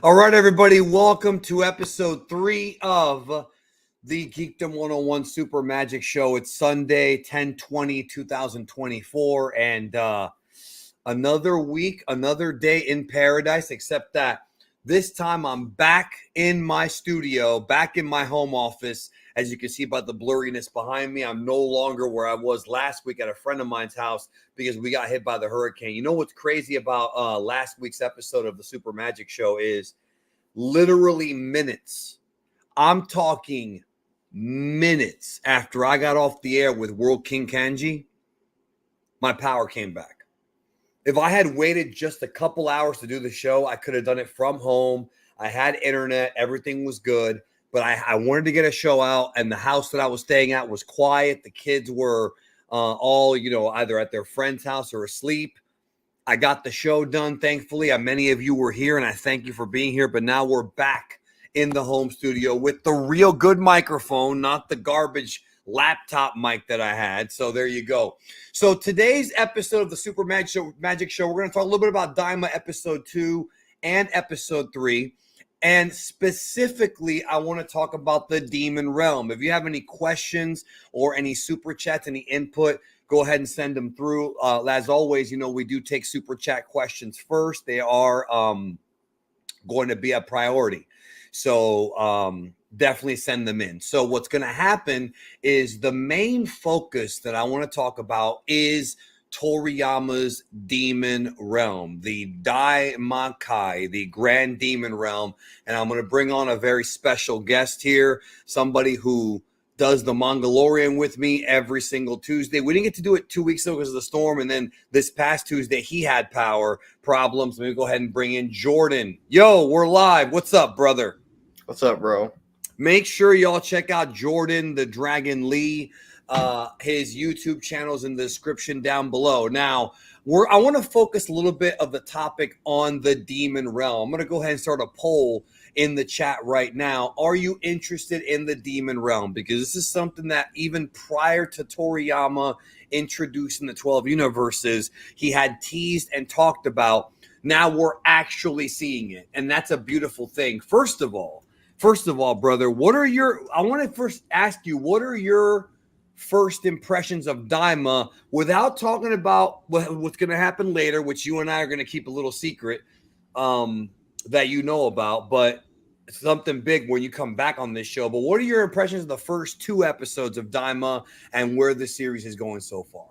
All right, everybody, welcome to episode 3 of the Geekdom 101 Super Magic Show. It's Sunday, 10/20/2024, and another week, another day in paradise, except that this time I'm back in my studio, back in my home office. As you can see by the blurriness behind me, I'm no longer where I was last week at a friend of mine's house because we got hit by the hurricane. You know what's crazy about last week's episode of the Super Magic Show is literally minutes. I'm talking minutes after I got off the air with World King Kanji, my power came back. If I had waited just a couple hours to do the show, I could have done it from home. I had internet, everything was good, but I wanted to get a show out, and the house that I was staying at was quiet. The kids were all, either at their friend's house or asleep. I got the show done, thankfully. Many of you were here, and I thank you for being here, but now we're back in the home studio with the real good microphone, not the garbage laptop mic that I had. So there you go. So today's episode of the Super Magic Show, we're going to talk a little bit about Daima episode 2 and episode 3. And specifically, I want to talk about the Demon Realm. If you have any questions or any super chats, any input, go ahead and send them through. As always, we do take super chat questions first. They are going to be a priority. So definitely send them in. So what's going to happen is the main focus that I want to talk about is Toriyama's Demon Realm, the Daimakai, the Grand Demon Realm. And I'm going to bring on a very special guest here, somebody who does the Mongolorian with me every single Tuesday. We didn't get to do it 2 weeks ago because of the storm, and then this past Tuesday, he had power problems. Let me go ahead and bring in Jordan. Yo, we're live. What's up, brother? What's up, bro? Make sure y'all check out Jordan the Dragon Lee. His YouTube channel is in the description down below. Now, I want to focus a little bit of the topic on the Demon Realm. I'm going to go ahead and start a poll in the chat right now. Are you interested in the Demon Realm? Because this is something that even prior to Toriyama introducing the 12 universes, he had teased and talked about. Now we're actually seeing it, and that's a beautiful thing. First of all, brother, I want to first ask you, what are your first impressions of Daima without talking about what's going to happen later, which you and I are going to keep a little secret that you know about, but something big when you come back on this show. But what are your impressions of the first 2 episodes of Daima and where the series is going so far?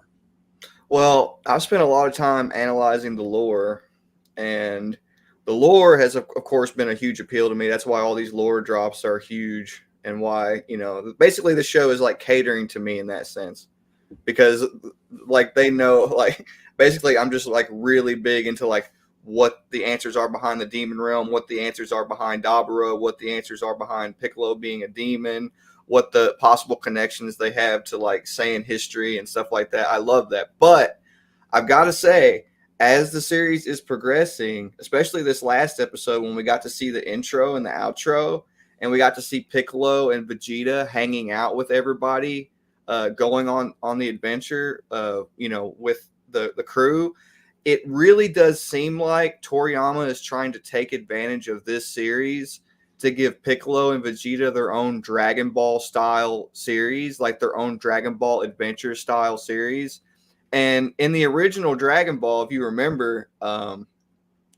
Well, I've spent a lot of time analyzing the lore, and the lore has, of course, been a huge appeal to me. That's why all these lore drops are huge, and why, basically the show is like catering to me in that sense, because like they know, like basically I'm just like really big into like what the answers are behind the Demon Realm, what the answers are behind Dabura, what the answers are behind Piccolo being a demon, what the possible connections they have to like Saiyan history and stuff like that. I love that. But I've got to say, as the series is progressing, especially this last episode when we got to see the intro and the outro, and we got to see Piccolo and Vegeta hanging out with everybody, going on the adventure, with the crew, it really does seem like Toriyama is trying to take advantage of this series to give Piccolo and Vegeta their own Dragon Ball style series, like their own Dragon Ball Adventure style series. And in the original Dragon Ball, if you remember, a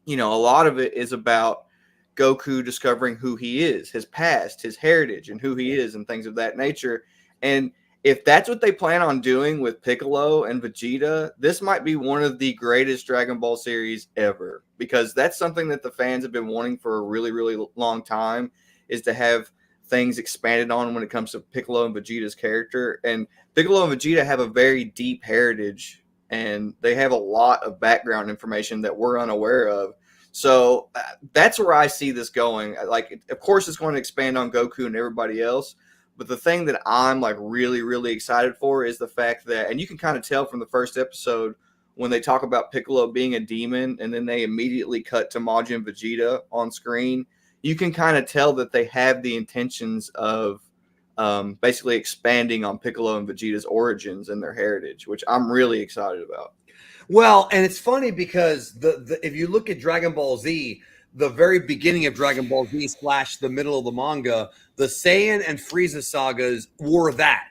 lot of it is about Goku discovering who he is, his past, his heritage, and who he is, and things of that nature. And if that's what they plan on doing with Piccolo and Vegeta, this might be one of the greatest Dragon Ball series ever, because that's something that the fans have been wanting for a really, really long time, is to have things expanded on when it comes to Piccolo and Vegeta's character. And Piccolo and Vegeta have a very deep heritage, and they have a lot of background information that we're unaware of. So that's where I see this going. Like, of course, it's going to expand on Goku and everybody else. But the thing that I'm like really, really excited for is the fact that, and you can kind of tell from the first episode when they talk about Piccolo being a demon, and then they immediately cut to Majin Vegeta on screen, you can kind of tell that they have the intentions of basically expanding on Piccolo and Vegeta's origins and their heritage, which I'm really excited about. Well, and it's funny because if you look at Dragon Ball Z, the very beginning of Dragon Ball Z / the middle of the manga, the Saiyan and Frieza sagas were that.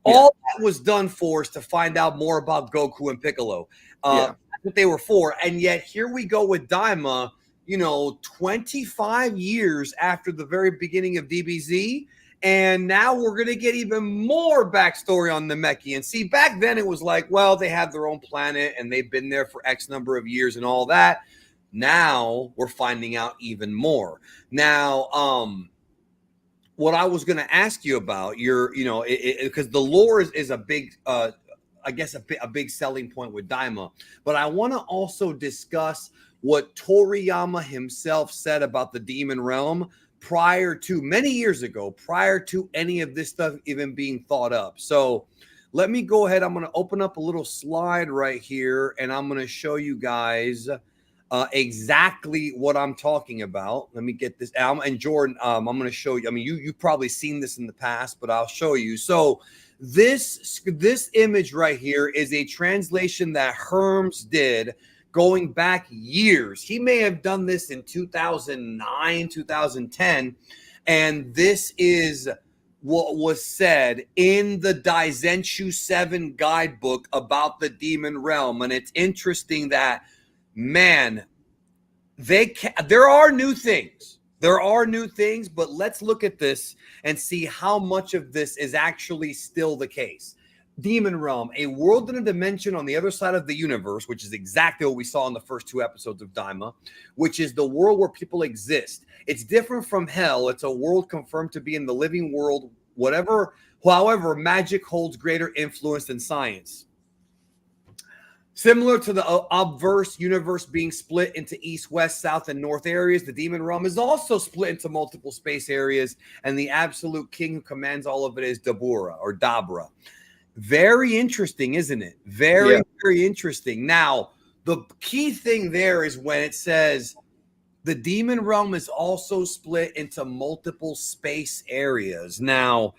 All that was done for is to find out more about Goku and Piccolo. That's what they were for. And yet here we go with Daima, 25 years after the very beginning of DBZ. And now we're going to get even more backstory on Namekians. See, back then it was like, well, they have their own planet and they've been there for X number of years and all that. Now we're finding out even more. Now, what I was going to ask you about because the lore is a big, I guess a big selling point with Daima, but I want to also discuss what Toriyama himself said about the demon realm many years ago, prior to any of this stuff even being thought up. So let me go ahead. I'm going to open up a little slide right here, and I'm going to show you guys exactly what I'm talking about. Let me get this out. And Jordan, I'm going to show you. I mean, you've probably seen this in the past, but I'll show you. So this image right here is a translation that Herms did going back years. He may have done this in 2009, 2010. And this is what was said in the Daizenshu 7 guidebook about the demon realm. And it's interesting that, man, there are new things. There are new things, but let's look at this and see how much of this is actually still the case. Demon realm, a world and a dimension on the other side of the universe, which is exactly what we saw in the first 2 episodes of Daima, which is the world where people exist. It's different from hell. It's a world confirmed to be in the living world, however, magic holds greater influence than science. Similar to the obverse universe being split into east, west, south, and north areas, the demon realm is also split into multiple space areas, and the absolute king who commands all of it is Dabra. Very interesting, isn't it? Very interesting. Now, the key thing there is when it says the demon realm is also split into multiple space areas. Now,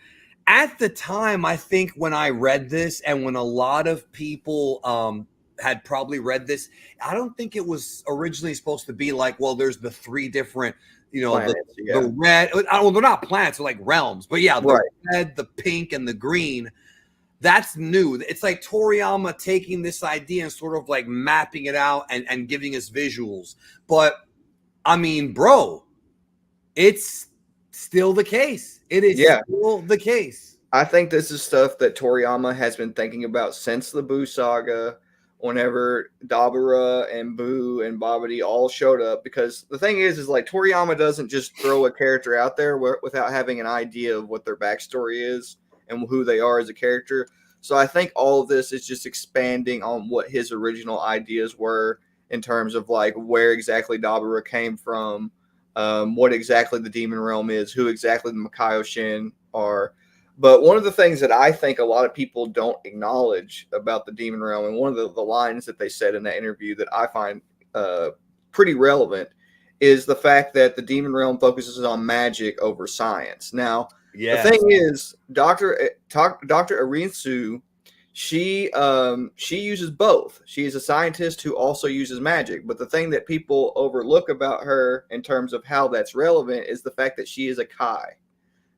at the time, I think when I read this and when a lot of people had probably read this, I don't think it was originally supposed to be like, well, there's the 3 different, planets, the red. Well, they're not planets, they're like realms. But yeah, the red, the pink, and the green. That's new. It's like Toriyama taking this idea and sort of like mapping it out and giving us visuals. But I mean, bro, it's still the case. It is still the case. I think this is stuff that Toriyama has been thinking about since the Buu saga, whenever Dabura and Buu and Babidi all showed up. Because the thing is like Toriyama doesn't just throw a character out there without having an idea of what their backstory is and who they are as a character. So I think all of this is just expanding on what his original ideas were in terms of like where exactly Dabura came from, what exactly the demon realm is, who exactly the Makaioshin are. But one of the things that I think a lot of people don't acknowledge about the demon realm, and one of the lines that they said in that interview that I find pretty relevant, is the fact that the demon realm focuses on magic over science. Now, the thing is, Dr. Arinsu, she uses both. She is a scientist who also uses magic. But the thing that people overlook about her in terms of how that's relevant is the fact that she is a Kai.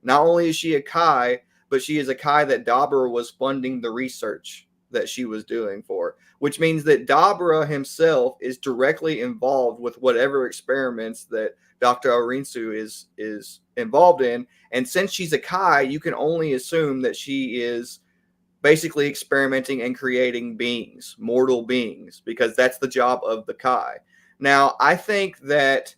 Not only is she a Kai, but she is a Kai that Dabura was funding the research that she was doing for, which means that Dabura himself is directly involved with whatever experiments that Dr. Arinsu is involved in. And since she's a Kai, you can only assume that she is basically experimenting and creating beings, mortal beings, because that's the job of the Kai. Now, I think that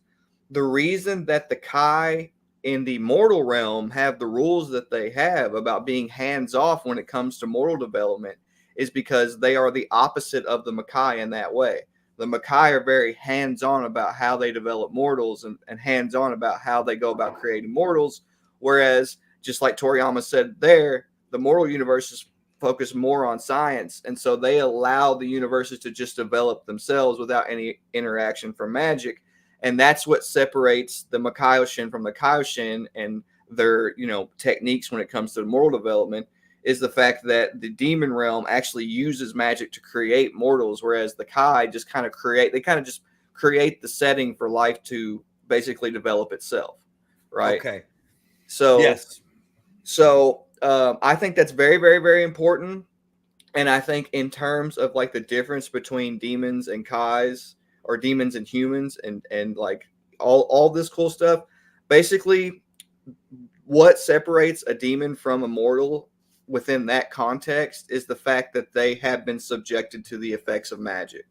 the reason that the Kai in the mortal realm have the rules that they have about being hands-off when it comes to mortal development is because they are the opposite of the Makai in that way. The Makai are very hands-on about how they develop mortals and hands-on about how they go about creating mortals, whereas, just like Toriyama said there, the mortal universes focus more on science, and so they allow the universes to just develop themselves without any interaction from magic. And that's what separates the Makaioshin from the Kaioshin and their, techniques when it comes to mortal development, is the fact that the demon realm actually uses magic to create mortals, whereas the Kai just kind of create the setting for life to basically develop itself, right? Okay. So, Yes. I think that's very, very, very important. And I think in terms of like the difference between demons and kais, or demons and humans, and like all this cool stuff, basically what separates a demon from a mortal within that context is the fact that they have been subjected to the effects of magic.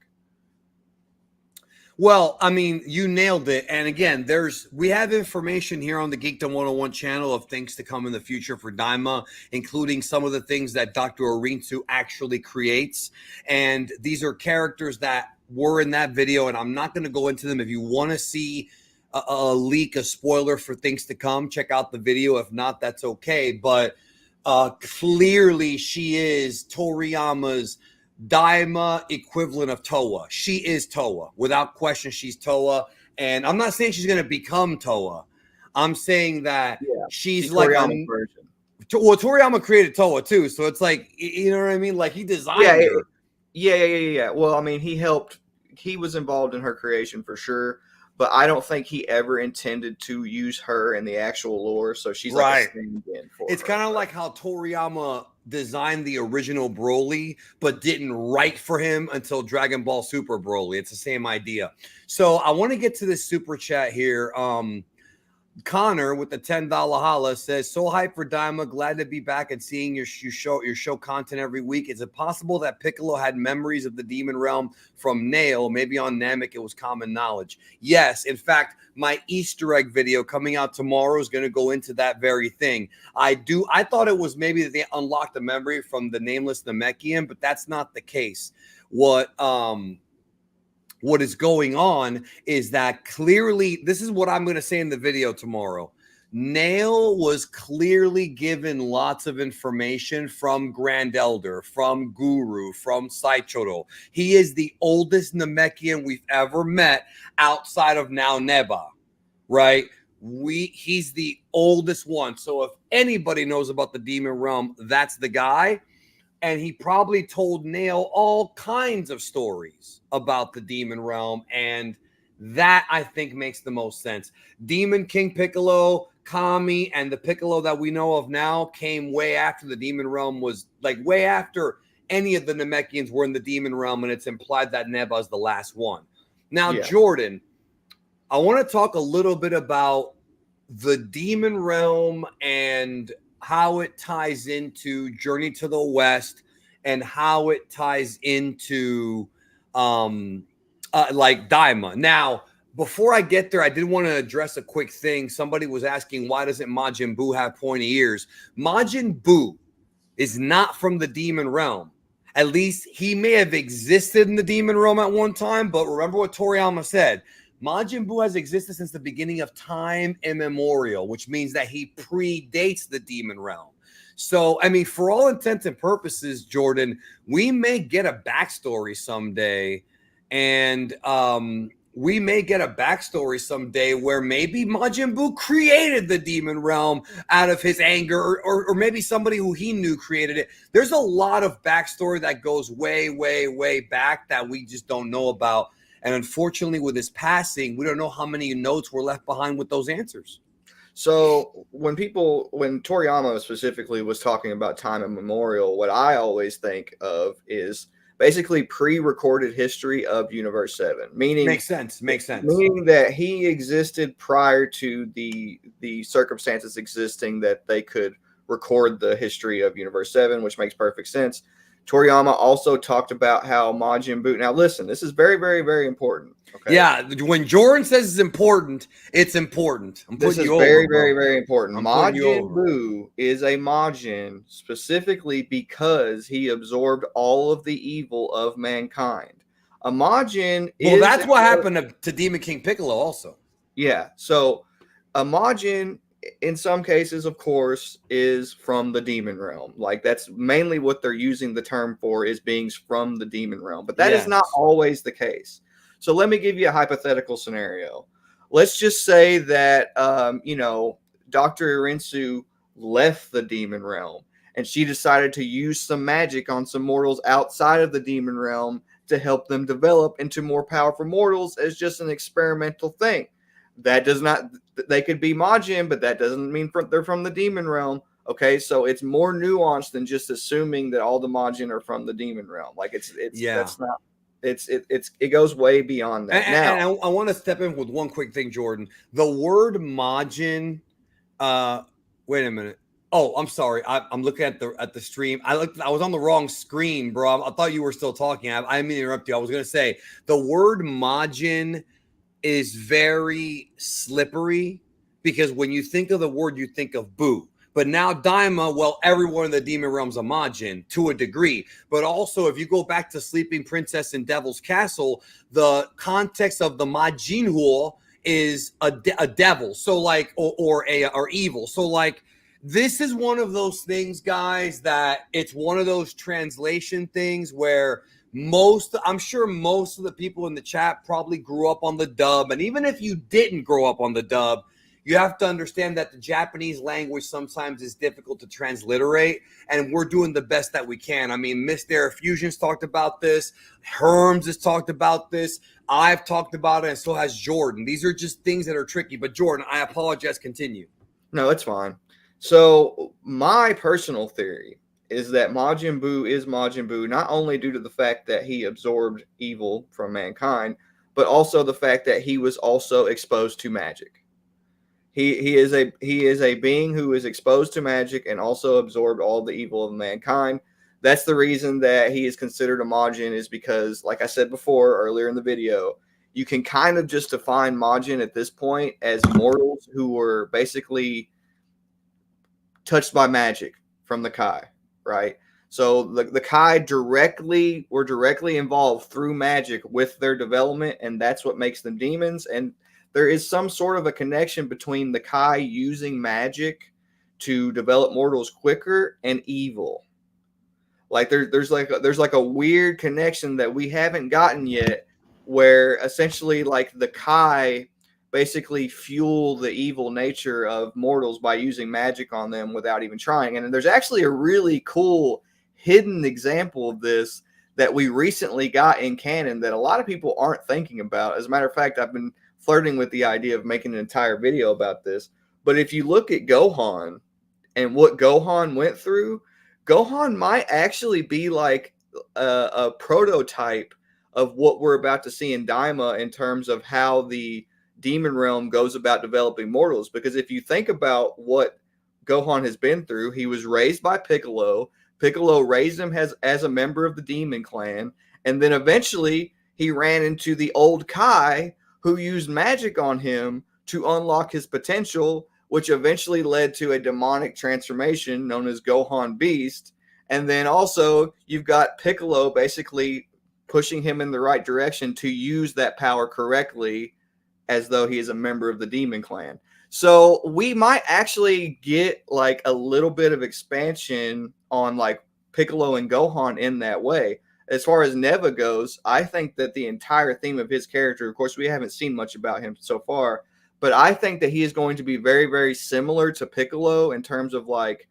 Well, I mean, you nailed it. And again, we have information here on the Geekdom 101 channel of things to come in the future for Daima, including some of the things that Dr. Orinsu actually creates. And these are characters that were in that video, and I'm not going to go into them. If you want to see a leak, a spoiler for things to come, check out the video. If not, that's okay. But clearly she is Toriyama's Daima equivalent of Toa. She is Toa. Without question, she's Toa. And I'm not saying she's going to become Toa. I'm saying that she's like Toriyama's version. Well, Toriyama created Toa too. So it's like, you know what I mean? Like he designed her. Yeah. Well, I mean, he was involved in her creation for sure. But I don't think he ever intended to use her in the actual lore. So she's like a stand-in for It's kind of like how Toriyama designed the original Broly, but didn't write for him until Dragon Ball Super Broly. It's the same idea. So I want to get to this super chat here. Connor with the $10 holla says, so hyped for Daima, glad to be back and seeing your show content every week. Is it possible that Piccolo had memories of the demon realm from Nail? Maybe on Namek it was common knowledge. Yes, in fact, my Easter egg video coming out tomorrow is going to go into that very thing. I thought it was maybe that they unlocked a memory from the nameless Namekian, but that's not the case. What is going on is that clearly, this is what I'm going to say in the video tomorrow. Nail was clearly given lots of information from Grand Elder, from Guru, from Saichoro. He is the oldest Namekian we've ever met outside of now Neba, right? He's the oldest one. So if anybody knows about the demon realm, that's the guy. And he probably told Nail all kinds of stories about the demon realm. And that, I think, makes the most sense. Demon King Piccolo, Kami, and the Piccolo that we know of now came way after the demon realm was, like, way after any of the Namekians were in the demon realm. And it's implied that Neba is the last one. Now, Jordan, I want to talk a little bit about the demon realm and how it ties into Journey to the West and how it ties into like Daima. Now, before I get there, I did want to address a quick thing. Somebody was asking, why doesn't Majin Buu have pointy ears? Majin Buu is not from the demon realm. At least he may have existed in the demon realm at one time, but remember what Toriyama said. Majin Buu has existed since the beginning of time immemorial, which means that he predates the demon realm. So, I mean, for all intents and purposes, Jordan, we may get a backstory someday, and we may get a backstory someday where maybe Majin Buu created the demon realm out of his anger, or maybe somebody who he knew created it. There's a lot of backstory that goes way, way, way back that we just don't know about. And unfortunately, with his passing, we don't know how many notes were left behind with those answers. So when Toriyama specifically was talking about time immemorial, what I always think of is basically pre-recorded history of Universe 7. Meaning, makes sense. Meaning that he existed prior to the circumstances existing that they could record the history of Universe 7, which makes perfect sense. Toriyama also talked about how Majin Buu. Now, listen, this is very, very, very important. Okay? Yeah, when Jordan says it's important, it's important. This is very, very, very important. Majin Buu is a Majin specifically because he absorbed all of the evil of mankind. A Majin is. Well, that's what happened to Demon King Piccolo also. Yeah. So a Majin, in some cases, of course, is from the demon realm. Like, that's mainly what they're using the term for, is being from the demon realm. But that is not always the case. So let me give you a hypothetical scenario. Let's just say that, Dr. Irinsu left the demon realm and she decided to use some magic on some mortals outside of the demon realm to help them develop into more powerful mortals as just an experimental thing. That does not, they could be Majin, but that doesn't mean they're from the demon realm. Okay, so it's more nuanced than just assuming that all the Majin are from the demon realm. Like it's Yeah. that's not, it goes way beyond that. And I want to step in with one quick thing, Jordan. The word Majin, wait a minute. Oh, I'm sorry. I'm looking at the stream. I was on the wrong screen, bro. I thought you were still talking. I didn't mean to interrupt you. I was gonna say the word Majin is very slippery because when you think of the word, you think of Buu. But now Daima, well, everyone in the demon realm's a Majin to a degree. But also, if you go back to Sleeping Princess and Devil's Castle, the context of the Majin is a devil. So like, or evil. So like, this is one of those things, guys, that it's one of those translation things where I'm sure most of the people in the chat probably grew up on the dub. And even if you didn't grow up on the dub, you have to understand that the Japanese language sometimes is difficult to transliterate, and we're doing the best that we can. I mean, Miss Dara Fusion's talked about this. Herms has talked about this. I've talked about it, and so has Jordan. These are just things that are tricky. But Jordan, I apologize. Continue. No, it's fine. So my personal theory is that Majin Buu is Majin Buu not only due to the fact that he absorbed evil from mankind, but also the fact that he was also exposed to magic. He is a being who is exposed to magic and also absorbed all the evil of mankind. That's the reason that he is considered a Majin, is because, like I said before earlier in the video, you can kind of just define Majin at this point as mortals who were basically touched by magic from the Kai, right? So the Kai were directly involved through magic with their development, and that's what makes them demons. And there is some sort of a connection between the Kai using magic to develop mortals quicker and evil. Like there's like a weird connection that we haven't gotten yet, where essentially like the Kai basically fuel the evil nature of mortals by using magic on them without even trying. And there's actually a really cool hidden example of this that we recently got in canon that a lot of people aren't thinking about. As a matter of fact, I've been flirting with the idea of making an entire video about this. But if you look at Gohan and what Gohan went through, Gohan might actually be like a prototype of what we're about to see in Daima in terms of how the demon realm goes about developing mortals. Because if you think about what Gohan has been through, he was raised by Piccolo. Piccolo raised him as a member of the demon clan. And then eventually he ran into the old Kai, who used magic on him to unlock his potential, which eventually led to a demonic transformation known as Gohan Beast. And then also you've got Piccolo basically pushing him in the right direction to use that power correctly, as though he is a member of the demon clan. So we might actually get like a little bit of expansion on like Piccolo and Gohan in that way. As far as Neva goes, I think that the entire theme of his character, of course, we haven't seen much about him so far, but I think that he is going to be very, very similar to Piccolo in terms of like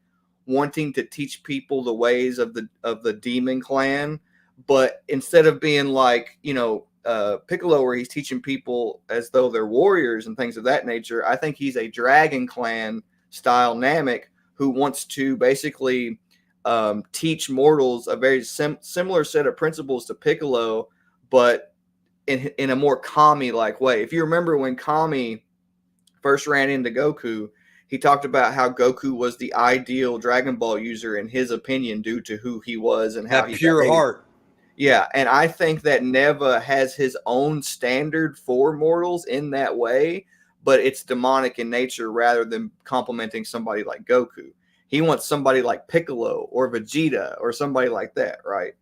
wanting to teach people the ways of the demon clan. But instead of being like, Piccolo, where he's teaching people as though they're warriors and things of that nature, I think he's a Dragon Clan style Namek who wants to basically teach mortals a very similar set of principles to Piccolo, but in a more Kami-like way. If you remember when Kami first ran into Goku, he talked about how Goku was the ideal Dragon Ball user in his opinion due to who he was and how that pure heart. Yeah, and I think that Neva has his own standard for mortals in that way, but it's demonic in nature rather than complimenting somebody like Goku. He wants somebody like Piccolo or Vegeta or somebody like that, right?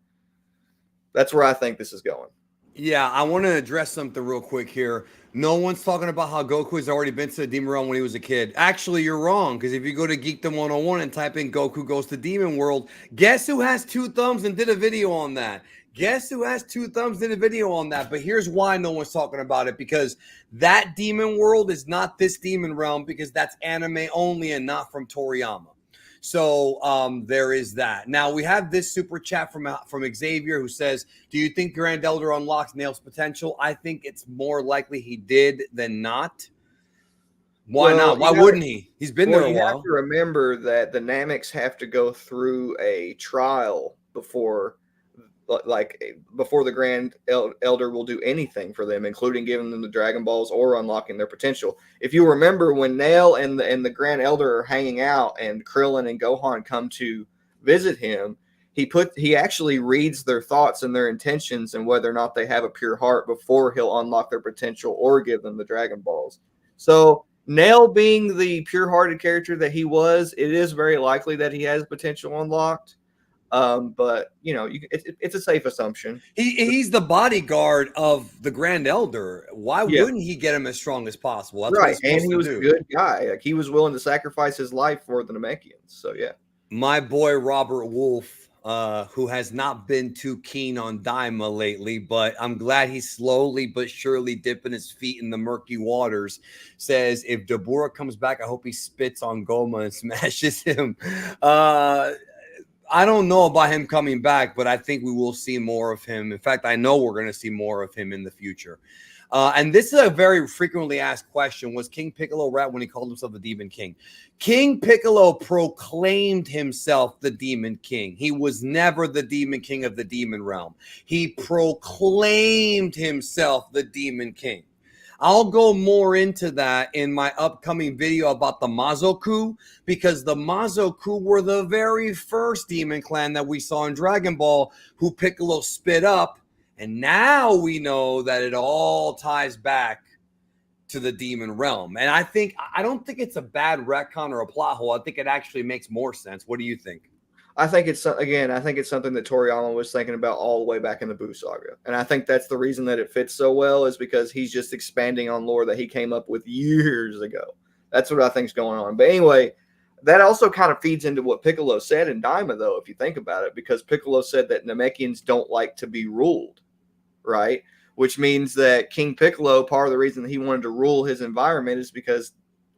That's where I think this is going. Yeah, I want to address something real quick here. No one's talking about how Goku has already been to the Demon Realm when he was a kid. Actually, you're wrong, because if you go to Geekdom 101 and type in Goku Goes to Demon World, guess who has 2 thumbs and did a video on that? Guess who has 2 thumbs, did a video on that? But here's why no one's talking about it, because that Demon World is not this Demon Realm, because that's anime only and not from Toriyama. So there is that. Now we have this super chat from Xavier who says, do you think Grand Elder unlocks Nail's potential? I think it's more likely he did than not. Why not? Why wouldn't he? He's been there a you have while. to remember that the Namecs have to go through a trial before the Grand Elder will do anything for them, including giving them the Dragon Balls or unlocking their potential. If you remember, when Nail and the Grand Elder are hanging out and Krillin and Gohan come to visit him, he actually reads their thoughts and their intentions and whether or not they have a pure heart before he'll unlock their potential or give them the Dragon Balls. So Nail being the pure-hearted character that he was, it is very likely that he has potential unlocked. But it's a safe assumption. He's the bodyguard of the Grand Elder. Why wouldn't he get him as strong as possible? That's right, what and he was a good guy. Like, he was willing to sacrifice his life for the Namekians. So yeah. My boy Robert Wolf, who has not been too keen on Daima lately, but I'm glad he's slowly but surely dipping his feet in the murky waters, says if Dabura comes back, I hope he spits on Goma and smashes him. I don't know about him coming back, but I think we will see more of him. In fact, I know we're going to see more of him in the future. And this is a very frequently asked question. Was King Piccolo right when he called himself the Demon King? King Piccolo proclaimed himself the Demon King. He was never the Demon King of the Demon Realm. He proclaimed himself the Demon King. I'll go more into that in my upcoming video about the Mazoku, because the Mazoku were the very first demon clan that we saw in Dragon Ball who Piccolo spit up. And now we know that it all ties back to the demon realm. And I don't think it's a bad retcon or a plot hole. I think it actually makes more sense. What do you think? I think it's something that Toriyama was thinking about all the way back in the Buu saga. And I think that's the reason that it fits so well, is because he's just expanding on lore that he came up with years ago. That's what I think is going on. But anyway, that also kind of feeds into what Piccolo said in Daima, though, if you think about it, because Piccolo said that Namekians don't like to be ruled, right? Which means that King Piccolo, part of the reason that he wanted to rule his environment is because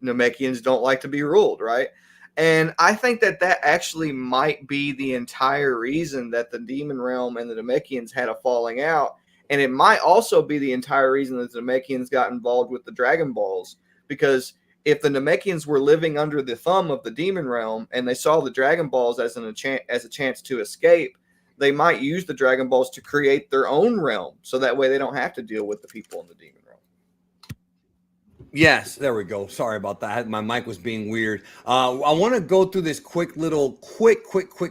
Namekians don't like to be ruled, right? And I think that actually might be the entire reason that the Demon Realm and the Namekians had a falling out. And it might also be the entire reason that the Namekians got involved with the Dragon Balls. Because if the Namekians were living under the thumb of the Demon Realm and they saw the Dragon Balls as a chance to escape, they might use the Dragon Balls to create their own realm. So that way they don't have to deal with the people in the Demon Realm. Yes, there we go. Sorry about that. My mic was being weird. I want to go through this quick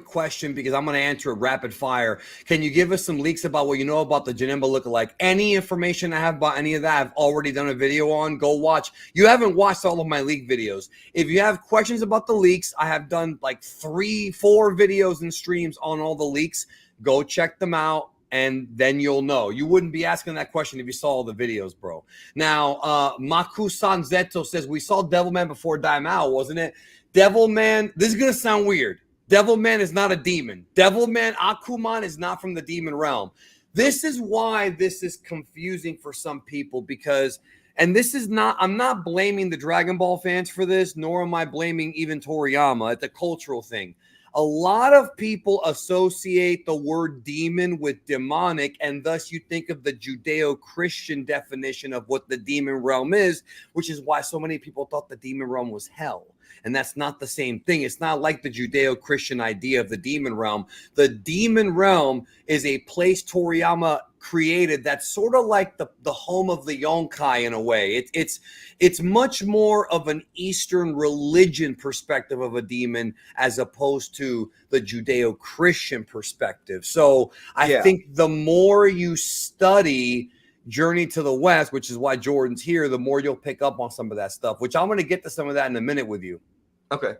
question because I'm going to answer it rapid fire. Can you give us some leaks about what you know about the Janemba lookalike? Any information I have about any of that, I've already done a video on. Go watch. You haven't watched all of my leak videos. If you have questions about the leaks, I have done like 3-4 videos and streams on all the leaks. Go check them out. And then you'll know. You wouldn't be asking that question if you saw all the videos, bro. Now, Maku Sanzeto says, we saw Devilman before Daimao, wasn't it? Devilman, this is going to sound weird. Devilman is not a demon. Devilman, Akuman is not from the demon realm. This is why this is confusing for some people because, and this is not, I'm not blaming the Dragon Ball fans for this, nor am I blaming even Toriyama. It's a cultural thing. A lot of people associate the word demon with demonic, and thus you think of the Judeo-Christian definition of what the demon realm is, which is why so many people thought the demon realm was hell. And that's not the same thing. It's not like the Judeo-Christian idea of the demon realm. The demon realm is a place Toriyama created that's sort of like the home of the Yonkai in a way. It's much more of an Eastern religion perspective of a demon as opposed to the Judeo-Christian perspective. So I think the more you study Journey to the West, which is why Jordan's here, the more you'll pick up on some of that stuff, which I'm going to get to some of that in a minute with you. Okay.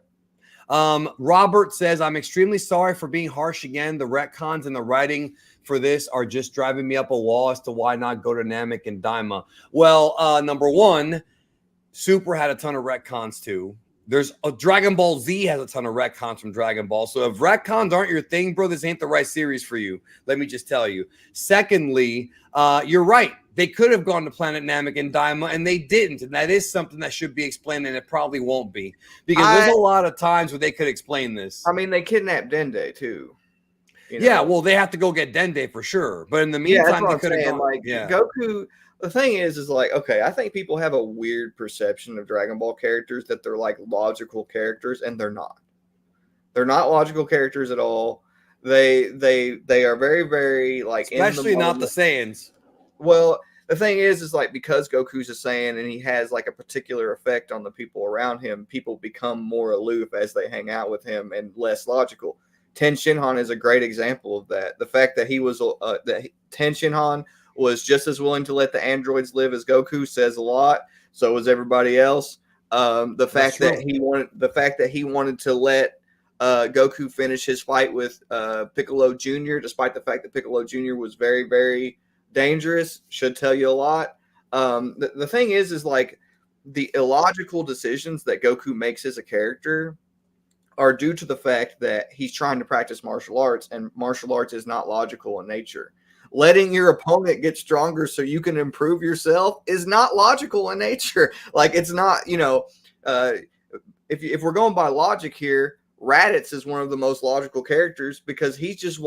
Robert says, I'm extremely sorry for being harsh again. The retcons and the writing for this are just driving me up a wall as to why not go to Namek and Daima. Well, number one, Super had a ton of retcons too. There's a Dragon Ball Z has a ton of retcons from Dragon Ball. So if retcons aren't your thing, bro, this ain't the right series for you. Let me just tell you. Secondly, you're right. They could have gone to Planet Namek and Daima, and they didn't. And that is something that should be explained, and it probably won't be. Because there's a lot of times where they could explain this. I mean, they kidnapped Dende, too. Yeah, well, they have to go get Dende for sure. But in the Yeah, that's meantime, what they I'm could have saying. gone. Like Yeah. Goku, the thing is like, okay, I think people have a weird perception of Dragon Ball characters that they're like logical characters, and they're not. They're not logical characters at all. They are very, very like in the Especially not the moment. Saiyans. Well, the thing is like because Goku's a Saiyan and he has like a particular effect on the people around him, people become more aloof as they hang out with him and less logical. Ten Shinhan is a great example of that. The fact that he was that Ten Shinhan was just as willing to let the androids live as Goku says a lot. So was everybody else. The fact that he wanted to let Goku finish his fight with Piccolo Jr., despite the fact that Piccolo Jr. was very, very dangerous, should tell you a lot. The thing is like the illogical decisions that Goku makes as a character are due to the fact that he's trying to practice martial arts, and martial arts is not logical in nature. Letting your opponent get stronger so you can improve yourself is not logical in nature. Like it's not, if we're going by logic here, Raditz is one of the most logical characters because he's just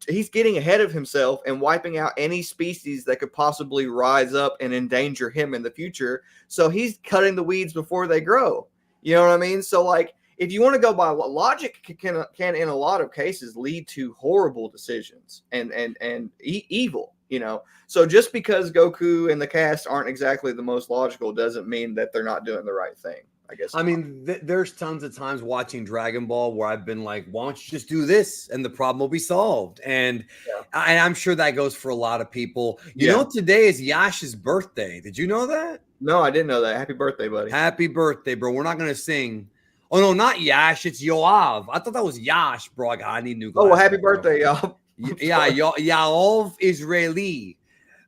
he's getting ahead of himself and wiping out any species that could possibly rise up and endanger him in the future. So he's cutting the weeds before they grow. You know what I mean? So like, if you want to go by logic, can in a lot of cases lead to horrible decisions and evil. So just because Goku and the cast aren't exactly the most logical doesn't mean that they're not doing the right thing. I guess. I mean, there's tons of times watching Dragon Ball where I've been like, why don't you just do this and the problem will be solved? And I'm sure that goes for a lot of people. You know, today is Yash's birthday. Did you know that? No, I didn't know that. Happy birthday, buddy. Happy birthday, bro. We're not going to sing. Oh, no, not Yash. It's Yoav. I thought that was Yash, bro. I need new glasses. Oh, well, happy birthday, y'all. Yeah, Yoav Israeli.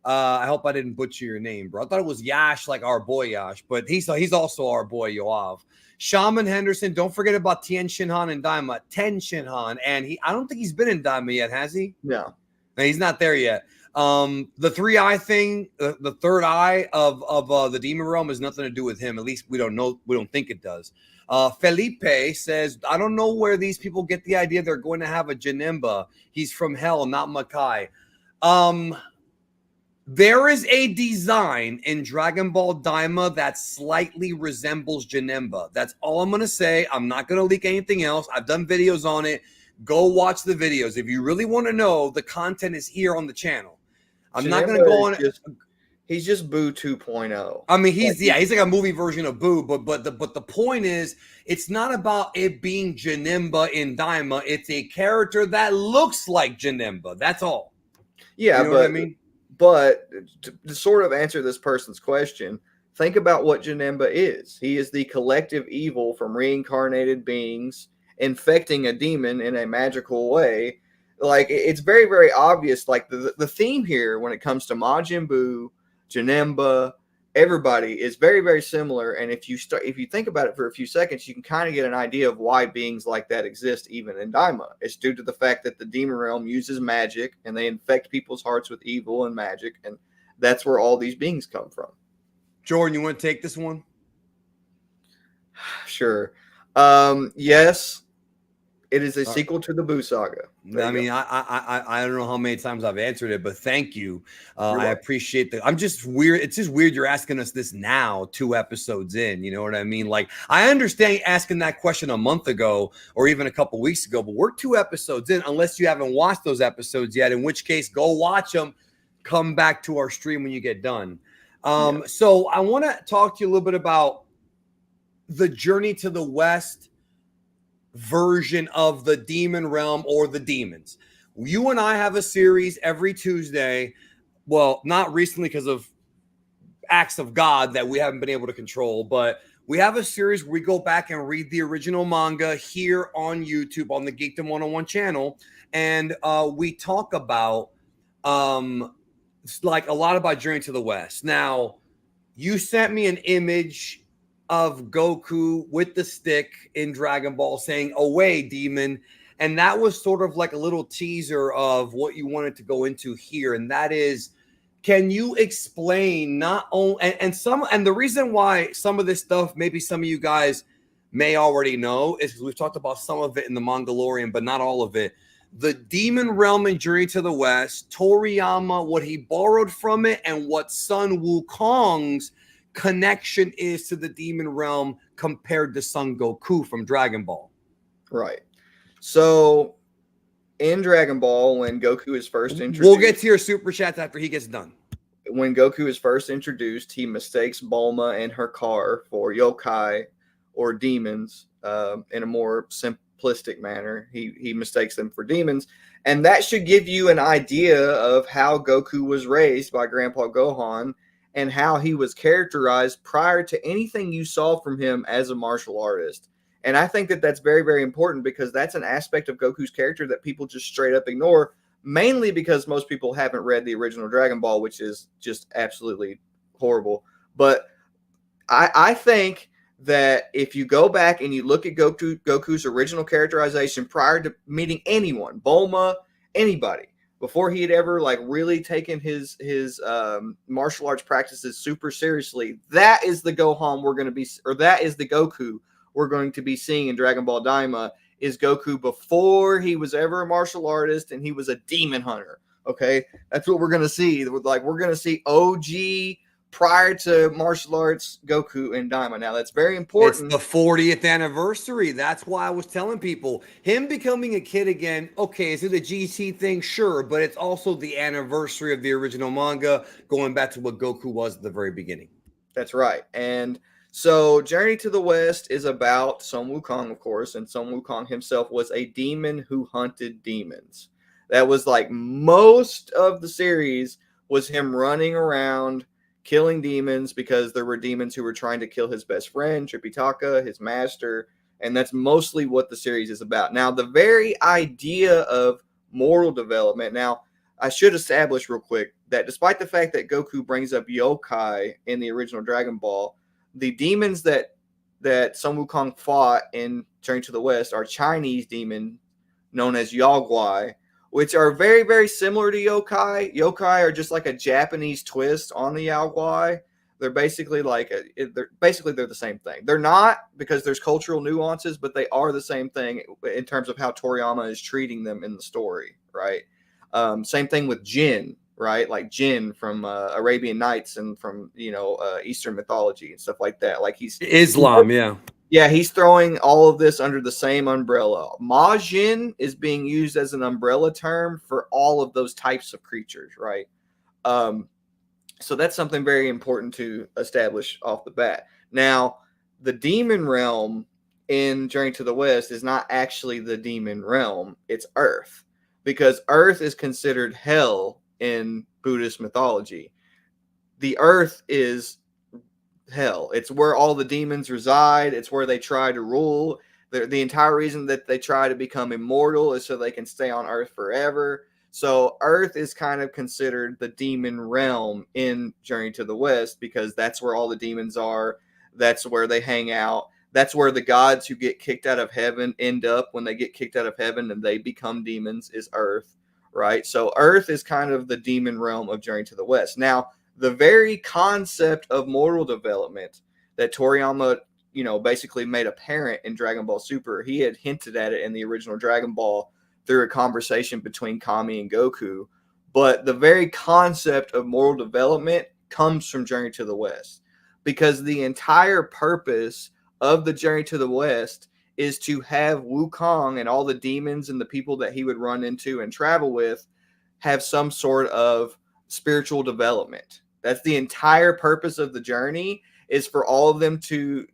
I hope I didn't butcher your name, bro. I thought it was Yash, like our boy Yash, but he's also our boy Yoav. Shaman Henderson, don't forget about Tien Shinhan and Daima. Ten Shinhan, and I don't think he's been in Daima yet, has he? No, he's not there yet. The 3-eye thing, the third eye of the demon realm has nothing to do with him. At least we don't know. We don't think it does. Felipe says, I don't know where these people get the idea they're going to have a Janemba. He's from hell, not Makai. There is a design in Dragon Ball Daima that slightly resembles Janemba. That's all I'm going to say. I'm not going to leak anything else. I've done videos on it. Go watch the videos. If you really want to know, the content is here on the channel. I'm not going to go on it. He's just Buu 2.0. I mean, he's like a movie version of Buu, but the point is, it's not about it being Janemba in Daima. It's a character that looks like Janemba. That's all. Yeah, you know what I mean? But to sort of answer this person's question, think about what Janemba is. He is the collective evil from reincarnated beings infecting a demon in a magical way. Like, it's very, very obvious. Like, the theme here when it comes to Majin Buu, Janemba, everybody is very, very similar. And if you think about it for a few seconds, you can kind of get an idea of why beings like that exist even in Daima. It's due to the fact that the demon realm uses magic and they infect people's hearts with evil and magic, and that's where all these beings come from. Jordan, you want to take this one? Sure. Yes. It is a sequel to the Buu saga. I mean, I don't know how many times I've answered it, but thank you. I appreciate that. I'm just weird. It's just weird you're asking us this now, 2 episodes in. You know what I mean? Like, I understand asking that question a month ago or even a couple weeks ago, but we're 2 episodes in, unless you haven't watched those episodes yet, in which case go watch them. Come back to our stream when you get done. So I want to talk to you a little bit about the Journey to the West version of the demon realm or the demons. You and I have a series every Tuesday. Well, not recently because of acts of God that we haven't been able to control, but we have a series where we go back and read the original manga here on YouTube on the Geekdom 101 channel, and we talk about like a lot about Journey to the West. Now, you sent me an image of Goku with the stick in Dragon Ball saying, "Away, demon." And that was sort of like a little teaser of what you wanted to go into here. And that is, can you explain not only, and the reason why some of this stuff, maybe some of you guys may already know is because we've talked about some of it in the Mongolian, but not all of it. The demon realm in Journey to the West, Toriyama, what he borrowed from it, and what Sun Wukong's connection is to the demon realm compared to Son Goku from Dragon Ball. Right. So in Dragon Ball, when Goku is first introduced, we'll get to your super chats after he gets done. When Goku is first introduced, he mistakes Bulma and her car for yokai or demons in a more simplistic manner. He mistakes them for demons. And that should give you an idea of how Goku was raised by Grandpa Gohan and how he was characterized prior to anything you saw from him as a martial artist. And I think that that's very, very important because that's an aspect of Goku's character that people just straight up ignore, mainly because most people haven't read the original Dragon Ball, which is just absolutely horrible. But I think that if you go back and you look at Goku's original characterization prior to meeting anyone, Bulma, anybody, before he had ever like really taken his martial arts practices super seriously, that is the Gohan we're going to be, or that is the Goku we're going to be seeing in Dragon Ball Daima, is Goku before he was ever a martial artist and he was a demon hunter. Okay, that's what we're going to see. Like, we're going to see OG prior to martial arts Goku and Daima. Now that's very important. It's the 40th anniversary. That's why I was telling people him becoming a kid again. Okay, is it a GT thing? Sure, but it's also the anniversary of the original manga, going back to what Goku was at the very beginning. That's right. And so Journey to the West is about Sun Wukong, of course, and Sun Wukong himself was a demon who hunted demons. That was like most of the series was him running around killing demons because there were demons who were trying to kill his best friend, Tripitaka, his master, and that's mostly what the series is about. Now, the very idea of moral development, now, I should establish real quick that despite the fact that Goku brings up yokai in the original Dragon Ball, the demons that Sun Wukong fought in Journey to the West are Chinese demons known as Yaoguai, which are very, very similar to yokai. Yokai are just like a Japanese twist on the Yaoguai. They're basically they're the same thing. They're not, because there's cultural nuances, but they are the same thing in terms of how Toriyama is treating them in the story, right? Same thing with Jin, right? Like Jin from Arabian Nights and from Eastern mythology and stuff like that. Like he's Islam, yeah. Yeah, he's throwing all of this under the same umbrella. Majin is being used as an umbrella term for all of those types of creatures, right? So that's something very important to establish off the bat. Now, the demon realm in Journey to the West is not actually the demon realm. It's Earth, because Earth is considered hell in Buddhist mythology. The Earth is hell. It's where all the demons reside. It's where they try to rule. The entire reason that they try to become immortal is so they can stay on Earth forever. So Earth is kind of considered the demon realm in Journey to the West because that's where all the demons are. That's where they hang out. That's where the gods who get kicked out of heaven end up when they get kicked out of heaven and they become demons, is Earth, right? So Earth is kind of the demon realm of Journey to the West. Now, the very concept of moral development that Toriyama, basically made apparent in Dragon Ball Super, he had hinted at it in the original Dragon Ball through a conversation between Kami and Goku. But the very concept of moral development comes from Journey to the West, because the entire purpose of the Journey to the West is to have Wukong and all the demons and the people that he would run into and travel with have some sort of spiritual development. That's the entire purpose of the journey, is for all of them to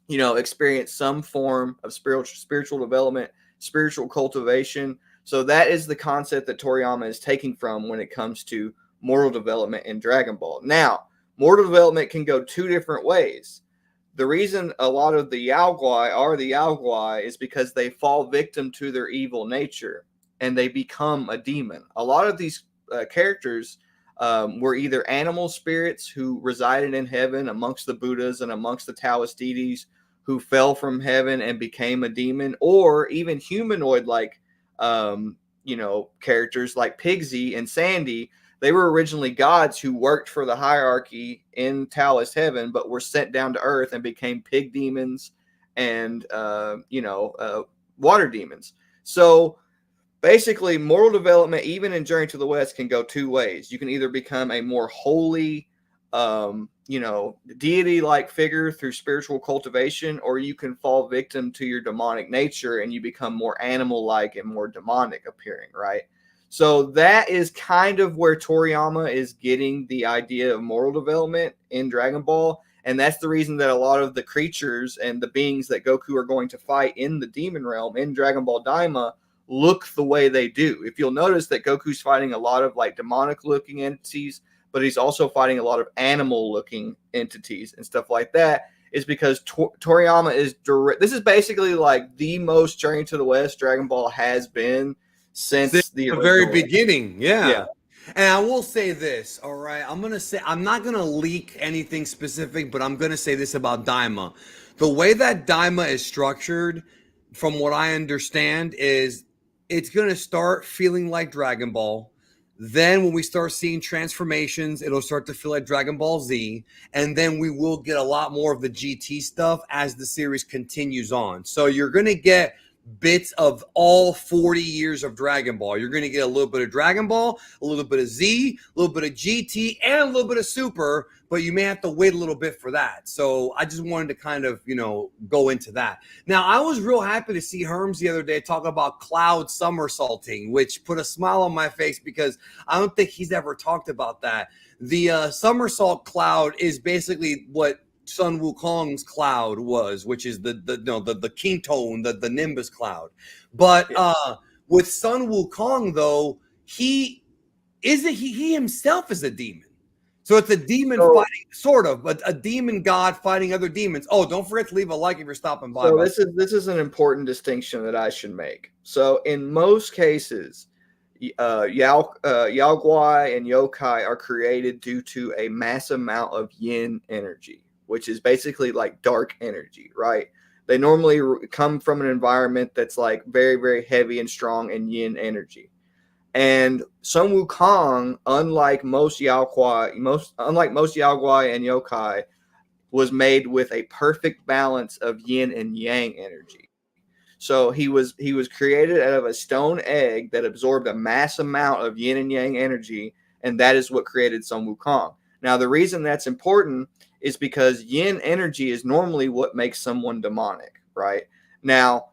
experience some form of spiritual development, spiritual cultivation. So that is the concept that Toriyama is taking from when it comes to moral development in Dragon Ball. Now, moral development can go two different ways. The reason a lot of the Yaoguai are the Yaoguai is because they fall victim to their evil nature and they become a demon. A lot of these characters were either animal spirits who resided in heaven amongst the Buddhas and amongst the Taoist deities who fell from heaven and became a demon, or even humanoid-like, characters like Pigsy and Sandy They were originally gods who worked for the hierarchy in Taoist heaven, but were sent down to earth and became pig demons and water demons. So basically, moral development, even in Journey to the West, can go two ways. You can either become a more holy, deity-like figure through spiritual cultivation, or you can fall victim to your demonic nature and you become more animal-like and more demonic appearing, right? So that is kind of where Toriyama is getting the idea of moral development in Dragon Ball. And that's the reason that a lot of the creatures and the beings that Goku are going to fight in the demon realm in Dragon Ball Daima look the way they do. If you'll notice that Goku's fighting a lot of like demonic looking entities, but he's also fighting a lot of animal looking entities and stuff like that, is because Toriyama is direct. This is basically like the most Journey to the West Dragon Ball has been since the very beginning. Yeah. And I will say this, all right? I'm not going to leak anything specific, but I'm going to say this about Daima. The way that Daima is structured, from what I understand, is it's going to start feeling like Dragon Ball. Then when we start seeing transformations, it'll start to feel like Dragon Ball Z. And then we will get a lot more of the GT stuff as the series continues on. So you're going to get bits of all 40 years of Dragon Ball. You're going to get a little bit of Dragon Ball, a little bit of Z, a little bit of GT, and a little bit of Super, but you may have to wait a little bit for that. So I just wanted to kind of, go into that. Now, I was real happy to see Herms the other day talk about cloud somersaulting, which put a smile on my face because I don't think he's ever talked about that. The somersault cloud is basically what Sun Wukong's cloud was, which is the Kintone, the Nimbus cloud. But with Sun Wukong, though, he himself is a demon. So it's a demon fighting, sort of, but a demon god fighting other demons. Oh, don't forget to leave a like if you're stopping by. So this is an important distinction that I should make. So in most cases, Yaoguai and yokai are created due to a mass amount of yin energy, which is basically like dark energy, right? They normally come from an environment that's like very, very heavy and strong in yin energy. And Sun Wukong, unlike most Yaoguai and yokai, was made with a perfect balance of yin and yang energy. So he was created out of a stone egg that absorbed a mass amount of yin and yang energy, and that is what created Sun Wukong. Now, the reason that's important is because yin energy is normally what makes someone demonic, right? Now,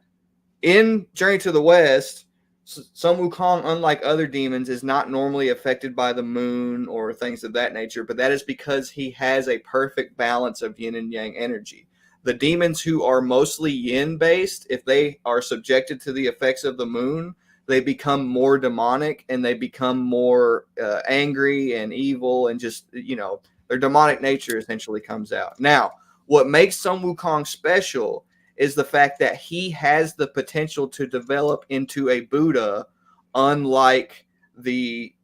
in Journey to the West, Sun Wukong, unlike other demons, is not normally affected by the moon or things of that nature, but that is because he has a perfect balance of yin and yang energy. The demons who are mostly yin-based, if they are subjected to the effects of the moon, they become more demonic and they become more angry and evil and just, their demonic nature essentially comes out. Now, what makes Sun Wukong special is the fact that he has the potential to develop into a Buddha, unlike the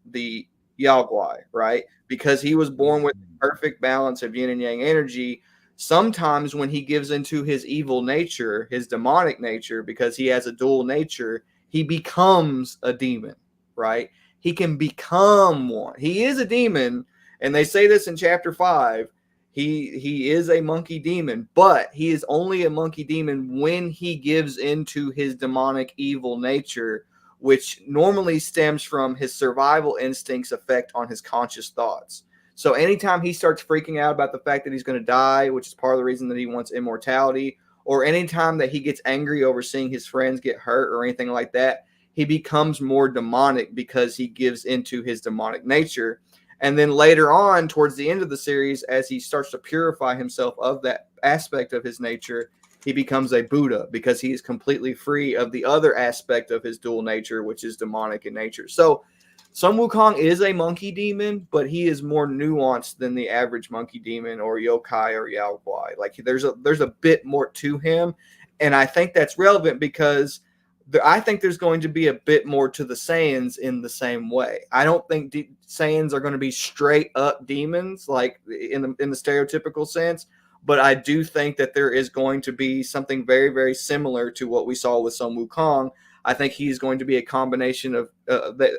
Yaoguai, right? Because he was born with the perfect balance of yin and yang energy. Sometimes when he gives into his evil nature, his demonic nature, because he has a dual nature, he becomes a demon, right? He can become one. He is a demon, and they say this in chapter 5. He is a monkey demon, but he is only a monkey demon when he gives into his demonic evil nature, which normally stems from his survival instincts' effect on his conscious thoughts. So anytime he starts freaking out about the fact that he's going to die, which is part of the reason that he wants immortality, or anytime that he gets angry over seeing his friends get hurt or anything like that, he becomes more demonic because he gives into his demonic nature. And then later on, towards the end of the series, as he starts to purify himself of that aspect of his nature, he becomes a Buddha because he is completely free of the other aspect of his dual nature, which is demonic in nature. So Sun Wukong is a monkey demon, but he is more nuanced than the average monkey demon or yokai or Yaoguai. Like there's a bit more to him, and I think that's relevant because I think there's going to be a bit more to the Saiyans in the same way. I don't think Saiyans are going to be straight up demons like in the stereotypical sense, but I do think that there is going to be something very, very similar to what we saw with Sun Wukong. I think he's going to be a combination of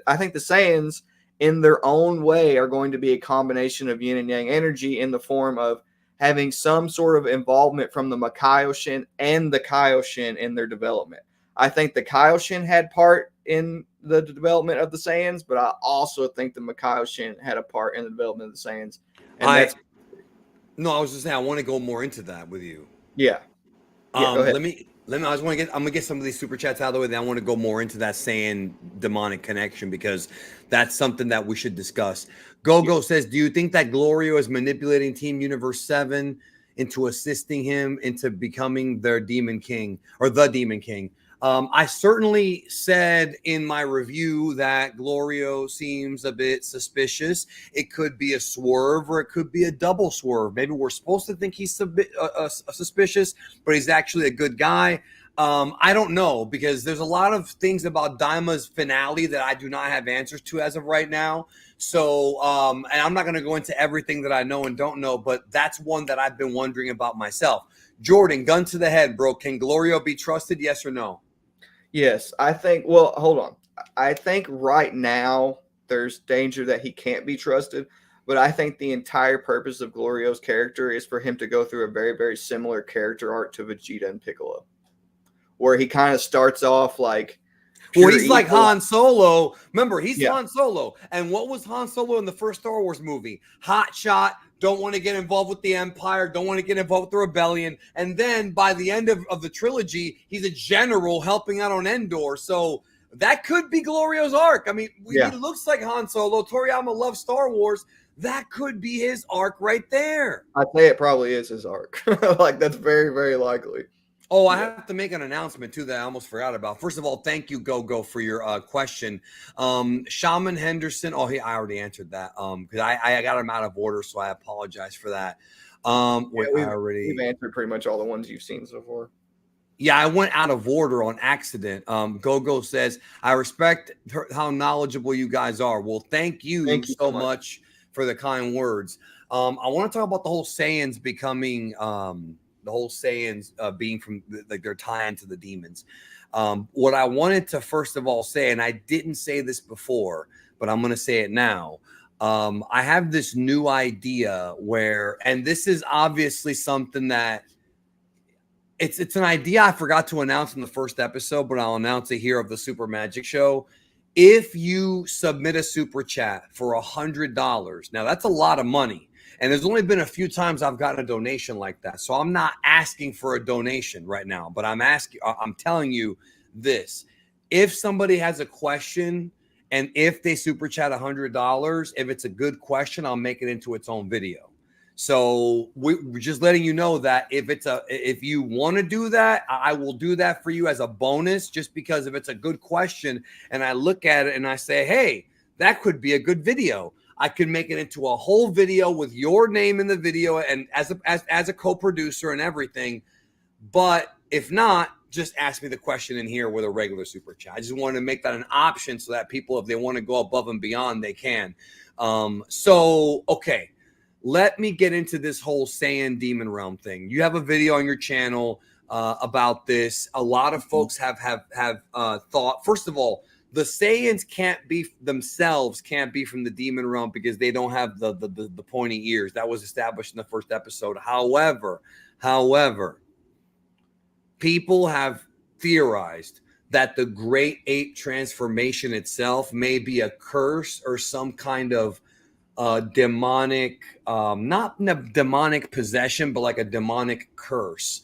I think the Saiyans in their own way are going to be a combination of yin and yang energy in the form of having some sort of involvement from the Makaioshin and the Kaioshin in their development. I think the Kaioshin had part in the development of the Saiyans, but I also think the Makaioshin had a part in the development of the Saiyans. And I was just saying I want to go more into that with you. Yeah. Go ahead. Let me. I'm gonna get some of these super chats out of the way. Then I want to go more into that Saiyan demonic connection because that's something that we should discuss. Gogo says, do you think that Glorio is manipulating Team Universe 7 into assisting him into becoming their Demon King or the Demon King? I certainly said in my review that Glorio seems a bit suspicious. It could be a swerve or it could be a double swerve. Maybe we're supposed to think he's suspicious, but he's actually a good guy. I don't know because there's a lot of things about Daima's finale that I do not have answers to as of right now. So, and I'm not going to go into everything that I know and don't know, but that's one that I've been wondering about myself. Jordan, gun to the head, bro. Can Glorio be trusted? Yes or no? Yes, I think, well, hold on. I think right now there's danger that he can't be trusted, but I think the entire purpose of Glorio's character is for him to go through a very, very similar character arc to Vegeta and Piccolo, where he kind of starts off like, well, he's like Han Solo. Remember, he's Han Solo. And what was Han Solo in the first Star Wars movie? Hot shot, don't want to get involved with the Empire, don't want to get involved with the rebellion. And then by the end of the trilogy, he's a general helping out on Endor. So that could be Glorio's arc. I mean, he looks like Han Solo. Toriyama loves Star Wars. That could be his arc right there. I'd say it probably is his arc. Like, that's very, very likely. Oh, I have to make an announcement, too, that I almost forgot about. First of all, thank you, Go, for your question. Shaman Henderson. Oh, I already answered that because I got him out of order, so I apologize for that. We've answered pretty much all the ones you've seen so far. Yeah, I went out of order on accident. Go says, I respect how knowledgeable you guys are. Well, thank you so much for the kind words. I want to talk about the whole Saiyans becoming... the whole Saiyans being from like their tie into the demons. What I wanted to first of all say, and I didn't say this before, but I'm going to say it now. I have this new idea where, and this is obviously something that it's an idea I forgot to announce in the first episode, but I'll announce it here of the Super Magic Show. If you submit a super chat for $100, now that's a lot of money. And there's only been a few times I've gotten a donation like that. So I'm not asking for a donation right now, but I'm telling you this. If somebody has a question and if they super chat $100, if it's a good question, I'll make it into its own video. So we're just letting you know that if you want to do that, I will do that for you as a bonus, just because if it's a good question and I look at it and I say, hey, that could be a good video, I could make it into a whole video with your name in the video and as a co-producer and everything. But if not, just ask me the question in here with a regular super chat. I just wanted to make that an option so that people, if they want to go above and beyond, they can. Okay, let me get into this whole Saiyan Demon Realm thing. You have a video on your channel about this. A lot of folks have thought, first of all, the Saiyans can't be from the demon realm because they don't have the pointy ears. That was established in the first episode. However, people have theorized that the Great Ape transformation itself may be a curse or some kind of demonic, not a demonic possession, but like a demonic curse.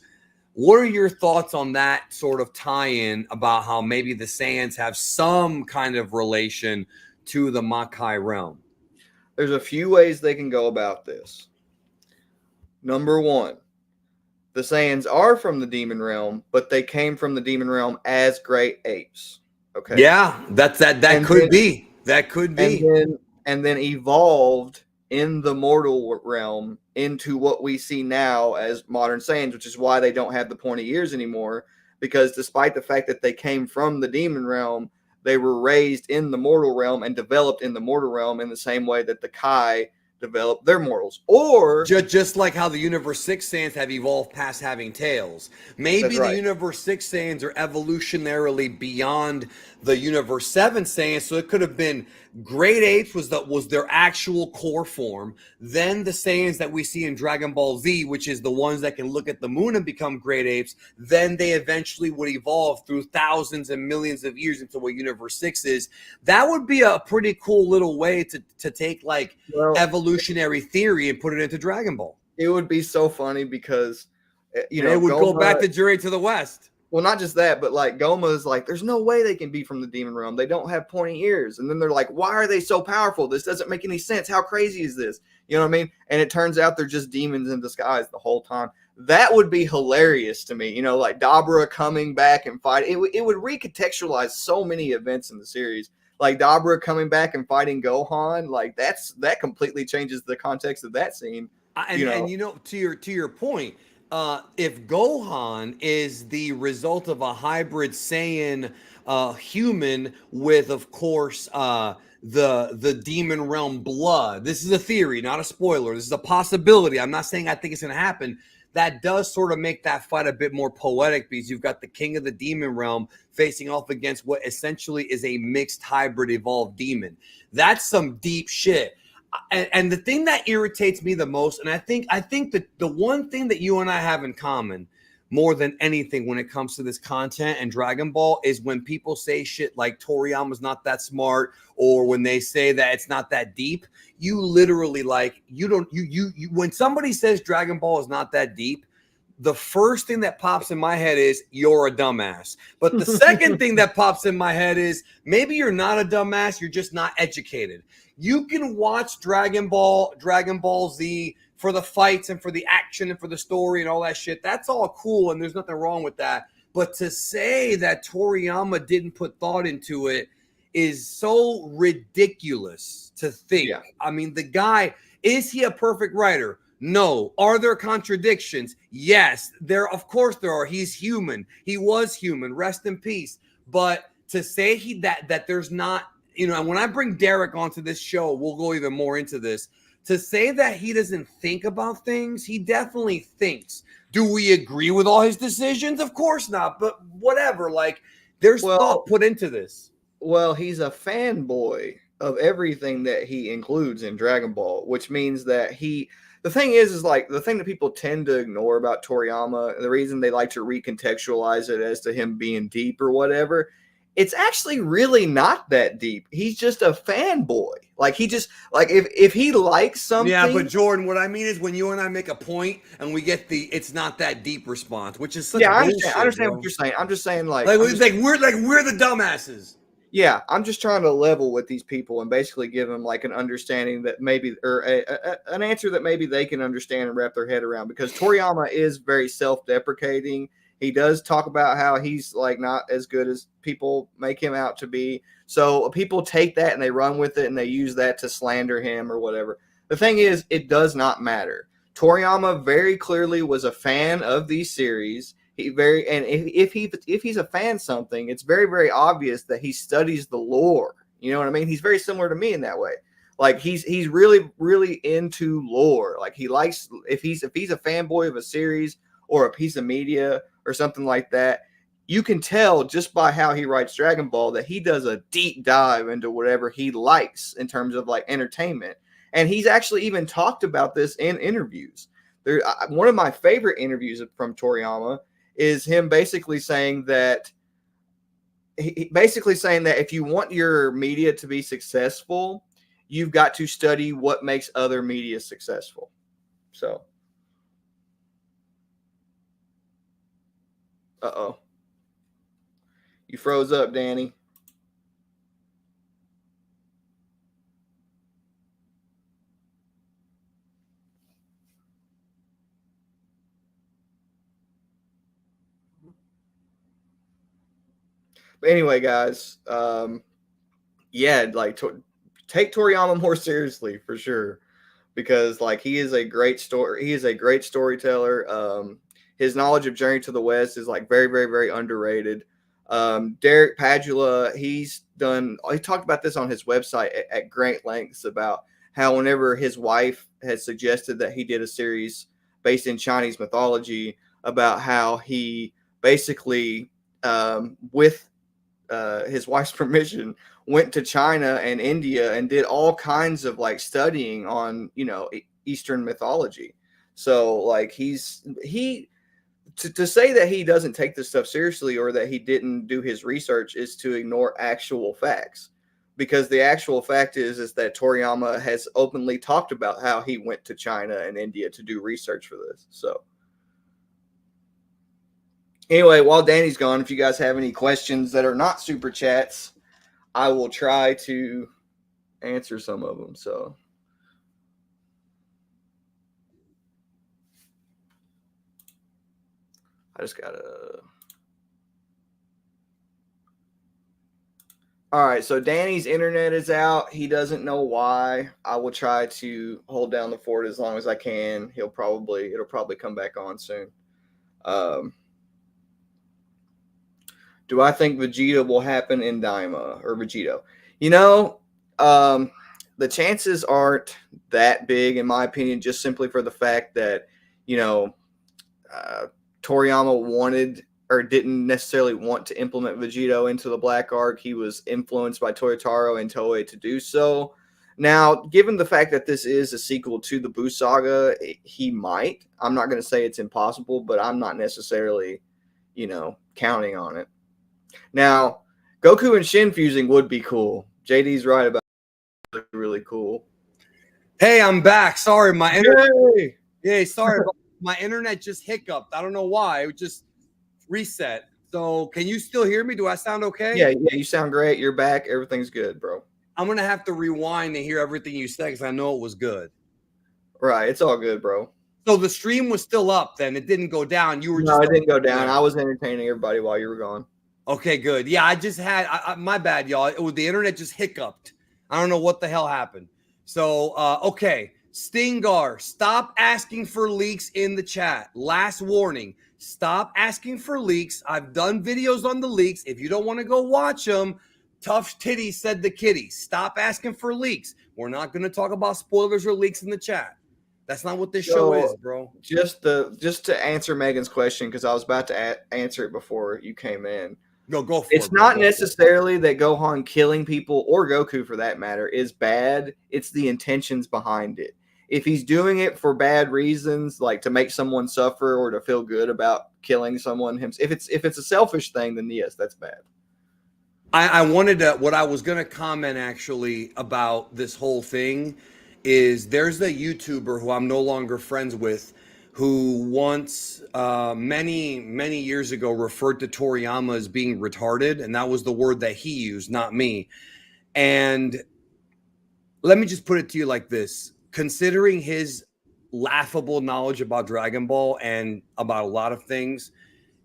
What are your thoughts on that sort of tie-in about how maybe the Saiyans have some kind of relation to the Makai realm? There's a few ways they can go about this. Number one, the Saiyans are from the demon realm, but they came from the demon realm as great apes. Okay. Yeah, that could be. That could be. And then evolved in the mortal realm into what we see now as modern Saiyans, which is why they don't have the pointy ears anymore, because despite the fact that they came from the demon realm, they were raised in the mortal realm and developed in the mortal realm in the same way that the Kai develop their morals. Or just like how the Universe 6 Saiyans have evolved past having tails. Maybe That's right. the Universe 6 Saiyans are evolutionarily beyond the Universe 7 Saiyans, so it could have been Great Apes was their actual core form. Then the Saiyans that we see in Dragon Ball Z, which is the ones that can look at the moon and become Great Apes, then they eventually would evolve through thousands and millions of years into what Universe 6 is. That would be a pretty cool little way to take like evolutionary theory and put it into Dragon Ball. It would be so funny because it would go back to Journey to the West. Well, not just that, but like Goma's like, there's no way they can be from the demon realm. They don't have pointy ears. And then they're like, why are they so powerful? This doesn't make any sense. How crazy is this? You know what I mean? And it turns out they're just demons in disguise the whole time. That would be hilarious to me. You know, like Dabra coming back and fight. It would recontextualize so many events in the series. Like Dabra coming back and fighting Gohan. Like that completely changes the context of that scene. And to your point, if Gohan is the result of a hybrid Saiyan human with, of course, the demon realm blood. This is a theory, not a spoiler. This is a possibility. I'm not saying I think it's going to happen. That does sort of make that fight a bit more poetic because you've got the king of the demon realm facing off against what essentially is a mixed hybrid evolved demon. That's some deep shit. And the thing that irritates me the most, and I think that the one thing that you and I have in common more than anything when it comes to this content and Dragon Ball is when people say shit like Toriyama's not that smart, or when they say that it's not that deep. You literally when somebody says Dragon Ball is not that deep, the first thing that pops in my head is you're a dumbass. But the second thing that pops in my head is maybe you're not a dumbass, you're just not educated. You can watch Dragon Ball Z for the fights and for the action and for the story and all that shit. That's all cool, and there's nothing wrong with that. But to say that Toriyama didn't put thought into it is so ridiculous to think. Yeah. I mean, the guy, is he a perfect writer? No. Are there contradictions? Yes. Of course there are. He's human. He was human. Rest in peace. But to say that there's not, and when I bring Derek onto this show, we'll go even more into this. To say that he doesn't think about things, he definitely thinks. Do we agree with all his decisions? Of course not. But whatever. Like, there's thought put into this. Well, he's a fanboy of everything that he includes in Dragon Ball, which means that the thing is like the thing that people tend to ignore about Toriyama, the reason they like to recontextualize it as to him being deep or whatever, it's actually really not that deep. He's just a fanboy. Like he just like if he likes something. Yeah, but Jordan, what I mean is when you and I make a point and we get the "it's not that deep" response, which is such bullshit. I understand what you're saying. I'm just saying we're the dumbasses. Yeah, I'm just trying to level with these people and basically give them like an understanding that maybe, or an answer that maybe they can understand and wrap their head around. Because Toriyama is very self-deprecating. He does talk about how he's like not as good as people make him out to be. So people take that and they run with it and they use that to slander him or whatever. The thing is, it does not matter. Toriyama very clearly was a fan of these series. If he's a fan of something, it's very, very obvious that he studies the lore. You know what I mean? He's very similar to me in that way. Like he's really, really into lore. Like he likes if he's a fanboy of a series or a piece of media or something like that, you can tell just by how he writes Dragon Ball that he does a deep dive into whatever he likes in terms of like entertainment. And he's actually even talked about this in interviews. One of my favorite interviews from Toriyama is him basically saying that if you want your media to be successful, you've got to study what makes other media successful. So, you froze up, Danny. But anyway, guys, take Toriyama more seriously for sure, because like he is a great storyteller. His knowledge of Journey to the West is like very, very, very underrated. Derek Padula, he talked about this on his website at great lengths about how whenever his wife had suggested that he did a series based in Chinese mythology about how he basically, with his wife's permission, went to China and India and did all kinds of like studying on, Eastern mythology. So like to say that he doesn't take this stuff seriously or that he didn't do his research is to ignore actual facts, because the actual fact is that Toriyama has openly talked about how he went to China and India to do research for this. So anyway, while Danny's gone, if you guys have any questions that are not super chats, I will try to answer some of them. So I just gotta. All right, so Danny's internet is out. He doesn't know why. I will try to hold down the fort as long as I can. It'll probably come back on soon. Do I think Vegeta will happen in Daima or Vegito? The chances aren't that big, in my opinion, just simply for the fact that, Toriyama wanted or didn't necessarily want to implement Vegito into the Black Arc. He was influenced by Toyotaro and Toei to do so. Now, given the fact that this is a sequel to the Buu saga, he might. I'm not going to say it's impossible, but I'm not necessarily, counting on it. Now, Goku and Shin fusing would be cool. JD's right about it. Really cool. Hey, I'm back. Sorry, my internet. Yay, sorry. My internet just hiccuped. I don't know why. It just reset. So can you still hear me? Do I sound okay? Yeah, you sound great. You're back. Everything's good, bro. I'm going to have to rewind and hear everything you said because I know it was good. Right. it's all good, bro. So the stream was still up then. It didn't go down. No, it didn't go down. I was entertaining everybody while you were gone. Okay, good. Yeah, I just had my bad, y'all. The internet just hiccuped. I don't know what the hell happened. So, okay. Stingar, stop asking for leaks in the chat. Last warning. Stop asking for leaks. I've done videos on the leaks. If you don't want to go watch them, Tough Titty said the kitty. Stop asking for leaks. We're not going to talk about spoilers or leaks in the chat. That's not what this show is, bro. Just to answer Megan's question, because I was about to answer it before you came in. Go for it. It's not necessarily that Gohan killing people, or Goku for that matter, is bad. It's the intentions behind it. If he's doing it for bad reasons, like to make someone suffer or to feel good about killing someone, if it's a selfish thing, then yes, that's bad. I wanted to, what I was going to comment actually about this whole thing is there's a YouTuber who I'm no longer friends with who once, many years ago, referred to Toriyama as being retarded. And that was the word that he used, not me. And let me just put it to you like this. Considering his laughable knowledge about Dragon Ball and about a lot of things,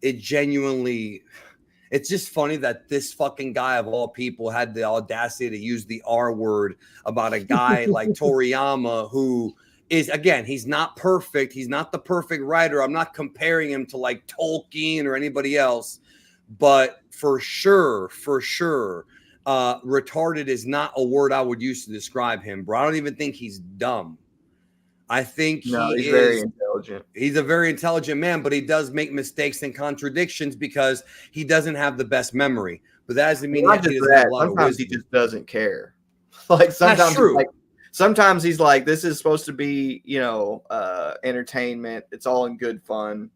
it's just funny that this fucking guy of all people had the audacity to use the R word about a guy like Toriyama, who is, again, he's not perfect. He's not the perfect writer. I'm not comparing him to like Tolkien or anybody else, but for sure, retarded is not a word I would use to describe him, bro. I don't even think he's dumb. I think he's very intelligent. He's a very intelligent man, but he does make mistakes and contradictions because he doesn't have the best memory. But that doesn't mean he doesn't have a lot of wisdom. Sometimes he just doesn't care. Like sometimes, sometimes he's like, this is supposed to be, entertainment. It's all in good fun.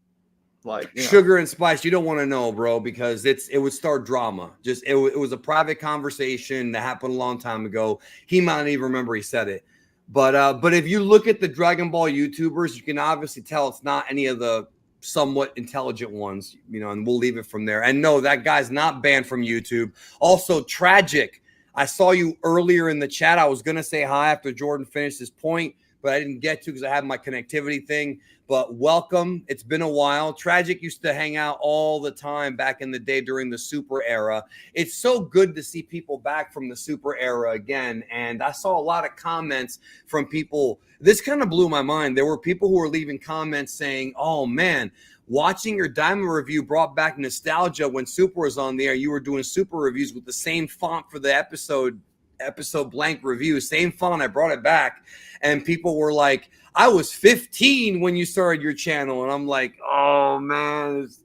Like sugar and spice, you don't want to know, bro, because it would start drama. It was a private conversation that happened a long time ago. He might not even remember he said it. But if you look at the Dragon Ball YouTubers, you can obviously tell it's not any of the somewhat intelligent ones, and we'll leave it from there. And no, that guy's not banned from YouTube. Also, Tragic, I saw you earlier in the chat. I was going to say hi after Jordan finished his point, but I didn't get to because I had my connectivity thing. But welcome. It's been a while. Tragic used to hang out all the time back in the day during the Super era. It's so good to see people back from the Super era again. And I saw a lot of comments from people. This kind of blew my mind. There were people who were leaving comments saying, oh, man, watching your Daima review brought back nostalgia when Super was on the air. You were doing Super reviews with the same font for the episode episode blank review, same font. I brought it back, and people were like, I was 15 when you started your channel. And I'm like, oh man, it's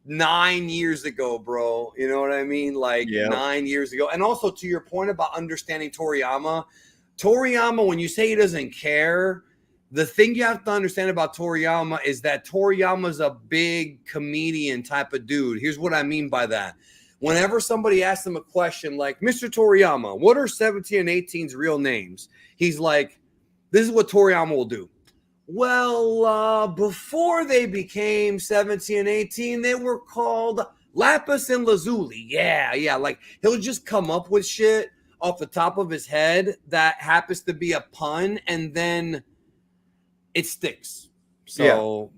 9 years ago, bro. You know what I mean? Like 9 years ago. And also to your point about understanding Toriyama, when you say he doesn't care, the thing you have to understand about Toriyama is that Toriyama's a big comedian type of dude. Here's what I mean by that. Whenever somebody asks him a question like, Mr. Toriyama, what are 17 and 18's real names? He's like, this is what Toriyama will do. Well, before they became 17 and 18, they were called Lapis and Lazuli. Yeah. Like, he'll just come up with shit off the top of his head that happens to be a pun, and then it sticks. So,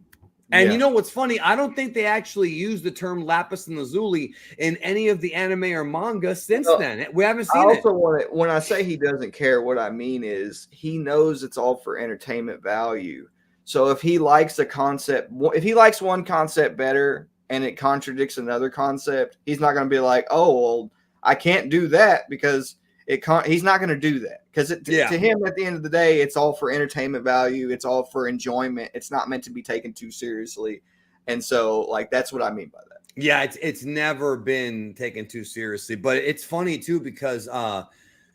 and you know what's funny? I don't think they actually use the term Lapis and Lazuli in any of the anime or manga since then. We haven't seen it. When I say he doesn't care, what I mean is he knows it's all for entertainment value. So if he likes a concept, if he likes one concept better and it contradicts another concept, he's not going to be like, oh, well, I can't do that because he's not going to do that. Because to him, at the end of the day, it's all for entertainment value. It's all for enjoyment. It's not meant to be taken too seriously. And so, like, that's what I mean by that. Yeah, it's never been taken too seriously. But it's funny, too, because,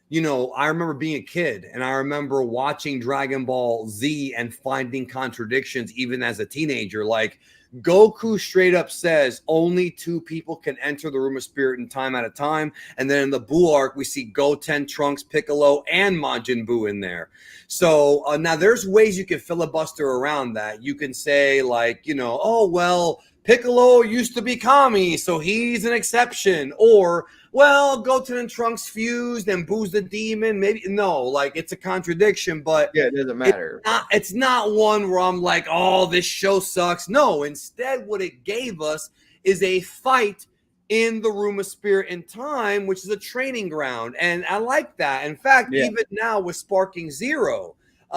you know, I remember being a kid and I remember watching Dragon Ball Z and finding contradictions even as a teenager. Like, Goku straight up says only 2 people can enter the room of spirit in time at a time. And then in the Buu arc, we see Goten, Trunks, Piccolo, and Majin Buu in there. So now there's ways you can filibuster around that. You can say, like, you know, oh, well, Piccolo used to be Kami, so he's an exception. Or, well, Goten and Trunks fused and Boo's the demon. Maybe no, like, it's a contradiction, but it doesn't matter. It's not one where I'm like, oh, this show sucks. No, instead, what it gave us is a fight in the room of spirit and time, which is a training ground, and I like that. In fact, even now with Sparking Zero,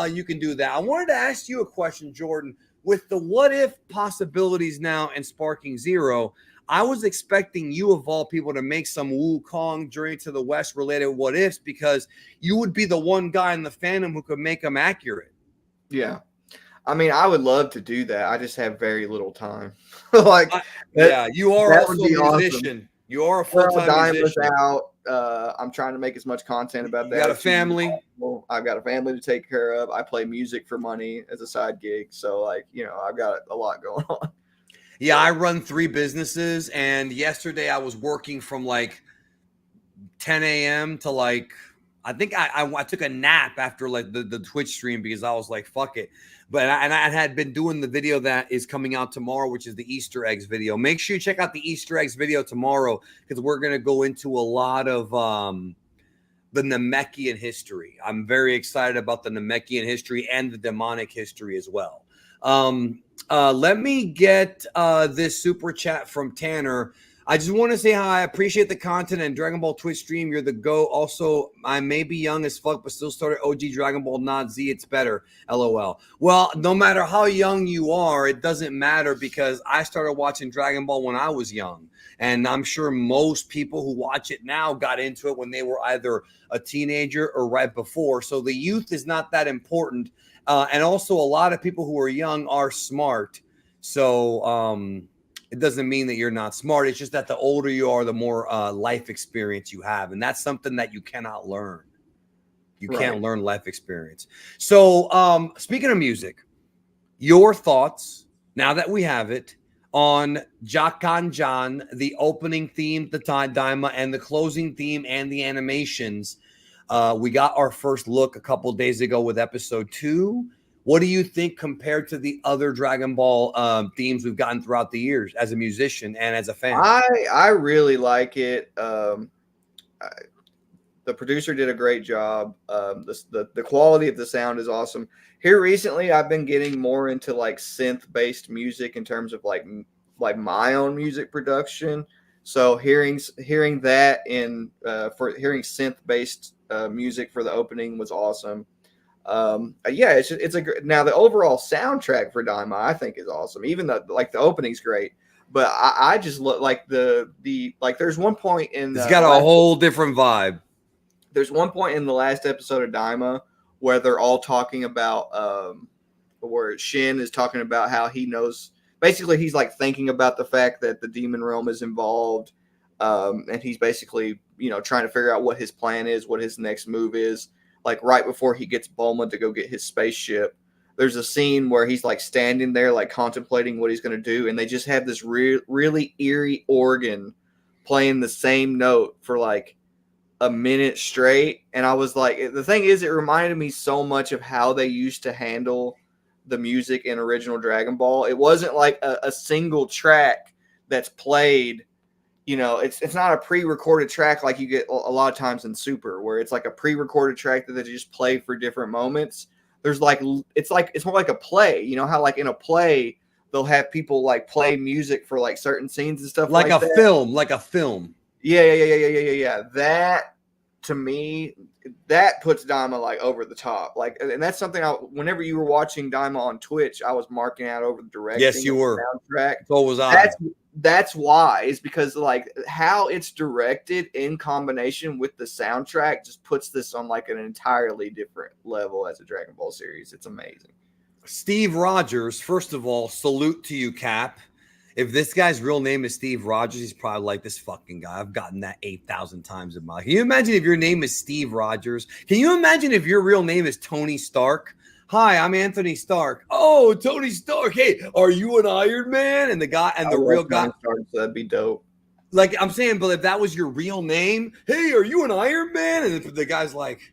you can do that. I wanted to ask you a question, Jordan. With the what if possibilities now and Sparking Zero, I was expecting you of all people to make some Wukong Journey to the West related what ifs, because you would be the one guy in the fandom who could make them accurate. Yeah. I mean, I would love to do that. I just have very little time. You are also a musician. Awesome. You are a full-time musician. Out. I'm trying to make as much content about that. You got a family? I've got a family to take care of. I play music for money as a side gig. So, like, you know, I've got a lot going on. Yeah, I run 3 businesses. And yesterday I was working from like 10 a.m. to like, I think I took a nap after like the Twitch stream because I was like, fuck it. But I had been doing the video that is coming out tomorrow, which is the Easter eggs video. Make sure you check out the Easter eggs video tomorrow because we're going to go into a lot of the Namekian history. I'm very excited about the Namekian history and the demonic history as well. Let me get this super chat from Tanner. I just want to say how I appreciate the content and Dragon Ball Twitch stream. You're the GOAT. Also, I may be young as fuck, but still started OG Dragon Ball, not Z. It's better. LOL. Well, no matter how young you are, it doesn't matter because I started watching Dragon Ball when I was young. And I'm sure most people who watch it now got into it when they were either a teenager or right before. So the youth is not that important. And also a lot of people who are young are smart. So, it doesn't mean that you're not smart. It's just that the older you are, the more life experience you have. And that's something that you cannot learn. You can't learn life experience. So speaking of music, your thoughts, now that we have it, on Jakan-Jan, the opening theme, the Daima, and the closing theme and the animations. We got our first look a couple days ago with episode 2. What do you think compared to the other Dragon Ball themes we've gotten throughout the years as a musician and as a fan? I really like it. The producer did a great job. The quality of the sound is awesome. Here recently, I've been getting more into like synth-based music in terms of like my own music production. So hearing that for hearing synth-based music for the opening was awesome. It's a great. Now the overall soundtrack for Daima I think is awesome. Even the opening's great, but I just look like the there's one point in it's got a whole different vibe. there's one point in the last episode of Daima where they're all talking about where Shin is talking about how he knows. Basically, he's like thinking about the fact that the demon realm is involved, and he's basically trying to figure out what his plan is, what his next move is. Like right before he gets Bulma to go get his spaceship, there's a scene where he's like standing there, like contemplating what he's going to do, and they just have this really eerie organ playing the same note for like a minute straight. And I was like, the thing is, it reminded me so much of how they used to handle the music in original Dragon Ball. It wasn't like a single track that's played. It's not a pre-recorded track like you get a lot of times in Super, where it's like a pre-recorded track that they just play for different moments. There's it's more like a play. How like in a play they'll have people like play music for like certain scenes and stuff like a that. film, like a film. Yeah. That to me, that puts Daima like over the top. Like, and that's something whenever you were watching Daima on Twitch, I was marking out over the directing. Yes, you were. Soundtrack. So was I. That's why, is because like how it's directed in combination with the soundtrack just puts this on like an entirely different level as a Dragon Ball series. It's amazing. Steve Rogers, first of all, salute to you, Cap. If this guy's real name is Steve Rogers, he's probably like, this fucking guy. I've gotten that 8,000 times in my life. Can you imagine if your name is Steve Rogers? Can you imagine if your real name is Tony Stark? Hi, I'm Anthony Stark. Oh, Tony Stark. Hey, are you an Iron Man? And the guy and the real guy. Stark, so that'd be dope. Like I'm saying, but if that was your real name, hey, are you an Iron Man? And the guy's like,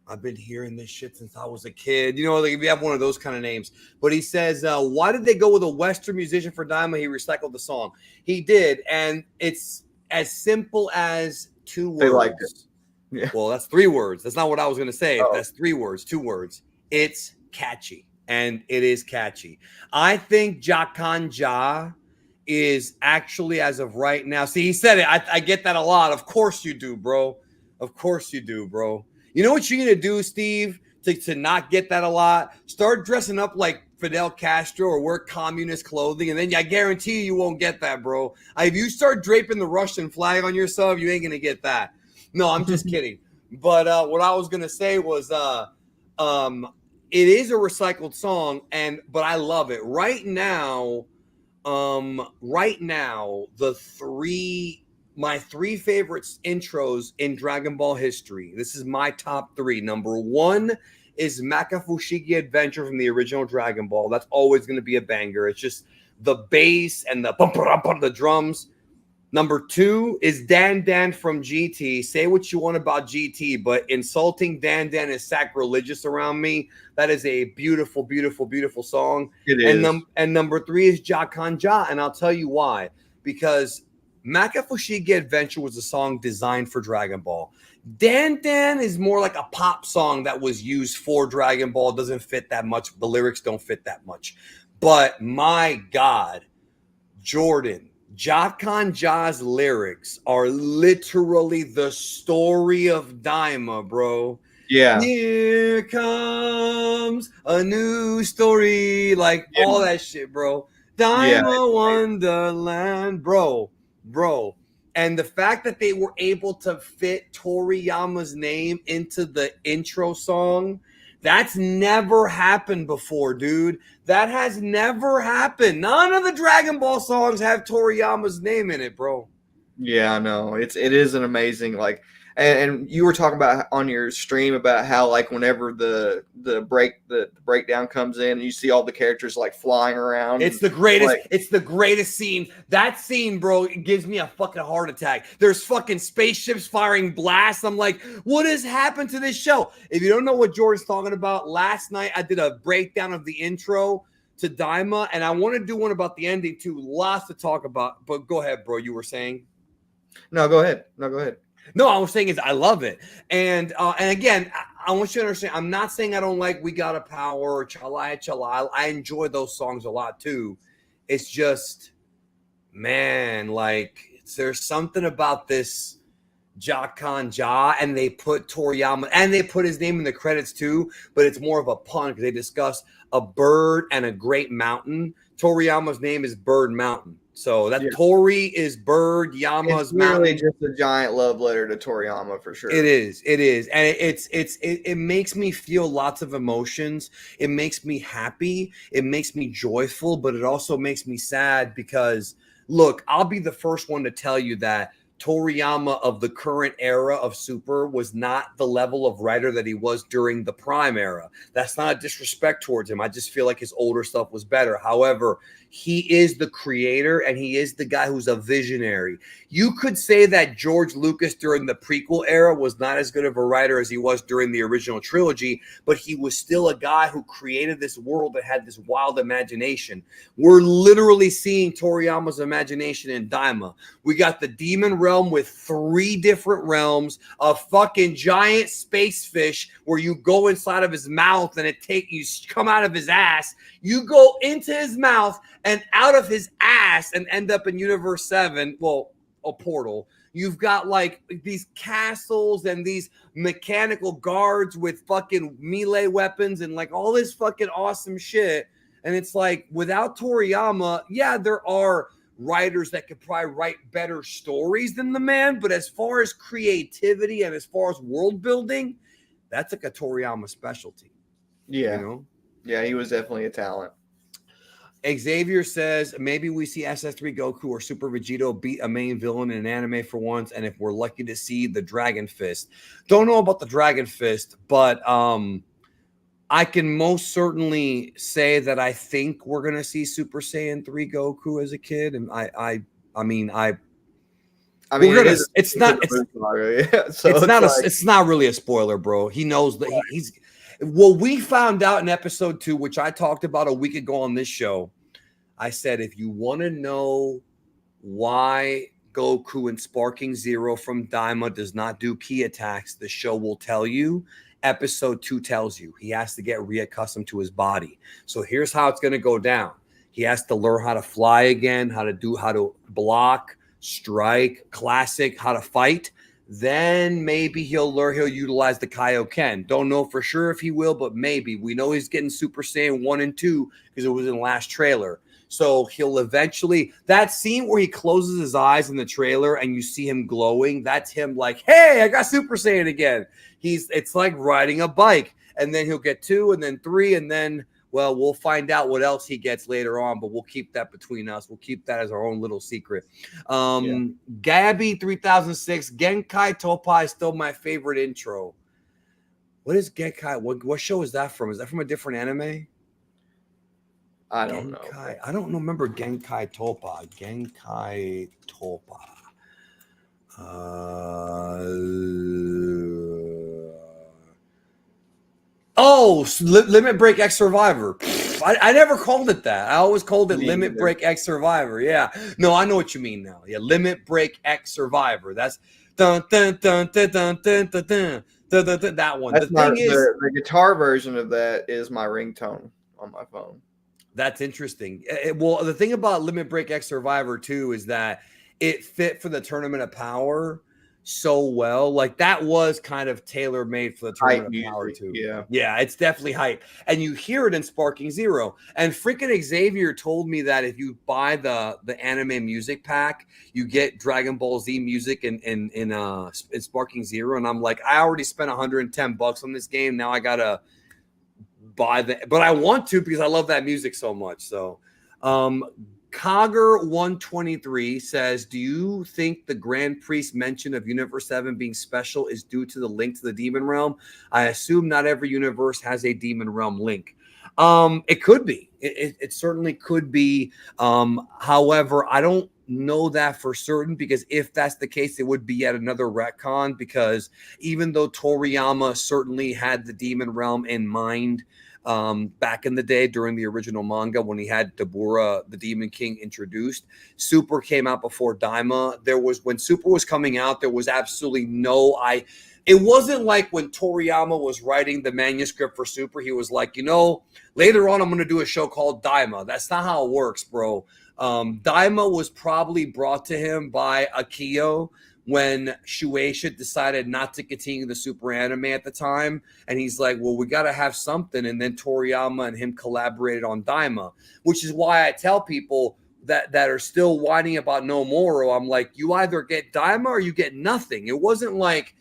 I've been hearing this shit since I was a kid. Like if you have one of those kind of names. But he says, why did they go with a Western musician for Daima? He recycled the song. He did. And it's as simple as 2 words. They liked it. Yeah. Well, that's 3 words. That's not what I was going to say. Oh. That's 3 words, 2 words. It's catchy. And it is catchy. I think Jakan Ja is actually, as of right now. See, he said it. I get that a lot. Of course you do, bro. Of course you do, bro. You know what you're going to do, Steve, to not get that a lot? Start dressing up like Fidel Castro or wear communist clothing, and then I guarantee you won't get that, bro. If you start draping the Russian flag on yourself, you ain't going to get that. No, I'm just kidding. But what I was going to say was it is a recycled song, but I love it. Right now, my 3 favorite intros in Dragon Ball history. This is my top 3. Number 1 is Maka Fushigi Adventure from the original Dragon Ball. That's always going to be a banger. It's just the bass and the drums. Number 2 is Dan Dan from GT. Say what you want about GT, but insulting Dan Dan is sacrilegious around me. That is a beautiful, beautiful, beautiful song. It is. And number 3 is Jakan Ja, and I'll tell you why. Because Maka Fushigi Adventure was a song designed for Dragon Ball. Dan Dan is more like a pop song that was used for Dragon Ball. It doesn't fit that much. The lyrics don't fit that much. But my God, Jordan, Jakan Ja's lyrics are literally the story of Daima, bro. Yeah. Here comes a new story. Like all that shit, bro. Daima Wonderland, bro. And the fact that they were able to fit Toriyama's name into the intro song, that's never happened before, dude. That has never happened. None of the Dragon Ball songs have Toriyama's name in it, bro. Yeah, I know. It is an amazing, like, and you were talking about on your stream about how like whenever the breakdown comes in and you see all the characters like flying around. It's the greatest. It's the greatest scene. That scene, bro, it gives me a fucking heart attack. There's fucking spaceships firing blasts. I'm like, what has happened to this show? If you don't know what Jordan's talking about, last night I did a breakdown of the intro to Daima, and I want to do one about the ending too. Lots to talk about, but go ahead, bro. You were saying? No, go ahead. No, I was saying is I love it. And again, I want you to understand, I'm not saying I don't like We Got a Power or Chala Chala. I enjoy those songs a lot too. It's just, man, like there's something about this Jakan Ja, and they put Toriyama, and they put his name in the credits too, but it's more of a pun because they discuss a bird and a great mountain. Toriyama's name is Bird Mountain. So that Tori is bird, Yama It's is literally mountain. just a giant love letter to Toriyama for sure. It is, and it makes me feel lots of emotions. It makes me happy. It makes me joyful, but it also makes me sad because look, I'll be the first one to tell you that Toriyama of the current era of Super was not the level of writer that he was during the Prime era. That's not a disrespect towards him. I just feel like his older stuff was better. However, he is the creator and he is the guy who's a visionary. You could say that George Lucas during the prequel era was not as good of a writer as he was during the original trilogy, but he was still a guy who created this world that had this wild imagination. We're literally seeing Toriyama's imagination in Daima. We got the demon realm with 3 different realms, a fucking giant space fish where you go inside of his mouth and you come out of his ass. You go into his mouth and out of his ass and end up in Universe 7. Well, a portal. You've got like these castles and these mechanical guards with fucking melee weapons and like all this fucking awesome shit. And it's like without Toriyama, yeah, there are writers that could probably write better stories than the man, but as far as creativity and as far as world building, that's like a Toriyama specialty. Yeah. You know? Yeah, he was definitely a talent. Xavier says maybe we see SS3 Goku or Super Vegito beat a main villain in an anime for once, and if we're lucky to see the Dragon Fist. Don't know about the Dragon Fist, but I can most certainly say that I think we're gonna see Super Saiyan 3 Goku as a kid, and it's not really a spoiler, bro. He knows that he's. Well, we found out in episode 2, which I talked about a week ago on this show. I said, if you want to know why Goku in Sparking Zero from Daima does not do ki attacks, the show will tell you. Episode 2 tells you he has to get reaccustomed to his body. So here's how it's going to go down. He has to learn how to fly again, how to block, strike, classic, how to fight. Then maybe he'll utilize the Kaioken. Don't know for sure if he will, but maybe. We know he's getting Super Saiyan 1 and 2 because it was in the last trailer. So he'll eventually, that scene where he closes his eyes in the trailer and you see him glowing, that's him like, hey, I got Super Saiyan again. It's like riding a bike. And then he'll get 2 and then 3 and then, well, we'll find out what else he gets later on, but we'll keep that between us. We'll keep that as our own little secret. Gabby 3006, Genkai Toppa is still my favorite intro. What is Genkai? What show is that from? Is that from a different anime? I don't know. I don't remember Genkai Toppa. Genkai Toppa. Limit Break X Survivor. I never called it that. I always called it Limit Break X Survivor. Yeah. No, I know what you mean now. Yeah, Limit Break X Survivor. That's dun dun dun dun dun dun dun dun. That one. The guitar version of that is my ringtone on my phone. That's interesting. Well, the thing about Limit Break X Survivor too is that it fit for the Tournament of Power so well. Like that was kind of tailor made for the Tournament of Power too. Yeah, it's definitely hype, and you hear it in Sparking Zero. And freaking Xavier told me that if you buy the anime music pack, you get Dragon Ball Z music in Sparking Zero. And I'm like, I already spent $110 on this game. Now I gotta buy but I want to because I love that music so much. So Cogger 123 says, do you think the Grand Priest mention of Universe 7 being special is due to the link to the Demon Realm? I assume not every universe has a Demon Realm link. It could be. It certainly could be. However, I don't know that for certain, because if that's the case, it would be yet another retcon, because even though Toriyama certainly had the Demon Realm in mind back in the day during the original manga when he had Dabura, the Demon King, introduced, Super came out before Daima. When Super was coming out, there was absolutely it wasn't like when Toriyama was writing the manuscript for Super, he was like, later on I'm going to do a show called Daima. That's not how it works, bro. Daima was probably brought to him by Akio when Shueisha decided not to continue the Super anime at the time. And he's like, well, we got to have something. And then Toriyama and him collaborated on Daima, which is why I tell people, that are still whining about no Moro, I'm like, you either get Daima or you get nothing. It wasn't like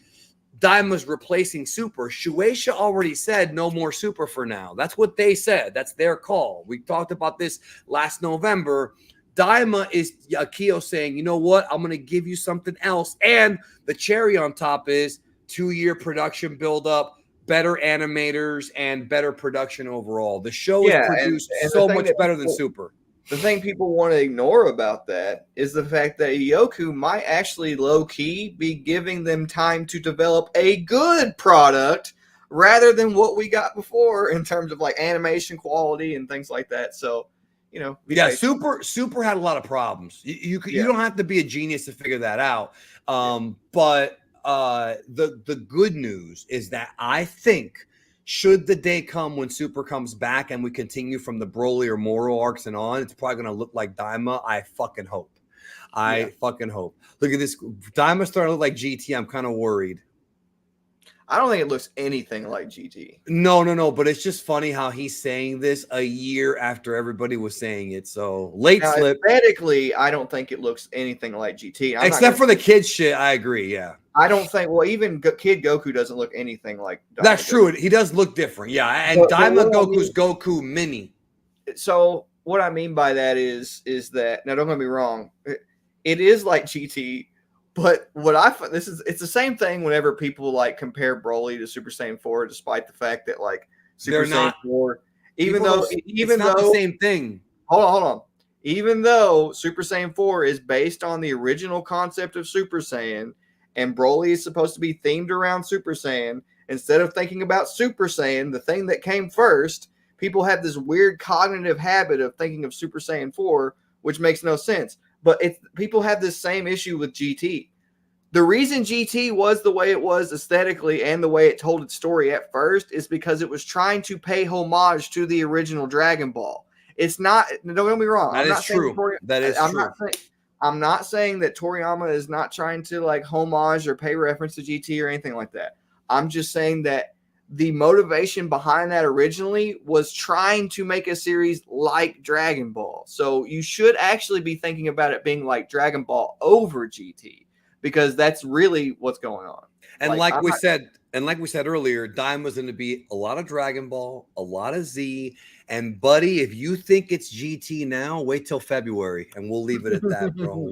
Daima's replacing Super. Shueisha already said no more Super for now. That's what they said. That's their call. We talked about this last November. Daima is Akio saying, you know what? I'm going to give you something else. And the cherry on top is 2-year production buildup, better animators, and better production overall. The show is produced and so much better than Super. The thing people want to ignore about that is the fact that Yoku might actually low-key be giving them time to develop a good product rather than what we got before in terms of like animation quality and things like that. So, you know, Super had a lot of problems. You don't have to be a genius to figure that out. But the good news is that I think, should the day come when Super comes back and we continue from the Broly or Moro arcs and on, it's probably going to look like Daima. I fucking hope. Fucking hope. Look at this. Daima's starting to look like GT. I'm kind of worried. I don't think it looks anything like GT. No. But it's just funny how he's saying this a year after everybody was saying it. So late slip. Aesthetically, I don't think it looks anything like GT. Except for the kids shit. I agree. Yeah. I don't think. Well, even Kid Goku doesn't look anything like. Daima. That's true. He does look different. Yeah, and Daima Goku's Goku Mini. So what I mean by that is that, now don't get me wrong, it is like GT. But what I find, it's the same thing whenever people like compare Broly to Super Saiyan 4, despite the fact that like Super Saiyan 4, even though the same thing. Hold on. Even though Super Saiyan 4 is based on the original concept of Super Saiyan, and Broly is supposed to be themed around Super Saiyan, instead of thinking about Super Saiyan, the thing that came first, people have this weird cognitive habit of thinking of Super Saiyan 4, which makes no sense. But people have this same issue with GT. The reason GT was the way it was aesthetically and the way it told its story at first is because it was trying to pay homage to the original Dragon Ball. It's not, don't get me wrong. That is true. I'm not saying that Toriyama is not trying to like homage or pay reference to GT or anything like that. I'm just saying that the motivation behind that originally was trying to make a series like Dragon Ball. So you should actually be thinking about it being like Dragon Ball over GT, because that's really what's going on. And like we said earlier, Daima's going to be a lot of Dragon Ball, a lot of Z. And buddy, if you think it's GT now, wait till February, and we'll leave it at that, bro.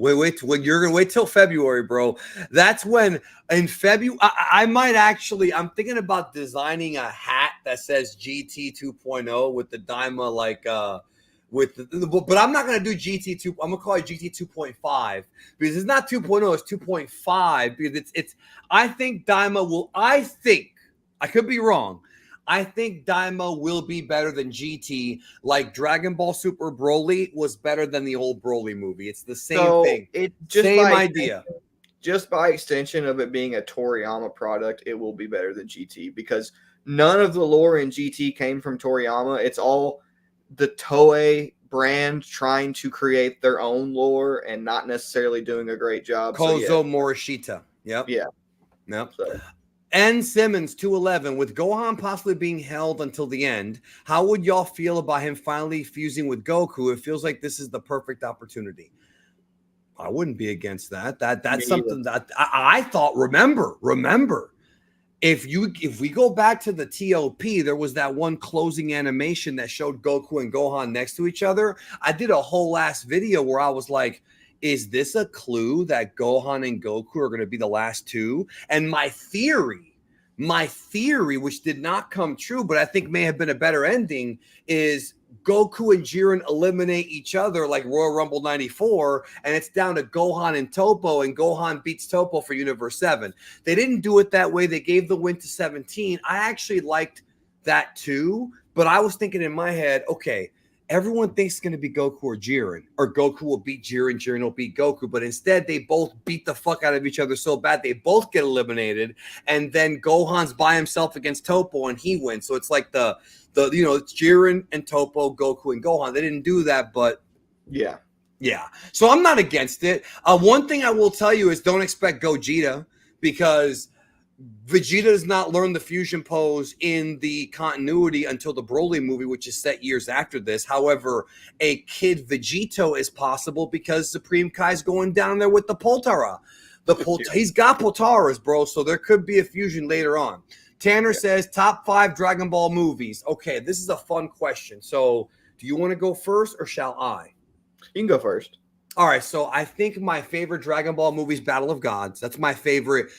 You're gonna wait till February, bro. That's when in February I might actually. I'm thinking about designing a hat that says GT 2.0 with the Daima but I'm not gonna do GT 2. I'm gonna call it GT 2.5 because it's not 2.0, it's 2.5 because it's. I think Daima will. I could be wrong. I think Daima will be better than GT, like Dragon Ball Super Broly was better than the old Broly movie. It's the same thing. Same idea. Just by extension of it being a Toriyama product, it will be better than GT because none of the lore in GT came from Toriyama. It's all the Toei brand trying to create their own lore and not necessarily doing a great job. Kozo Morishita. Yep. Yeah. Yep. N. Simmons 211, with Gohan possibly being held until the end, how would y'all feel about him finally fusing with Goku? It feels like this is the perfect opportunity. I wouldn't be against that. That's something that I thought. Remember, if we go back to the TOP, there was that one closing animation that showed Goku and Gohan next to each other. I did a whole last video where I was like, is this a clue that Gohan and Goku are going to be the last two? And my theory, which did not come true, but I think may have been a better ending, is Goku and Jiren eliminate each other like Royal Rumble 94, and it's down to Gohan and Toppo, and Gohan beats Toppo for Universe 7. They didn't do it that way. They gave the win to 17. I actually liked that too, but I was thinking in my head, okay, everyone thinks it's going to be Goku or Jiren, or Goku will beat Jiren, Jiren will beat Goku. But instead, they both beat the fuck out of each other so bad they both get eliminated. And then Gohan's by himself against Toppo and he wins. So it's like it's Jiren and Toppo, Goku and Gohan. They didn't do that, but yeah. So I'm not against it. One thing I will tell you is don't expect Gogeta, because Vegeta does not learn the fusion pose in the continuity until the Broly movie, which is set years after this. However, a kid Vegito is possible because Supreme Kai's going down there with the Poltara. He's got Poltaras, bro, so there could be a fusion later on. Tanner says top 5 Dragon Ball movies. Okay, this is a fun question. So do you want to go first or shall I? You can go first. All right, so I think my favorite Dragon Ball movie is Battle of Gods. That's my favorite,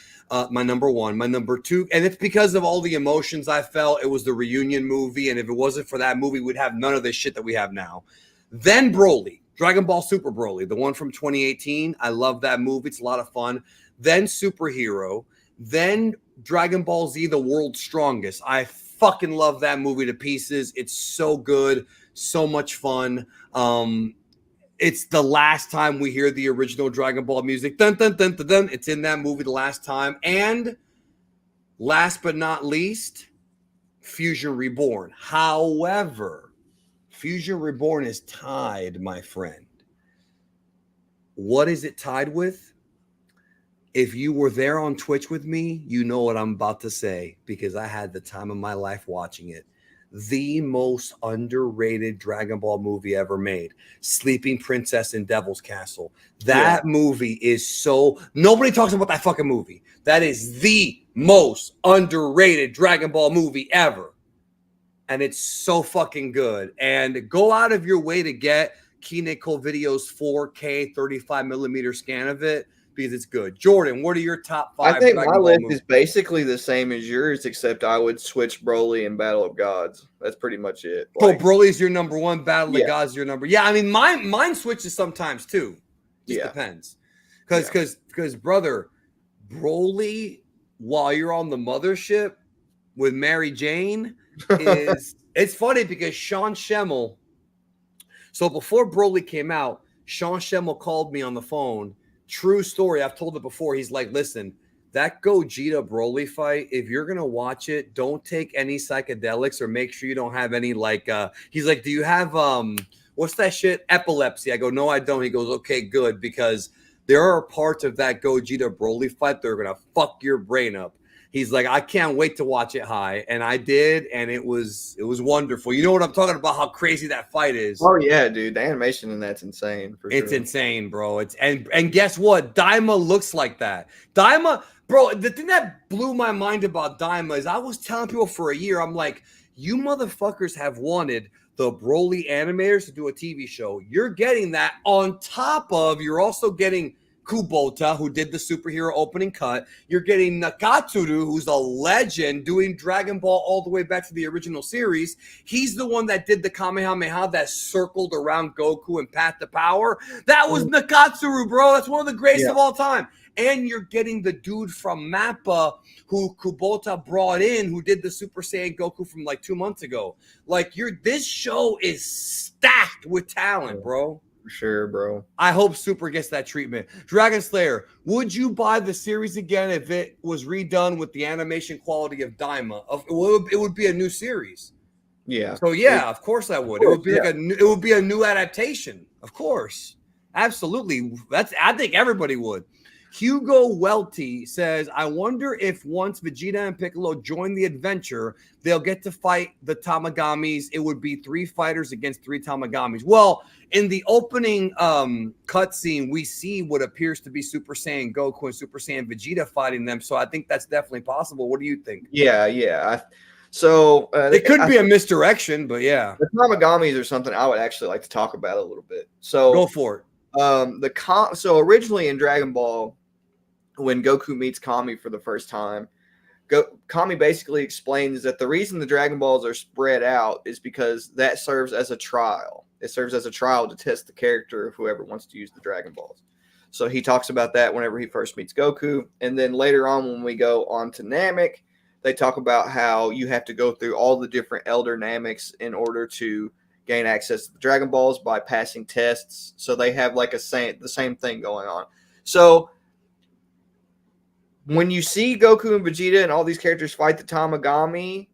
my number 1. My number 2, and it's because of all the emotions I felt. It was the reunion movie, and if it wasn't for that movie, we'd have none of this shit that we have now. Then Broly, Dragon Ball Super Broly, the one from 2018. I love that movie. It's a lot of fun. Then Superhero. Then Dragon Ball Z, The World's Strongest. I fucking love that movie to pieces. It's so good, so much fun. It's the last time we hear the original Dragon Ball music. Dun, dun, dun, dun, dun. It's in that movie the last time. And last but not least, Fusion Reborn. However, Fusion Reborn is tied, my friend. What is it tied with? If you were there on Twitch with me, you know what I'm about to say because I had the time of my life watching it. The most underrated Dragon Ball movie ever made. Sleeping Princess in Devil's Castle. That movie is so... Nobody talks about that fucking movie. That is the most underrated Dragon Ball movie ever. And it's so fucking good. And go out of your way to get Kineko Video's 4K 35mm scan of it because it's good. Jordan, what are your top 5? I think my list is basically the same as yours, except I would switch Broly and Battle of Gods. That's pretty much it. So Broly's your number 1, Battle of Gods your number. Yeah, I mean mine switches sometimes too. Just depends. Because brother, Broly, while you're on the mothership with Mary Jane, is it's funny because Sean Schemmel. So before Broly came out, Sean Schemmel called me on the phone. True story. I've told it before. He's like, listen, that Gogeta Broly fight, if you're going to watch it, don't take any psychedelics or make sure you don't have any he's like, do you have, what's that shit? Epilepsy. I go, no, I don't. He goes, okay, good. Because there are parts of that Gogeta Broly fight that are going to fuck your brain up. He's like, I can't wait to watch it high. And I did. And it was wonderful. You know what I'm talking about? How crazy that fight is. Oh yeah, dude. The animation in that's insane. It's insane, bro. And guess what? Daima looks like that. Daima, bro, the thing that blew my mind about Daima is I was telling people for a year, I'm like, you motherfuckers have wanted the Broly animators to do a TV show. You're getting that on top of, you're also getting Kubota, who did the superhero opening cut. You're getting Nakatsuru, who's a legend, doing Dragon Ball all the way back to the original series. He's the one that did the Kamehameha that circled around Goku and Path to Power. That was Nakatsuru, bro. That's one of the greatest of all time. And you're getting the dude from Mappa who Kubota brought in, who did the Super Saiyan Goku from like 2 months ago. Like, this show is stacked with talent, bro. For sure, bro. I hope Super gets that treatment. Dragon Slayer, would you buy the series again if it was redone with the animation quality of Daima? It would be a new series. Yeah. So yeah, of course I would. It would be it would be a new adaptation. Of course. Absolutely. I think everybody would. Hugo Welty says, I wonder if once Vegeta and Piccolo join the adventure, they'll get to fight the Tamagamis. It would be 3 fighters against 3 Tamagamis. Well, in the opening cutscene, we see what appears to be Super Saiyan Goku and Super Saiyan Vegeta fighting them. So I think that's definitely possible. What do you think? Yeah. It could be a misdirection, but yeah. The Tamagamis are something I would actually like to talk about a little bit. So go for it. So originally in Dragon Ball, when Goku meets Kami for the first time, Kami basically explains that the reason the Dragon Balls are spread out is because that serves as a trial. It serves as a trial to test the character of whoever wants to use the Dragon Balls. So he talks about that whenever he first meets Goku. And then later on, when we go on to Namek, they talk about how you have to go through all the different Elder Nameks in order to gain access to the Dragon Balls by passing tests. So they have like the same thing going on. So when you see Goku and Vegeta and all these characters fight the Tamagami,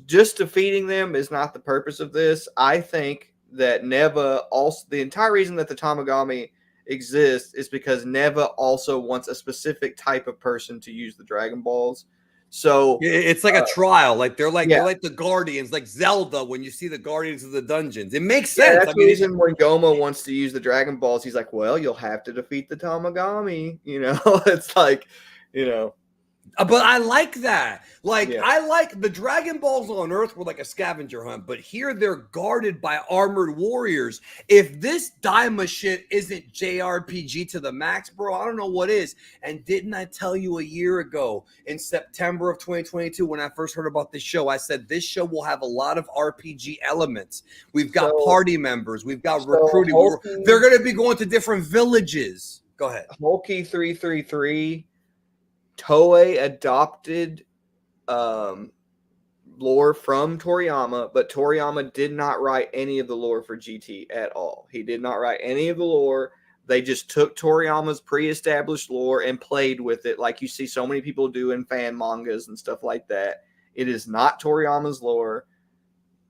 just defeating them is not the purpose of this. I think that Neva also, the entire reason that the Tamagami exists is because Neva also wants a specific type of person to use the Dragon Balls. So it's like a trial. Like they're yeah. like the Guardians, like Zelda when you see the Guardians of the Dungeons. It makes Yeah, sense. that's the reason when Goma wants to use the Dragon Balls, he's like, well, you'll have to defeat the Tamagami. You know, it's like, you know. But I like that. Like, Yeah. I like the Dragon Balls on Earth were like a scavenger hunt, but here they're guarded by armored warriors. If this Daima shit isn't JRPG to the max, bro, I don't know what is. And didn't I tell you a year ago in September of 2022 when I first heard about this show, I said this show will have a lot of RPG elements. We've got party members. We've got recruiting. They're going to be going to different villages. Go ahead. Hulky 333. Toei adopted lore from Toriyama, but Toriyama did not write any of the lore for GT at all. He did not write any of the lore. They just took Toriyama's pre-established lore and played with it like you see so many people do in fan mangas and stuff like that. It is not Toriyama's lore.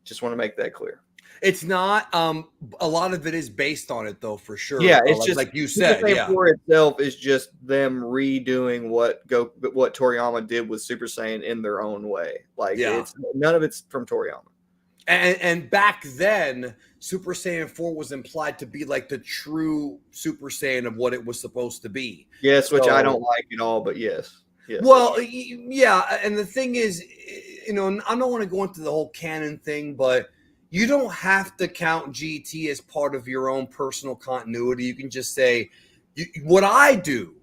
Just want to make that clear. It's not. A lot of it is based on it, though, for sure. Yeah, it's just like you said. Super Saiyan 4 itself is just them redoing what Toriyama did with Super Saiyan in their own way. Like, it's none of it's from Toriyama. And back then, Super Saiyan 4 was implied to be like the true Super Saiyan of what it was supposed to be. Yes, which I don't like at all, but yes. Well, yeah, and the thing is, you know, I don't want to go into the whole canon thing, but you don't have to count GT as part of your own personal continuity. You can just say, what I do,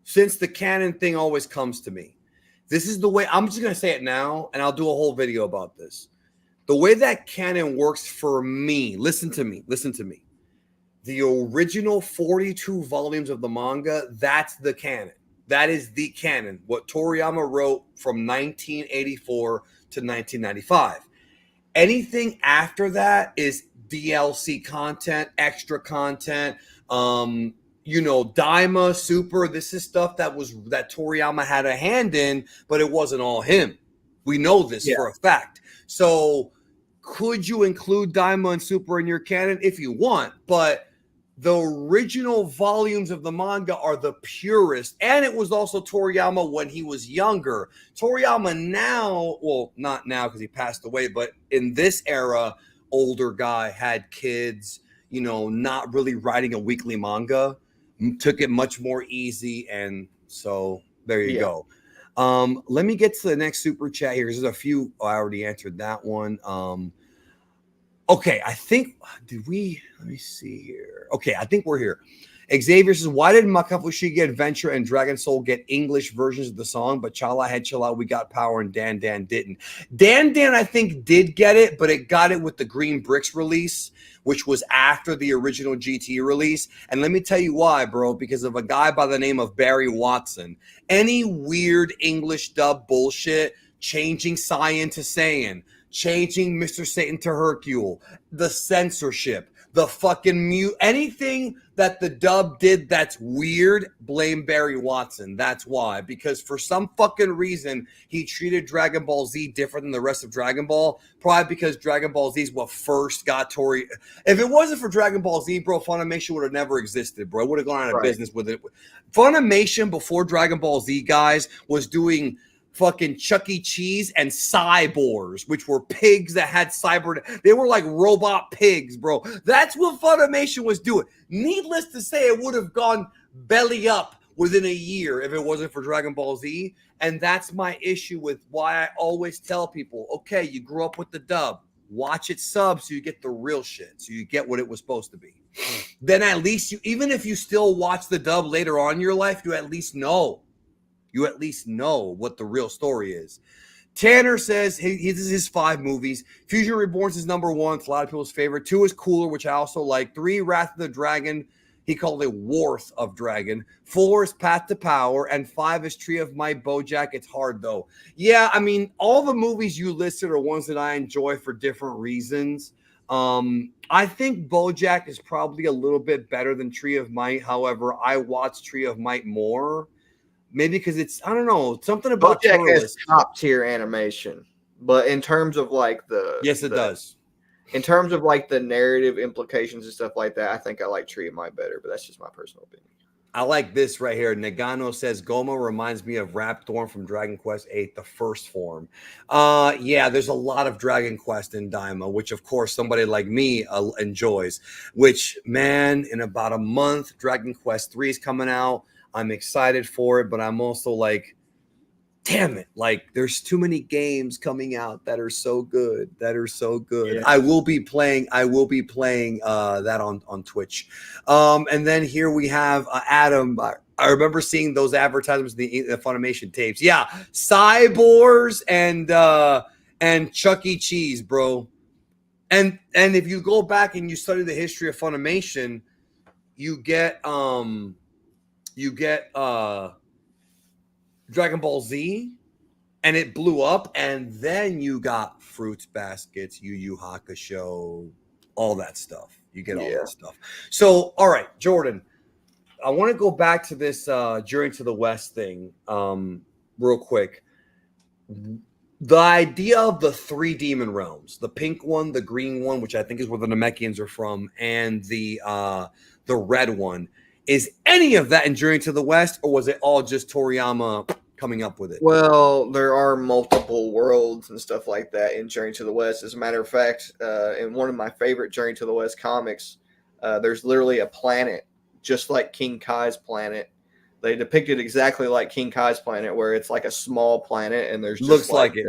since the canon thing always comes to me, this is the way, I'm just going to say it now, and I'll do a whole video about this. The way that canon works for me, listen to me. The original 42 volumes of the manga, that's the canon. That is the canon. What Toriyama wrote from 1984 to 1995. Anything after that is DLC content, extra content, you know, Daima, Super. This is stuff that Toriyama had a hand in, but it wasn't all him. We know this for a fact. So could you include Daima and Super in your canon if you want? But the original volumes of the manga are the purest. And it was also Toriyama when he was younger. Toriyama now, well, not now because he passed away, but in this era, older guy, had kids, you know, not really writing a weekly manga, took it much more easy. And so there you go. Let me get to the next super chat here. There's a few. I already answered that one. Okay, I think, let me see here. Okay, I think we're here. Xavier says, why did Makafushige Adventure and Dragon Soul get English versions of the song, but Chala had Chill Out, We Got Power, and Dan didn't? Dan, I think, did get it, but it got it with the Green Bricks release, which was after the original GT release. And let me tell you why, bro, because of a guy by the name of Barry Watson. Any weird English dub bullshit, changing Saiyan to Saiyan, changing Mr. Satan to Hercule, the censorship, the fucking mute, anything that the dub did that's weird, blame Barry Watson. That's why. Because for some fucking reason, he treated Dragon Ball Z different than the rest of Dragon Ball. Probably because Dragon Ball Z is what first got Tori. If it wasn't for Dragon Ball Z, bro, Funimation would have never existed, bro. It would have gone out of business with it. Funimation before Dragon Ball Z, guys, was doing fucking Chuck E. Cheese and cyborgs, which were pigs that had cyber. They were like robot pigs, bro. That's what Funimation was doing. Needless to say, it would have gone belly up within a year if it wasn't for Dragon Ball Z. And that's my issue with why I always tell people, okay, you grew up with the dub. Watch it sub so you get the real shit. So you get what it was supposed to be. Then at least even if you still watch the dub later on in your life, you at least know. You at least know what the real story is. Tanner says this is his 5 movies. Fusion Reborn is number 1. It's a lot of people's favorite. 2 is Cooler, which I also like. 3, Wrath of the Dragon. He called it Worth of Dragon. 4 is Path to Power. And 5 is Tree of Might, BoJack. It's hard, though. Yeah, I mean, all the movies you listed are ones that I enjoy for different reasons. I think BoJack is probably a little bit better than Tree of Might. However, I watch Tree of Might more. Maybe because it's, I don't know, something about BoJack has top tier animation, but in terms of like yes, it does. in terms of like the narrative implications and stuff like that, I think I like Tree of Might better, but that's just my personal opinion. I like this right here. Nagano says Goma reminds me of Raptorn from Dragon Quest VIII, the first form. Yeah, there's a lot of Dragon Quest in Daima, which of course somebody like me enjoys. Which, man, in about a month, Dragon Quest III is coming out. I'm excited for it, but I'm also like, damn it, like there's too many games coming out that are so good, Yeah. I will be playing that on Twitch. And then here we have Adam. I remember seeing those advertisements, the Funimation tapes. Yeah, Cyborgs and Chuck E. Cheese, bro. And if you go back and you study the history of Funimation, you get Dragon Ball Z, and it blew up, and then you got Fruits Baskets, Yu Yu Hakusho, all that stuff. You get all that stuff. So, all right, Jordan, I want to go back to this Journey to the West thing real quick. The idea of the 3 demon realms, the pink one, the green one, which I think is where the Namekians are from, and the red one, is any of that in Journey to the West, or was it all just Toriyama coming up with it? Well, there are multiple worlds and stuff like that in Journey to the West. As a matter of fact, in one of my favorite Journey to the West comics, there's literally a planet just like King Kai's planet. They depict it exactly like King Kai's planet, where it's like a small planet and there's just looks like it.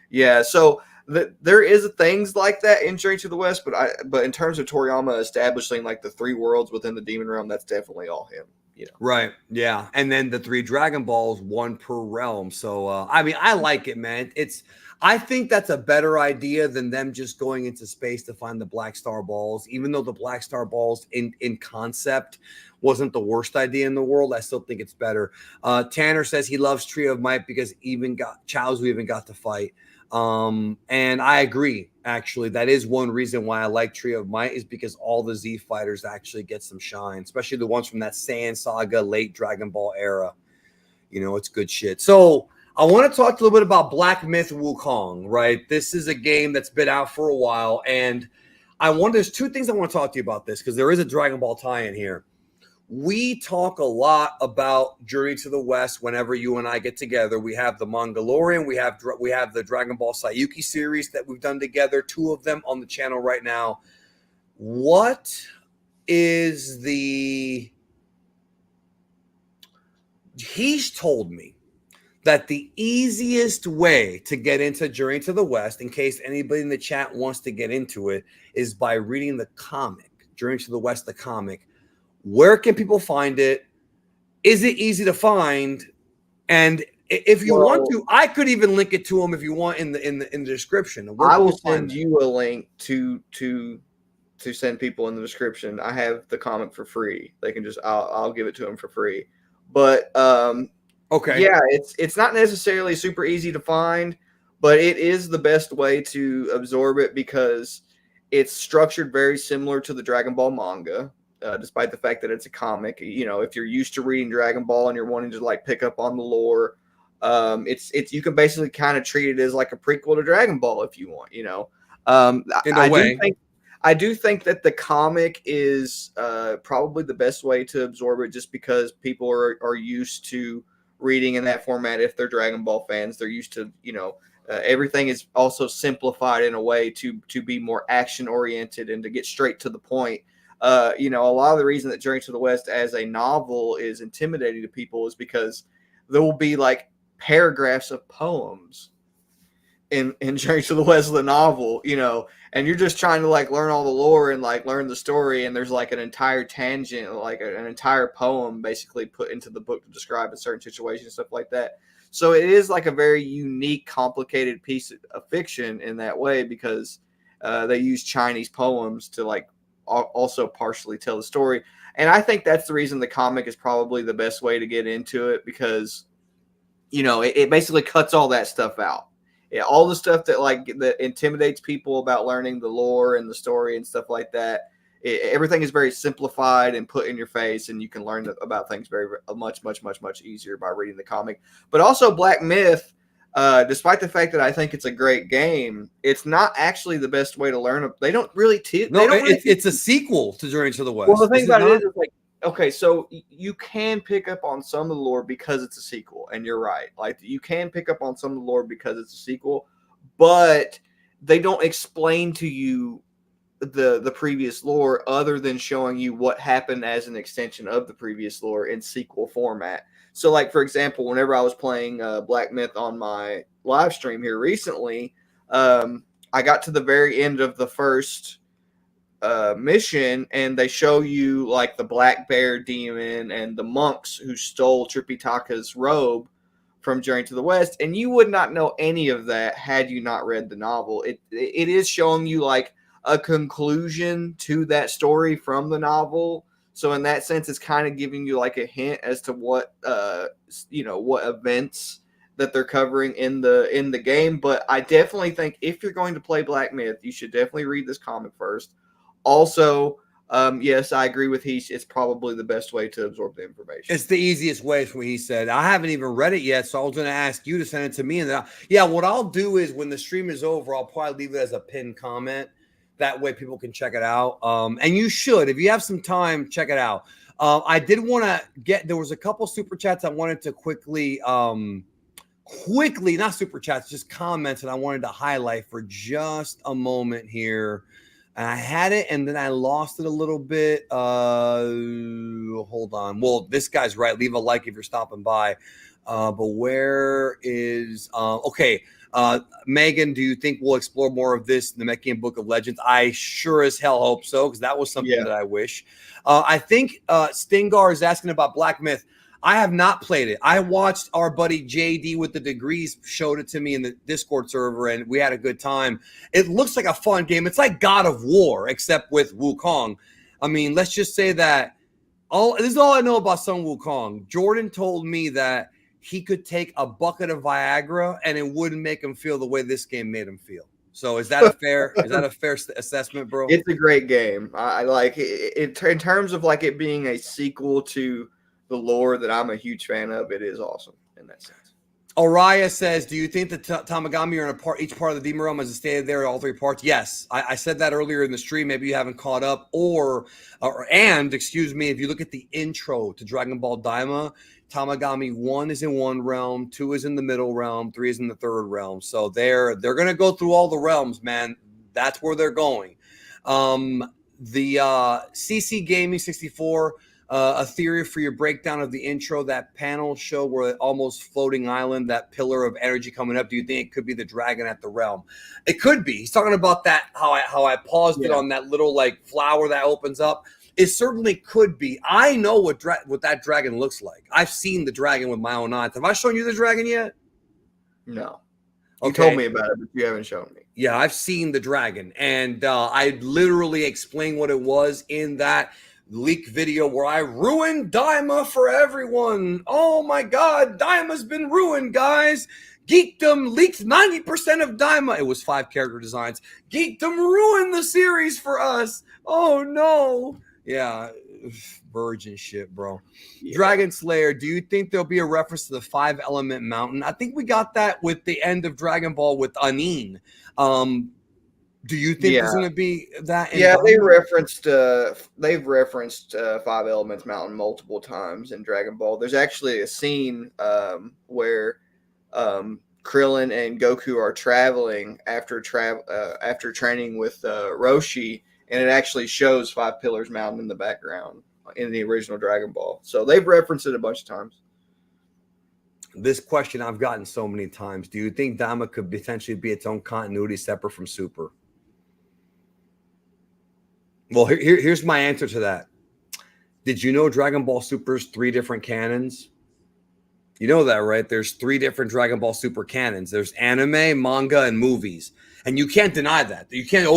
Yeah, so there is things like that in Journey to the West, but in terms of Toriyama establishing like the 3 worlds within the demon realm, that's definitely all him. You know. Right. Yeah. And then the 3 Dragon Balls, 1 per realm. So, I mean, I like it, man. I think that's a better idea than them just going into space to find the Black Star Balls. Even though the Black Star Balls in concept wasn't the worst idea in the world, I still think it's better. Tanner says he loves Tree of Might because Chaozu even got to fight. And I agree, actually. That is one reason why I like Tree of Might, is because all the Z fighters actually get some shine, especially the ones from that Saiyan Saga, late Dragon Ball era. You know, it's good shit. So I want to talk a little bit about Black Myth Wukong, right? This is a game that's been out for a while, and there's 2 things I want to talk to you about this, because there is a Dragon Ball tie-in here. We talk a lot about Journey to the West whenever you and I get together. We have the Mongolian, we have the Dragon Ball Sayuki series that we've done together, 2 of them on the channel right now. What is he's told me that the easiest way to get into Journey to the West, in case anybody in the chat wants to get into it, is by reading the comic, Journey to the West, the comic. Where can people find it? Is it easy to find? And if you want to, I could even link it to them if you want in the description. I will send you a link to send people in the description. I have the comic for free. They can just I'll give it to them for free. But okay, yeah, it's not necessarily super easy to find, but it is the best way to absorb it because it's structured very similar to the Dragon Ball manga. Despite the fact that it's a comic, you know, if you're used to reading Dragon Ball and you're wanting to like pick up on the lore, it's you can basically kind of treat it as like a prequel to Dragon Ball if you want, you know. In a way. I do think that the comic is probably the best way to absorb it, just because people are used to reading in that format. If they're Dragon Ball fans, they're used to, you know, everything is also simplified in a way to be more action oriented and to get straight to the point. You know, a lot of the reason that Journey to the West as a novel is intimidating to people is because there will be like paragraphs of poems in Journey to the West, the novel, you know, and you're just trying to like learn all the lore and like learn the story, and there's like an entire tangent, like an entire poem basically put into the book to describe a certain situation and stuff like that. So it is like a very unique, complicated piece of fiction in that way, because they use Chinese poems to like also partially tell the story. And I think that's the reason the comic is probably the best way to get into it, because, you know, it basically cuts all that stuff out. Yeah, all the stuff that intimidates people about learning the lore and the story and stuff like that. Everything is very simplified and put in your face, and you can learn about things very much easier by reading the comic. But also Black Myth, despite the fact that I think it's a great game, it's not actually the best way to learn. They don't really teach. No, it's a sequel to Journey to the West. Well, the thing about it is like, okay, so you can pick up on some of the lore because it's a sequel, and you're right. Like, you can pick up on some of the lore because it's a sequel, but they don't explain to you the previous lore other than showing you what happened as an extension of the previous lore in sequel format. So, like, for example, whenever I was playing Black Myth on my live stream here recently, I got to the very end of the first mission, and they show you like the black bear demon and the monks who stole Tripitaka's robe from Journey to the West, and you would not know any of that had you not read the novel. It is showing you like a conclusion to that story from the novel. So in that sense, it's kind of giving you like a hint as to what what events that they're covering in the game. But I definitely think if you're going to play Black Myth, you should definitely read this comic first. Also, yes, I agree with Heath. It's probably the best way to absorb the information. It's the easiest way, is what he said. I haven't even read it yet, so I was going to ask you to send it to me. And then, what I'll do is when the stream is over, I'll probably leave it as a pinned comment. That way people can check it out. And you should, if you have some time, check it out. I did want to there was a couple super chats I wanted to quickly, not super chats, just comments that I wanted to highlight for just a moment here. And I had it, and then I lost it a little bit. Hold on. Well, this guy's right. Leave a like if you're stopping by. But where is okay. Megan, do you think we'll explore more of this Namekian Book of Legends? I sure as hell hope so, because that was something that I wish. I think Stingar is asking about Black Myth. I have not played it. I watched our buddy JD with the degrees showed it to me in the Discord server, and we had a good time. It looks like a fun game. It's like God of War, except with Wukong. I mean, let's just say that this is all I know about Sun Wukong. Jordan told me that he could take a bucket of Viagra and it wouldn't make him feel the way this game made him feel. So is that a fair assessment, bro? It's a great game. I like it in terms of like it being a sequel to the lore that I'm a huge fan of. It is awesome in that sense. Araya says, do you think that Tamagami are in each part of the Demon Realm as it stated there, all three parts? Yes. I said that earlier in the stream. Maybe you haven't caught up. Excuse me, if you look at the intro to Dragon Ball Daima, Tamagami 1 is in one realm, 2 is in the middle realm, 3 is in the third realm. So they're going to go through all the realms, man. That's where they're going. The CC Gaming 64, a theory for your breakdown of the intro, that panel show where almost floating island, that pillar of energy coming up. Do you think it could be the dragon at the realm? It could be. He's talking about that, how I paused it on that little like flower that opens up. It certainly could be. I know what that dragon looks like. I've seen the dragon with my own eyes. Have I shown you the dragon yet? No. You told me about it, but you haven't shown me. Yeah, I've seen the dragon. And I literally explained what it was in that leak video where I ruined Daima for everyone. Oh my God, Daima's been ruined, guys. Geekdom leaked 90% of Daima. It was 5 character designs. Geekdom ruined the series for us. Oh no. Yeah, virgin shit, bro. Yeah. Dragon Slayer, do you think there'll be a reference to the 5-element mountain? I think we got that with the end of Dragon Ball with Anin. Do you think there's going to be that? They've referenced 5 Elements Mountain multiple times in Dragon Ball. There's actually a scene where Krillin and Goku are traveling after training with Roshi. And it actually shows 5 Pillars Mountain in the background in the original Dragon Ball. So they've referenced it a bunch of times. This question I've gotten so many times. Do you think Daima could potentially be its own continuity separate from Super? Well, here's my answer to that. Did you know Dragon Ball Super's 3 different canons? You know that, right? There's 3 different Dragon Ball Super canons. There's anime, manga, and movies. And you can't deny that. You can't,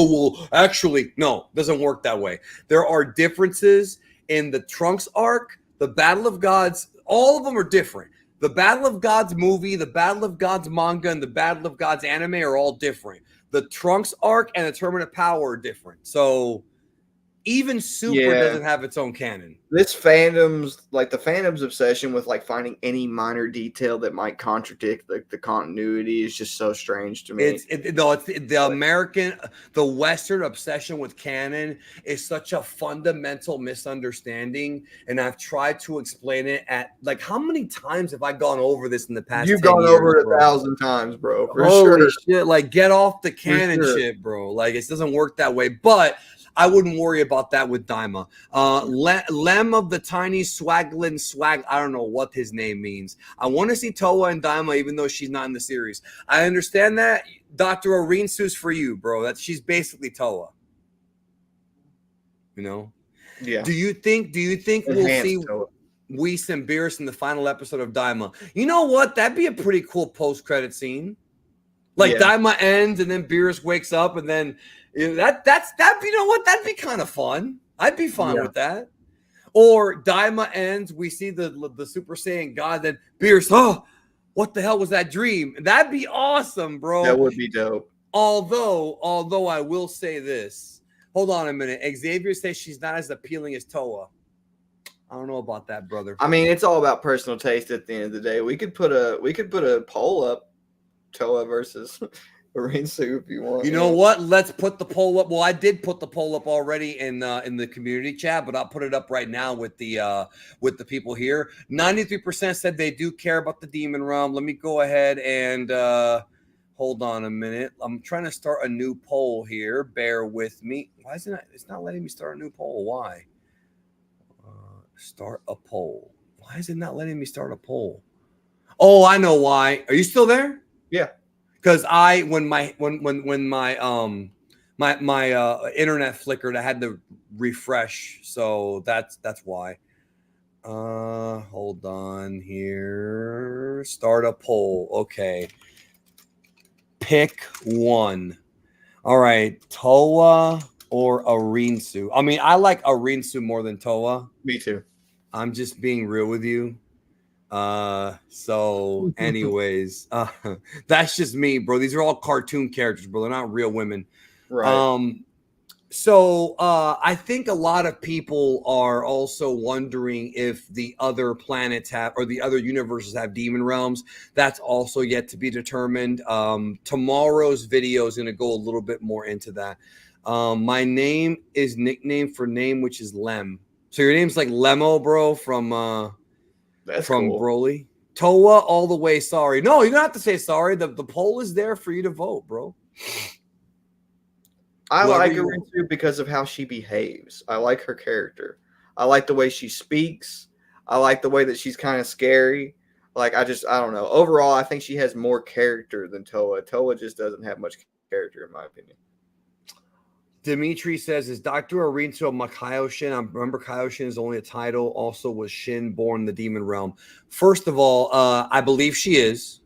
actually, no, it doesn't work that way. There are differences in the Trunks arc, the Battle of Gods. All of them are different. The Battle of Gods movie, the Battle of Gods manga, and the Battle of Gods anime are all different. The Trunks arc and the Tournament of Power are different. So Even Super doesn't have its own canon. This fandom's like the fandom's obsession with like finding any minor detail that might contradict the continuity is just so strange to me. It's the Western obsession with canon is such a fundamental misunderstanding, and I've tried to explain it at like how many times have I gone over this in the past? You've 10 gone years, over it bro? 1,000 times, bro. For Holy sure. shit! Like, get off the canon sure. shit, bro. Like, it doesn't work that way. But I wouldn't worry about that with Daima. Lem of the tiny swaglin swag. I don't know what his name means. I want to see Towa and Daima, even though she's not in the series. I understand that. Dr. Orinsu's for you, bro. She's basically Towa. You know? Yeah. Do you think we'll see Whis and Beerus in the final episode of Daima? You know what? That'd be a pretty cool post-credit scene. Like, Daima ends and then Beerus wakes up and then that's you know what? That'd be kind of fun. I'd be fine with that. Or Daima ends, we see the Super Saiyan God, then Beerus, oh, what the hell was that dream? That'd be awesome, bro. That would be dope. Although I will say this. Hold on a minute. Xavier says she's not as appealing as Towa. I don't know about that, brother. I mean, it's all about personal taste at the end of the day. We could put a poll up, Towa versus Orinsu, if you want. You know what? Let's put the poll up. Well, I did put the poll up already in the community chat, but I'll put it up right now with the people here. 93% said they do care about the demon realm. Let me go ahead and hold on a minute. I'm trying to start a new poll here. Bear with me. Why isn't it? It's not letting me start a new poll. Why? Start a poll. Why is it not letting me start a poll? Oh, I know why. Are you still there? Yeah. Because when my internet flickered, I had to refresh, so that's why. Hold on here. Start a poll. Okay. Pick one. All right, Towa or Orinsu. I mean, I like Orinsu more than Towa. Me too. I'm just being real with you. So anyways, that's just me, bro. These are all cartoon characters, bro. They're not real women. Right. So I think a lot of people are also wondering if the other planets have, or the other universes have demon realms. That's also yet to be determined. Tomorrow's video is going to go a little bit more into that. My name is nickname for name, which is Lem. So your name's like Lemo, bro, from cool. Broly. Towa all the way. Sorry. No, you don't have to say sorry. The poll is there for you to vote, bro. I like Orinsu because of how she behaves. I like her character. I like the way she speaks. I like the way that she's kind of scary. Like, I don't know. Overall, I think she has more character than Towa. Towa just doesn't have much character, in my opinion. Dimitri says, is Dr. Orinsu a Kaioshin? I remember Kaioshin is only a title. Also, was Shin born in the demon realm? First of all, I believe she is.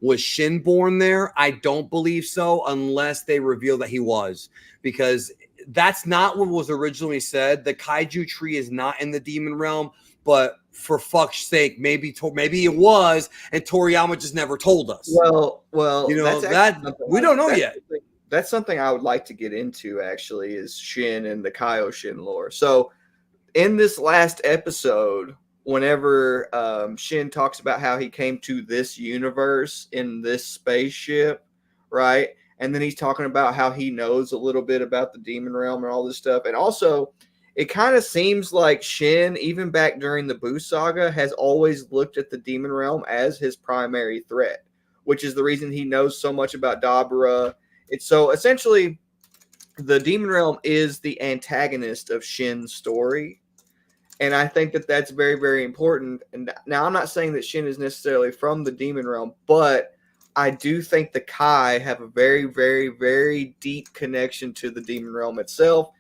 Was Shin born there? I don't believe so, unless they reveal that he was, because that's not what was originally said. The kaiju tree is not in the demon realm, but for fuck's sake, maybe it was, and Toriyama just never told us. Well, you know that we don't know yet. That's something I would like to get into, actually, is Shin and the Kaioshin lore. So in this last episode, whenever Shin talks about how he came to this universe in this spaceship, right? And then he's talking about how he knows a little bit about the demon realm and all this stuff. And also, it kind of seems like Shin, even back during the Buu saga, has always looked at the demon realm as his primary threat, which is the reason he knows so much about Dabura. It's so essentially the demon realm is the antagonist of Shin's story. And I think that that's very, very important. And now I'm not saying that Shin is necessarily from the demon realm, but I do think the Kai have a very, very, very deep connection to the demon realm itself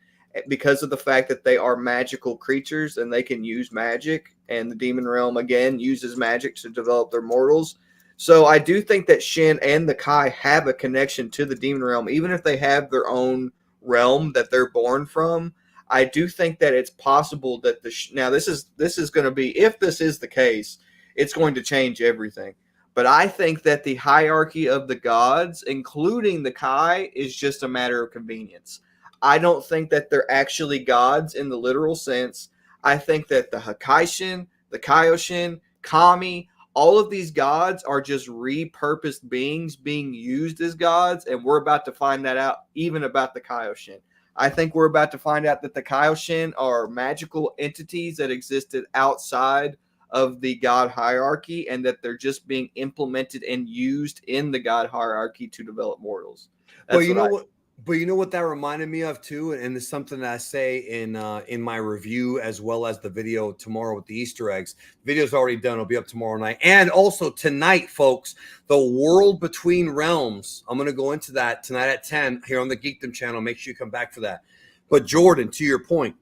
because of the fact that they are magical creatures and they can use magic. And the demon realm, again, uses magic to develop their mortals. So I do think that Shin and the Kai have a connection to the demon realm, even if they have their own realm that they're born from. I do think that it's possible that now this is going to be, if this is the case, it's going to change everything. But I think that the hierarchy of the gods, including the Kai, is just a matter of convenience. I don't think that they're actually gods in the literal sense. I think that the Hakaishin, the Kaioshin, Kami, all of these gods are just repurposed beings being used as gods, and we're about to find that out even about the Kaioshin. I think we're about to find out that the Kaioshin are magical entities that existed outside of the god hierarchy, and that they're just being implemented and used in the god hierarchy to develop mortals. But you know what? But you know what that reminded me of too, and it's something that I say in my review as well as the video tomorrow with the Easter eggs. The video's already done; it'll be up tomorrow night, and also tonight, folks. The World Between Realms. I'm going to go into that tonight at 10 here on the Geekdom channel. Make sure you come back for that. But Jordan, to your point,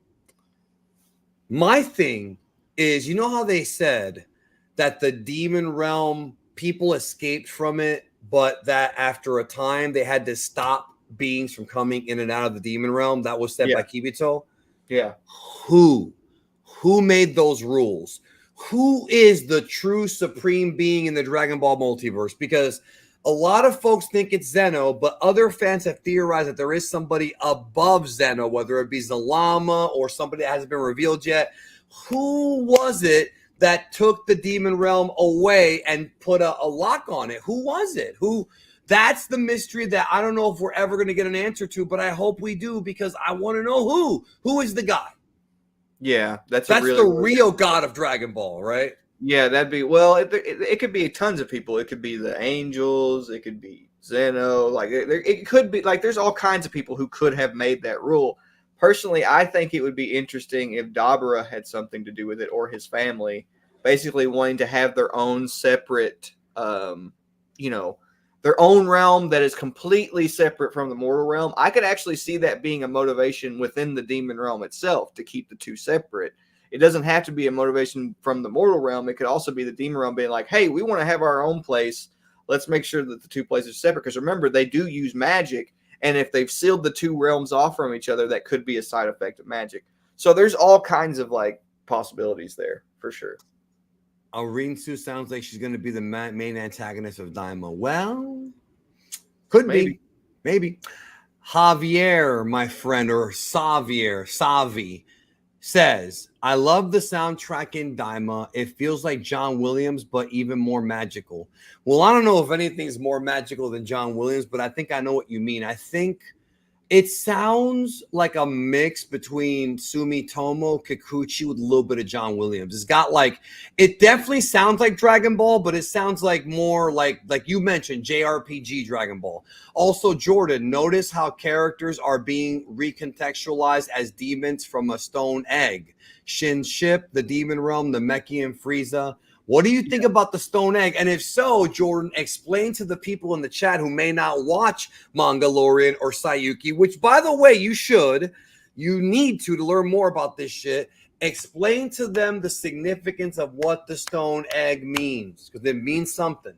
my thing is, you know how they said that the demon realm people escaped from it, but that after a time they had to stop beings from coming in and out of the demon realm. That was said by Kibito. Yeah. Who made those rules? Who is the true supreme being in the Dragon Ball multiverse? Because a lot of folks think it's Zeno, but other fans have theorized that there is somebody above Zeno, whether it be Zalama or somebody that hasn't been revealed yet. Who was it that took the demon realm away and put a lock on it? Who was it? That's the mystery that I don't know if we're ever going to get an answer to, but I hope we do, because I want to know who is the guy. Yeah, that's the real god of Dragon Ball, right? Yeah, that'd be, well, it could be tons of people. It could be the angels. It could be Zeno. Like, it could be, like, there's all kinds of people who could have made that rule. Personally, I think it would be interesting if Dabura had something to do with it, or his family, basically wanting to have their own separate, their own realm that is completely separate from the mortal realm. I could actually see that being a motivation within the demon realm itself to keep the two separate. It doesn't have to be a motivation from the mortal realm. It could also be the demon realm being like, hey, we want to have our own place. Let's make sure that the two places are separate. Because remember, they do use magic. And if they've sealed the two realms off from each other, that could be a side effect of magic. So there's all kinds of like possibilities there for sure. Rinsu sounds like she's going to be the main antagonist of Daima. Well, could be. Maybe. Javier, my friend, or Savi, says, I love the soundtrack in Daima. It feels like John Williams, but even more magical. Well, I don't know if anything's more magical than John Williams, but I think I know what you mean. I think it sounds like a mix between Sumitomo Kikuchi with a little bit of John Williams. It's got like, it definitely sounds like Dragon Ball, but it sounds like more like you mentioned, JRPG Dragon Ball. Also, Jordan, notice how characters are being recontextualized as demons from a stone egg. Shin's ship, the demon realm, the Namekian Frieza. What do you think about the stone egg? And if so, Jordan, explain to the people in the chat who may not watch Mangalorean or Sayuki, which, by the way, you need to learn more about this shit. Explain to them the significance of what the stone egg means, because it means something.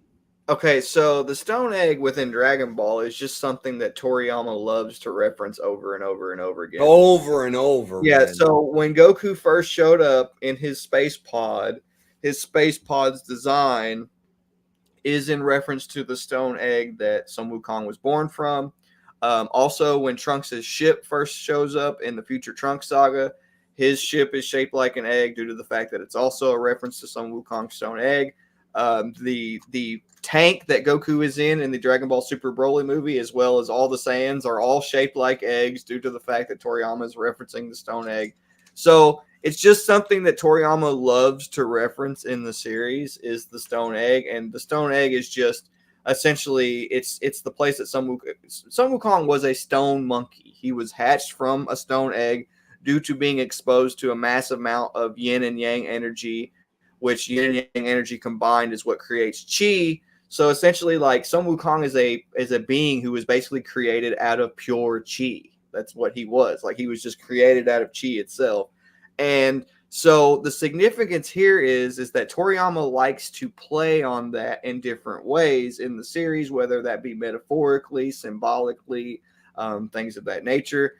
Okay, so the stone egg within Dragon Ball is just something that Toriyama loves to reference over and over and over again. Over and over. Yeah, man. So when Goku first showed up in his space pod's design is in reference to the stone egg that Sun Wukong was born from. Also, when Trunks' ship first shows up in the Future Trunks saga, his ship is shaped like an egg due to the fact that it's also a reference to Sun Wukong's stone egg. The tank that Goku is in the Dragon Ball Super Broly movie, as well as all the Saiyans, are all shaped like eggs due to the fact that Toriyama is referencing the stone egg. So it's just something that Toriyama loves to reference in the series, is the stone egg. And the stone egg is just essentially it's the place that Sun Wukong was a stone monkey. He was hatched from a stone egg due to being exposed to a massive amount of yin and yang energy, which yin and yang energy combined is what creates chi. So essentially, like, Sun Wukong is a being who was basically created out of pure chi. That's what he was. Like, he was just created out of chi itself. And so the significance here is that Toriyama likes to play on that in different ways in the series, whether that be metaphorically, symbolically, things of that nature.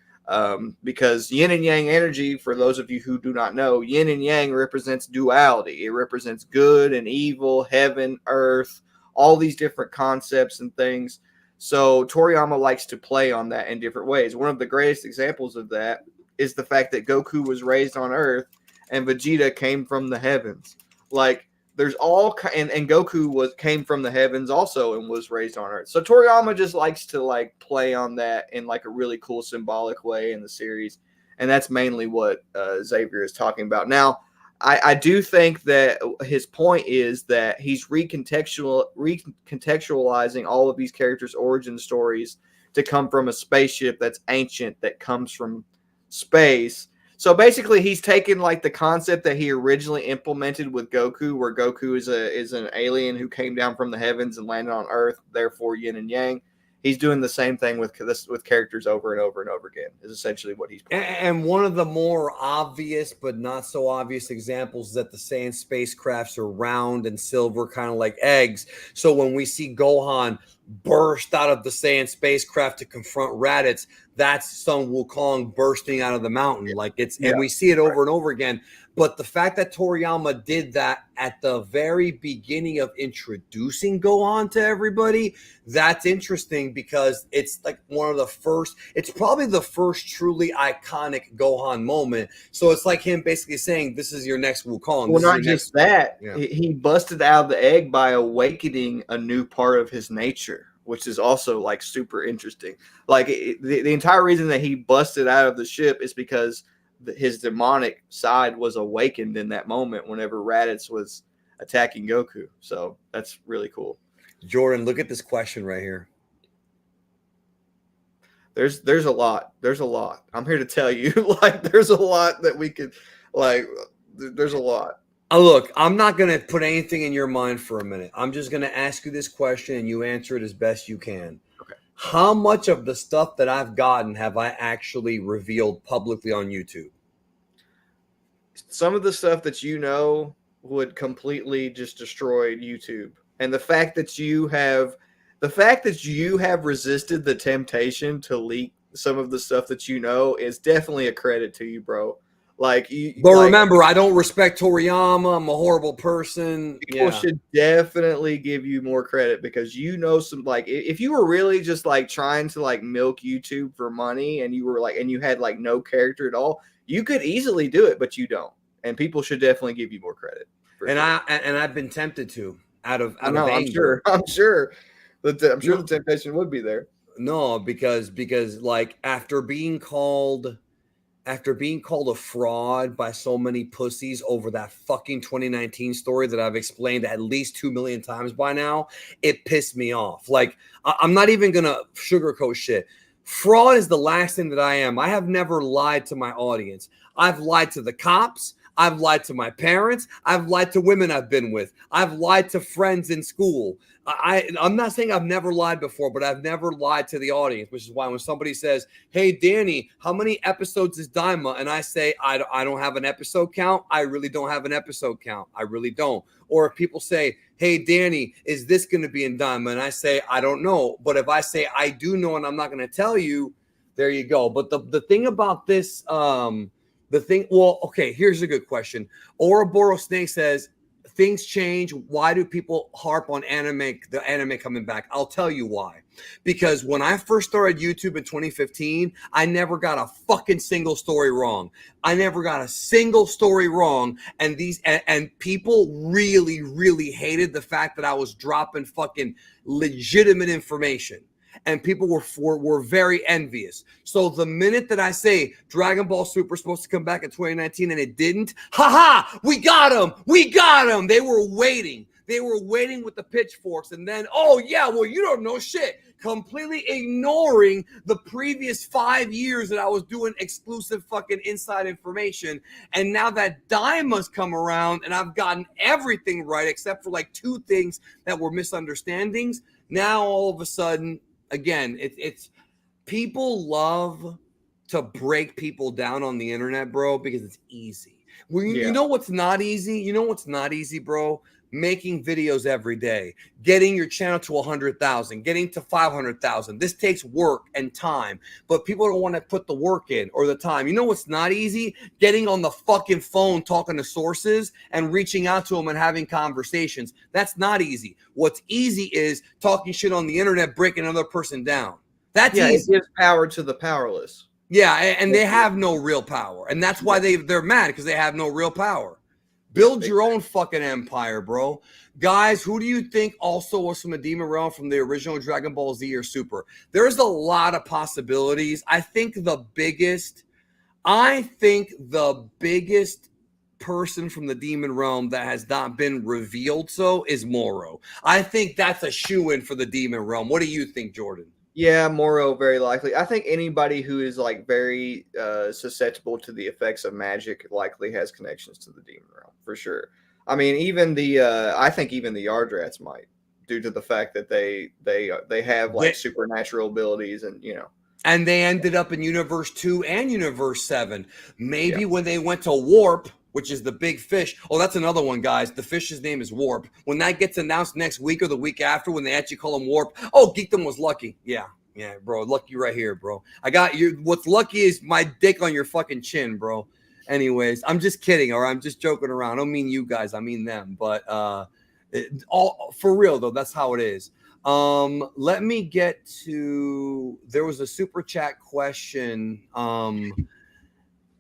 Because yin and yang energy, for those of you who do not know, yin and yang represents duality. It represents good and evil, heaven, earth, all these different concepts and things. So Toriyama likes to play on that in different ways. One of the greatest examples of that is the fact that Goku was raised on Earth and Vegeta came from the heavens. Like there's and Goku came from the heavens also and was raised on Earth. So Toriyama just likes to like play on that in like a really cool symbolic way in the series, and that's mainly what Xavier is talking about. Now, I do think that his point is that he's recontextualizing all of these characters' origin stories to come from a spaceship that's ancient, that comes from space. So basically, he's taken like the concept that he originally implemented with Goku, where Goku is an alien who came down from the heavens and landed on Earth, therefore yin and yang. He's doing the same thing with characters over and over and over again. Is essentially what he's playing. And one of the more obvious but not so obvious examples is that the Saiyan spacecrafts are round and silver, kind of like eggs. So when we see Gohan burst out of the Saiyan spacecraft to confront Raditz, that's Sun Wukong bursting out of the mountain. Like and we see it over and over again. But the fact that Toriyama did that at the very beginning of introducing Gohan to everybody, that's interesting because it's like it's probably the first truly iconic Gohan moment. So it's like him basically saying, this is your next Wukong. Well, not just that. Yeah. He busted out of the egg by awakening a new part of his nature, which is also like super interesting. Like the entire reason that he busted out of the ship is because his demonic side was awakened in that moment whenever Raditz was attacking Goku. So that's really cool. Jordan, look at this question right here. There's a lot. There's a lot. I'm here to tell you, like, there's a lot that we could, like, there's a lot. Look, I'm not going to put anything in your mind for a minute. I'm just going to ask you this question and you answer it as best you can. Okay. How much of the stuff that I've gotten have I actually revealed publicly on YouTube? Some of the stuff that you know would completely just destroy YouTube. And the fact that you have resisted the temptation to leak some of the stuff that you know is definitely a credit to you, bro. Remember, I don't respect Toriyama. I'm a horrible person. People should definitely give you more credit because you know some, like, if you were really just like trying to like milk YouTube for money and you had like no character at all, you could easily do it, but you don't. And people should definitely give you more credit. I've been tempted to out of anger. I'm sure the temptation would be there. No, because like after being called a fraud by so many pussies over that fucking 2019 story that I've explained at least 2 million times by now, it pissed me off. Like, I'm not even going to sugarcoat shit. Fraud is the last thing that I am. I have never lied to my audience. I've lied to the cops. I've lied to my parents. I've lied to women I've been with. I've lied to friends in school. I'm not saying I've never lied before, but I've never lied to the audience, which is why when somebody says, hey, Danny, how many episodes is Daima? And I say, I don't have an episode count. I really don't have an episode count. I really don't. Or if people say, hey, Danny, is this going to be in Daima? And I say, I don't know. But if I say I do know and I'm not going to tell you, there you go. But the thing about this, here's a good question. Ouroboros Snake says, things change. Why do people harp on the anime coming back? I'll tell you why. Because when I first started YouTube in 2015, I never got a fucking single story wrong. And people really, really hated the fact that I was dropping fucking legitimate information. And people were very envious. So the minute that I say Dragon Ball Super is supposed to come back in 2019 and it didn't, we got him. They were waiting with the pitchforks. And then, you don't know shit. Completely ignoring the previous 5 years that I was doing exclusive fucking inside information. And now that Daima's come around and I've gotten everything right except for like 2 things that were misunderstandings, now all of a sudden, again, it's people love to break people down on the internet, bro, because it's easy. You know what's not easy? You know what's not easy, bro? making videos every day, getting your channel to 100,000, getting to 500,000. This takes work and time, but people don't want to put the work in or the time. You know what's not easy? Getting on the fucking phone, talking to sources and reaching out to them and having conversations. That's not easy. What's easy is talking shit on the internet, breaking another person down. That's easy. It gives power to the powerless. Yeah, and they have no real power. And that's why they're mad, because they have no real power. Build your own fucking empire, bro. Guys, who do you think also was from the Demon Realm from the original Dragon Ball Z or Super? There's a lot of possibilities. I think the biggest person from the Demon Realm that has not been revealed is Moro. I think that's a shoo-in for the Demon Realm. What do you think, Jordan? Yeah, Moro, very likely. I think anybody who is like very susceptible to the effects of magic likely has connections to the Demon Realm, for sure. I mean, even I think even the Yardrats might, due to the fact that they have like supernatural abilities, and and they ended up in Universe 2 and Universe 7. Maybe when they went to Warp, which is the big fish. Oh, that's another one, guys. The fish's name is Warp. When that gets announced next week or the week after, when they actually call him Warp, oh, Geekdom was lucky. Yeah, bro. Lucky right here, bro. I got you. What's lucky is my dick on your fucking chin, bro. Anyways, I'm just kidding, or I'm just joking around. I don't mean you guys. I mean them. But all for real, though, that's how it is. Let me get to, there was a super chat question.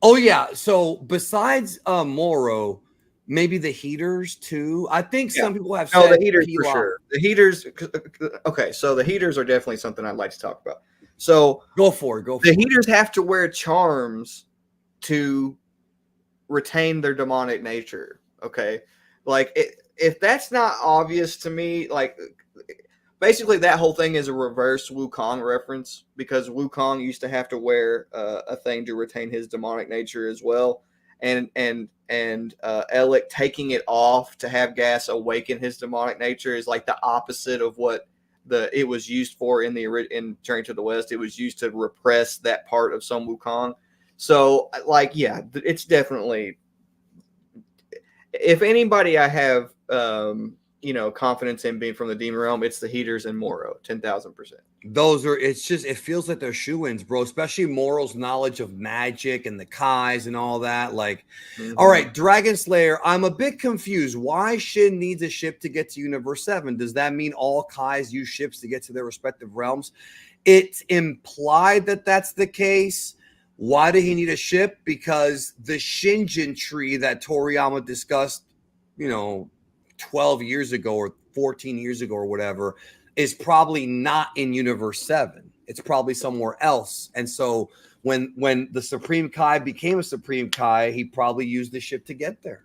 Oh yeah, so besides Moro, maybe the heaters too. I think some people have said the heaters for sure. The heaters, okay, so the heaters are definitely something I'd like to talk about. So go for it. The heaters have to wear charms to retain their demonic nature. Okay, like if that's not obvious to me, like basically that whole thing is a reverse Wukong reference, because Wukong used to have to wear a thing to retain his demonic nature as well, and Alec taking it off to have gas awaken his demonic nature is like the opposite of what it was used for in Journey to the West. It was used to repress that part of Sun Wukong. So like, yeah, it's definitely, if anybody I have confidence in being from the Demon Realm, it's the heaters and Moro, 10,000%. Those are, it feels like they're shoo-ins, bro, especially Moro's knowledge of magic and the Kais and all that. Like, all right, Dragon Slayer, I'm a bit confused. Why Shin needs a ship to get to Universe 7? Does that mean all Kais use ships to get to their respective realms? It's implied that that's the case. Why did he need a ship? Because the Shinjin tree that Toriyama discussed, 12 years ago or 14 years ago or whatever, is probably not in Universe 7. It's probably somewhere else. And so when the Supreme Kai became a Supreme Kai, he probably used the ship to get there.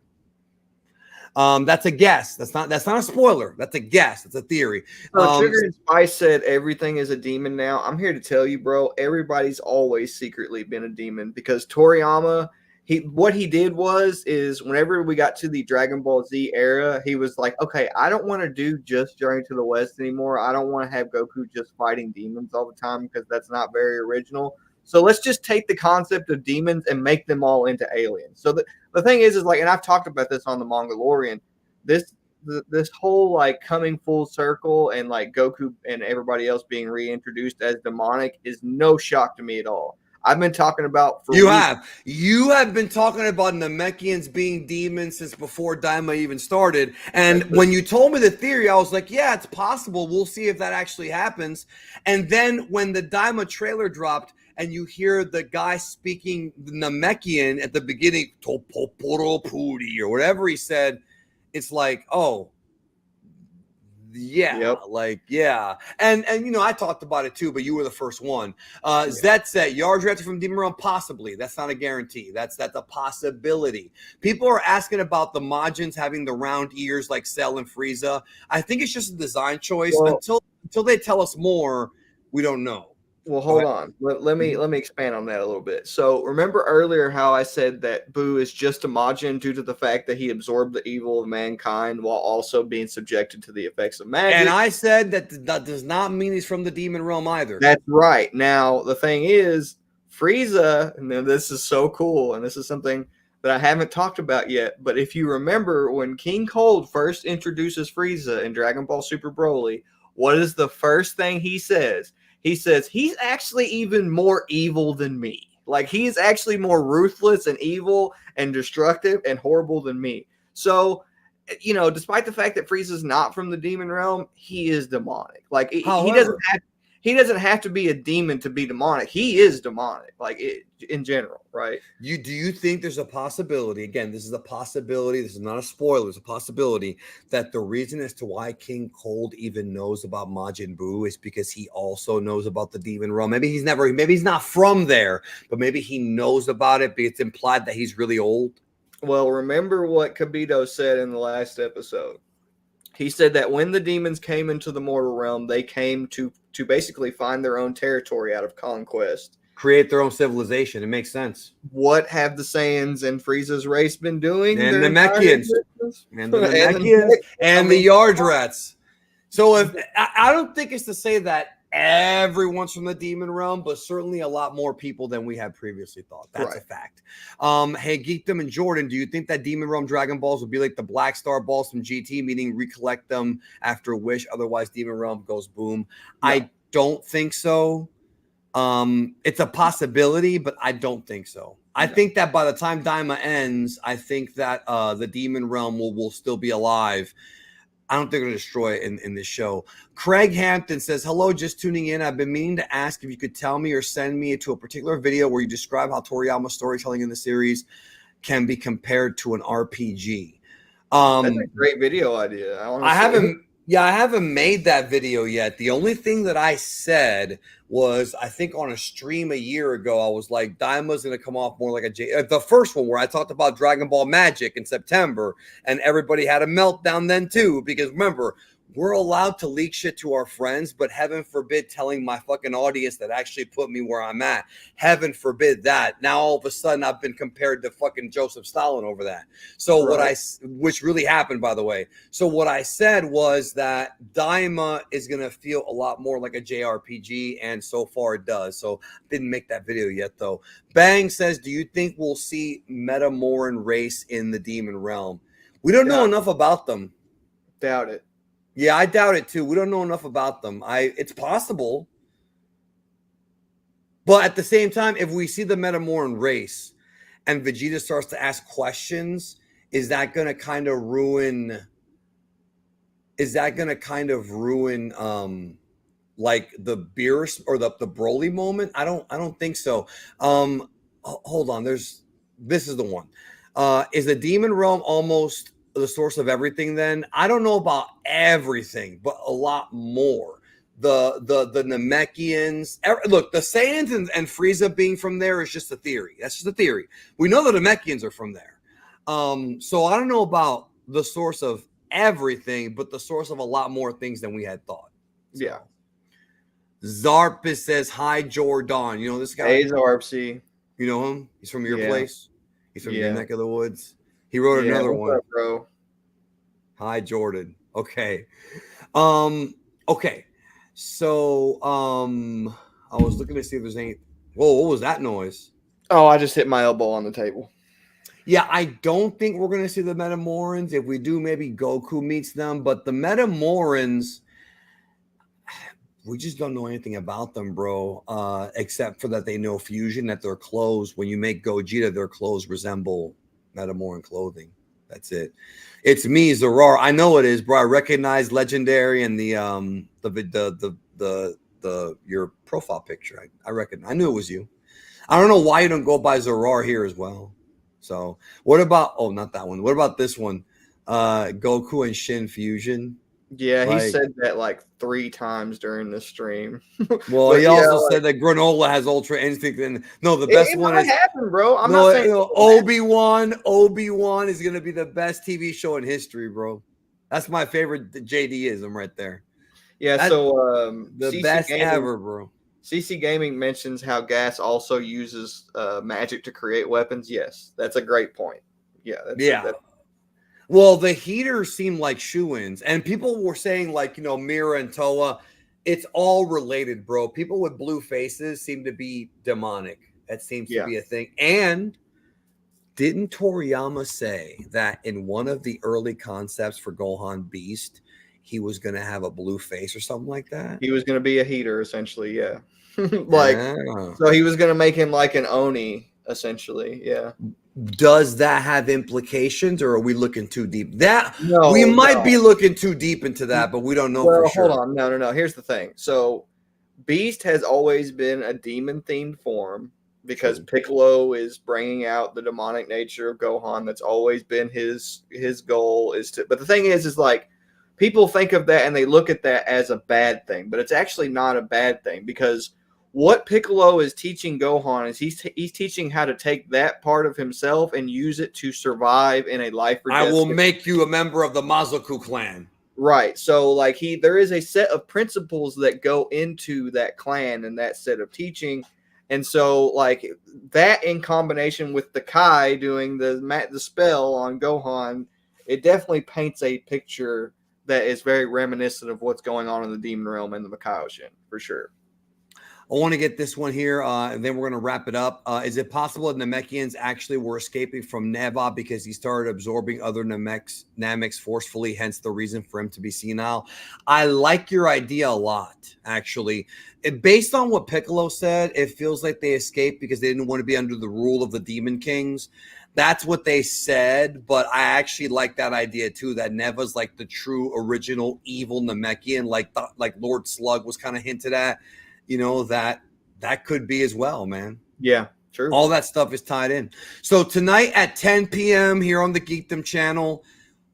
That's a guess. That's not a spoiler. That's a guess. That's a theory. Sugar and Spice said everything is a demon now. I'm here to tell you, bro, everybody's always secretly been a demon, because Toriyama, what he did is whenever we got to the Dragon Ball Z era, he was like, okay, I don't want to do just Journey to the West anymore. I don't want to have Goku just fighting demons all the time, because that's not very original. So let's just take the concept of demons and make them all into aliens. So the thing is like, and I've talked about this on the Mongolian, this whole like coming full circle and like Goku and everybody else being reintroduced as demonic is no shock to me at all. I've been talking about you have been talking about Namekians being demons since before Daima even started. And when you told me the theory, I was like, yeah, it's possible. We'll see if that actually happens. And then when the Daima trailer dropped and you hear the guy speaking Namekian at the beginning, Topoporo Puri or whatever he said, it's like, oh, yeah, like, yeah. And I talked about it too, but you were the first one. Zet said, Yardrats from Demon Realm, possibly. That's not a guarantee. That's a possibility. People are asking about the Majins having the round ears like Cell and Frieza. I think it's just a design choice. Until they tell us more, we don't know. Well, hold on. Let me expand on that a little bit. So remember earlier how I said that Buu is just a Majin due to the fact that he absorbed the evil of mankind while also being subjected to the effects of magic. And I said that does not mean he's from the Demon Realm either. That's right. Now, the thing is, Frieza, and this is so cool, and this is something that I haven't talked about yet. But if you remember when King Cold first introduces Frieza in Dragon Ball Super Broly, what is the first thing he says? He says, he's actually even more evil than me. Like, he's actually more ruthless and evil and destructive and horrible than me. So, you know, despite the fact that Frieza's not from the demon realm, he is demonic. Like, However, he doesn't have to be a demon to be demonic. He is demonic, like in general, right? do you think there's a possibility? Again, this is a possibility. This is not a spoiler. It's a possibility that the reason as to why King Cold even knows about Majin Buu is because he also knows about the demon realm. Maybe he's not from there, but maybe he knows about it. But it's implied that he's really old. Well, remember what Kibito said in the last episode. He said that when the demons came into the mortal realm, they came to basically find their own territory out of conquest. Create their own civilization. It makes sense. What have the Saiyans and Frieza's race been doing? And the Namekians. And the Namekians. And the Yard Rats. So if I don't think it's to say that everyone's from the demon realm, but certainly a lot more people than we had previously thought. That's a fact. Hey, Geekdom and Jordan, do you think that demon realm Dragon Balls would be like the Black Star Balls from GT, meaning recollect them after a wish, otherwise demon realm goes boom? No. I don't think so. It's a possibility, but I don't think so. I think that by the time Daima ends, I think that the demon realm will still be alive. I don't think they're going to destroy it in this show. Craig Hampton says, hello, just tuning in. I've been meaning to ask if you could tell me or send me to a particular video where you describe how Toriyama's storytelling in the series can be compared to an RPG. That's a great video idea. I haven't made that video yet. The only thing that I said was, I think on a stream a year ago, I was like, Daima's going to come off more like the first one where I talked about Dragon Ball Magic in September, and everybody had a meltdown then too, because remember, we're allowed to leak shit to our friends, but heaven forbid telling my fucking audience that actually put me where I'm at. Heaven forbid that. Now all of a sudden I've been compared to fucking Joseph Stalin over that. So which really happened, by the way. So what I said was that Daima is going to feel a lot more like a JRPG, and so far it does. So didn't make that video yet though. Bang says, do you think we'll see Metamoran race in the demon realm? We don't know enough about them. Doubt it. Yeah, I doubt it too. We don't know enough about them. It's possible. But at the same time, if we see the Metamoran race and Vegeta starts to ask questions, is that going to kind of ruin like the Beerus or the Broly moment? I don't think so. Hold on. This is the one. Is the demon realm almost the source of everything? Then I don't know about everything, but a lot more. The Namekians. Look, the Saiyans and Frieza being from there is just a theory. That's just a theory. We know the Namekians are from there. So I don't know about the source of everything, but the source of a lot more things than we had thought. So. Yeah. Zarpus says, hi, Jordan. You know this guy? Hey, Zarpsy. You know him? He's from your place? He's from your neck of the woods? He wrote another one. Up, bro? Hi, Jordan. Okay. Okay. So, I was looking to see if there's any. Whoa, what was that noise? Oh, I just hit my elbow on the table. Yeah, I don't think we're going to see the Metamorans. If we do, maybe Goku meets them. But the Metamorans, we just don't know anything about them, bro. Except for that they know fusion, that their clothes, when you make Gogeta, their clothes resemble Metamoran clothing. That's it. It's me, Zarar. I know it is, bro. I recognize Legendary and the your profile picture. I reckon. I knew it was you. I don't know why you don't go by Zarar here as well. So what about? Oh, not that one. What about this one? Goku and Shin fusion. Yeah, he said that like 3 times during the stream. Well, he also said that Granola has Ultra Instinct, and no, the best one is happen, bro. I'm not saying Obi-Wan. Obi-Wan is gonna be the best TV show in history, bro. That's my favorite JD-ism right there. Yeah, that's so the CC best Gaming, ever, bro. CC Gaming mentions how Gas also uses magic to create weapons. Yes, that's a great point. Yeah, well, the heaters seem like shoo-ins, and people were saying, like, you know, Mira and Toa, it's all related, bro. People with blue faces seem to be demonic. That seems to be a thing. And Didn't Toriyama say that in one of the early concepts for Gohan Beast, he was going to have a blue face or something like that? He was going to be a heater, essentially. Yeah. Like, Ah. so he was going to make him like an Oni, essentially. Yeah. Does that have implications, or are we looking too deep? That we No, might no. be looking too deep into that, but we don't know for Well, sure. hold on. No. Here's the thing. So, Beast has always been a demon-themed form because True. Piccolo is bringing out the demonic nature of Gohan. That's always been his goal is to. But the thing is like people think of that and they look at that as a bad thing, but it's actually not a bad thing because what Piccolo is teaching Gohan is he's teaching how to take that part of himself and use it to survive in a life or death. I will make you a member of the Mazoku clan. Right. So like there is a set of principles that go into that clan and that set of teaching. And so like that in combination with the Kai doing the spell on Gohan, it definitely paints a picture that is very reminiscent of what's going on in the demon realm and the Makaoshin, for sure. I want to get this one here, and then we're going to wrap it up. Is it possible that Namekians actually were escaping from Neva because he started absorbing other Namecs forcefully, hence the reason for him to be senile? I like your idea a lot, actually. Based on what Piccolo said, it feels like they escaped because they didn't want to be under the rule of the Demon Kings. That's what they said, but I actually like that idea too, that Neva's like the true original evil Namekian, like Lord Slug was kind of hinted at. You know, that could be as well, man. Yeah, true. All that stuff is tied in. So tonight at 10 p.m. here on the Geekdom channel,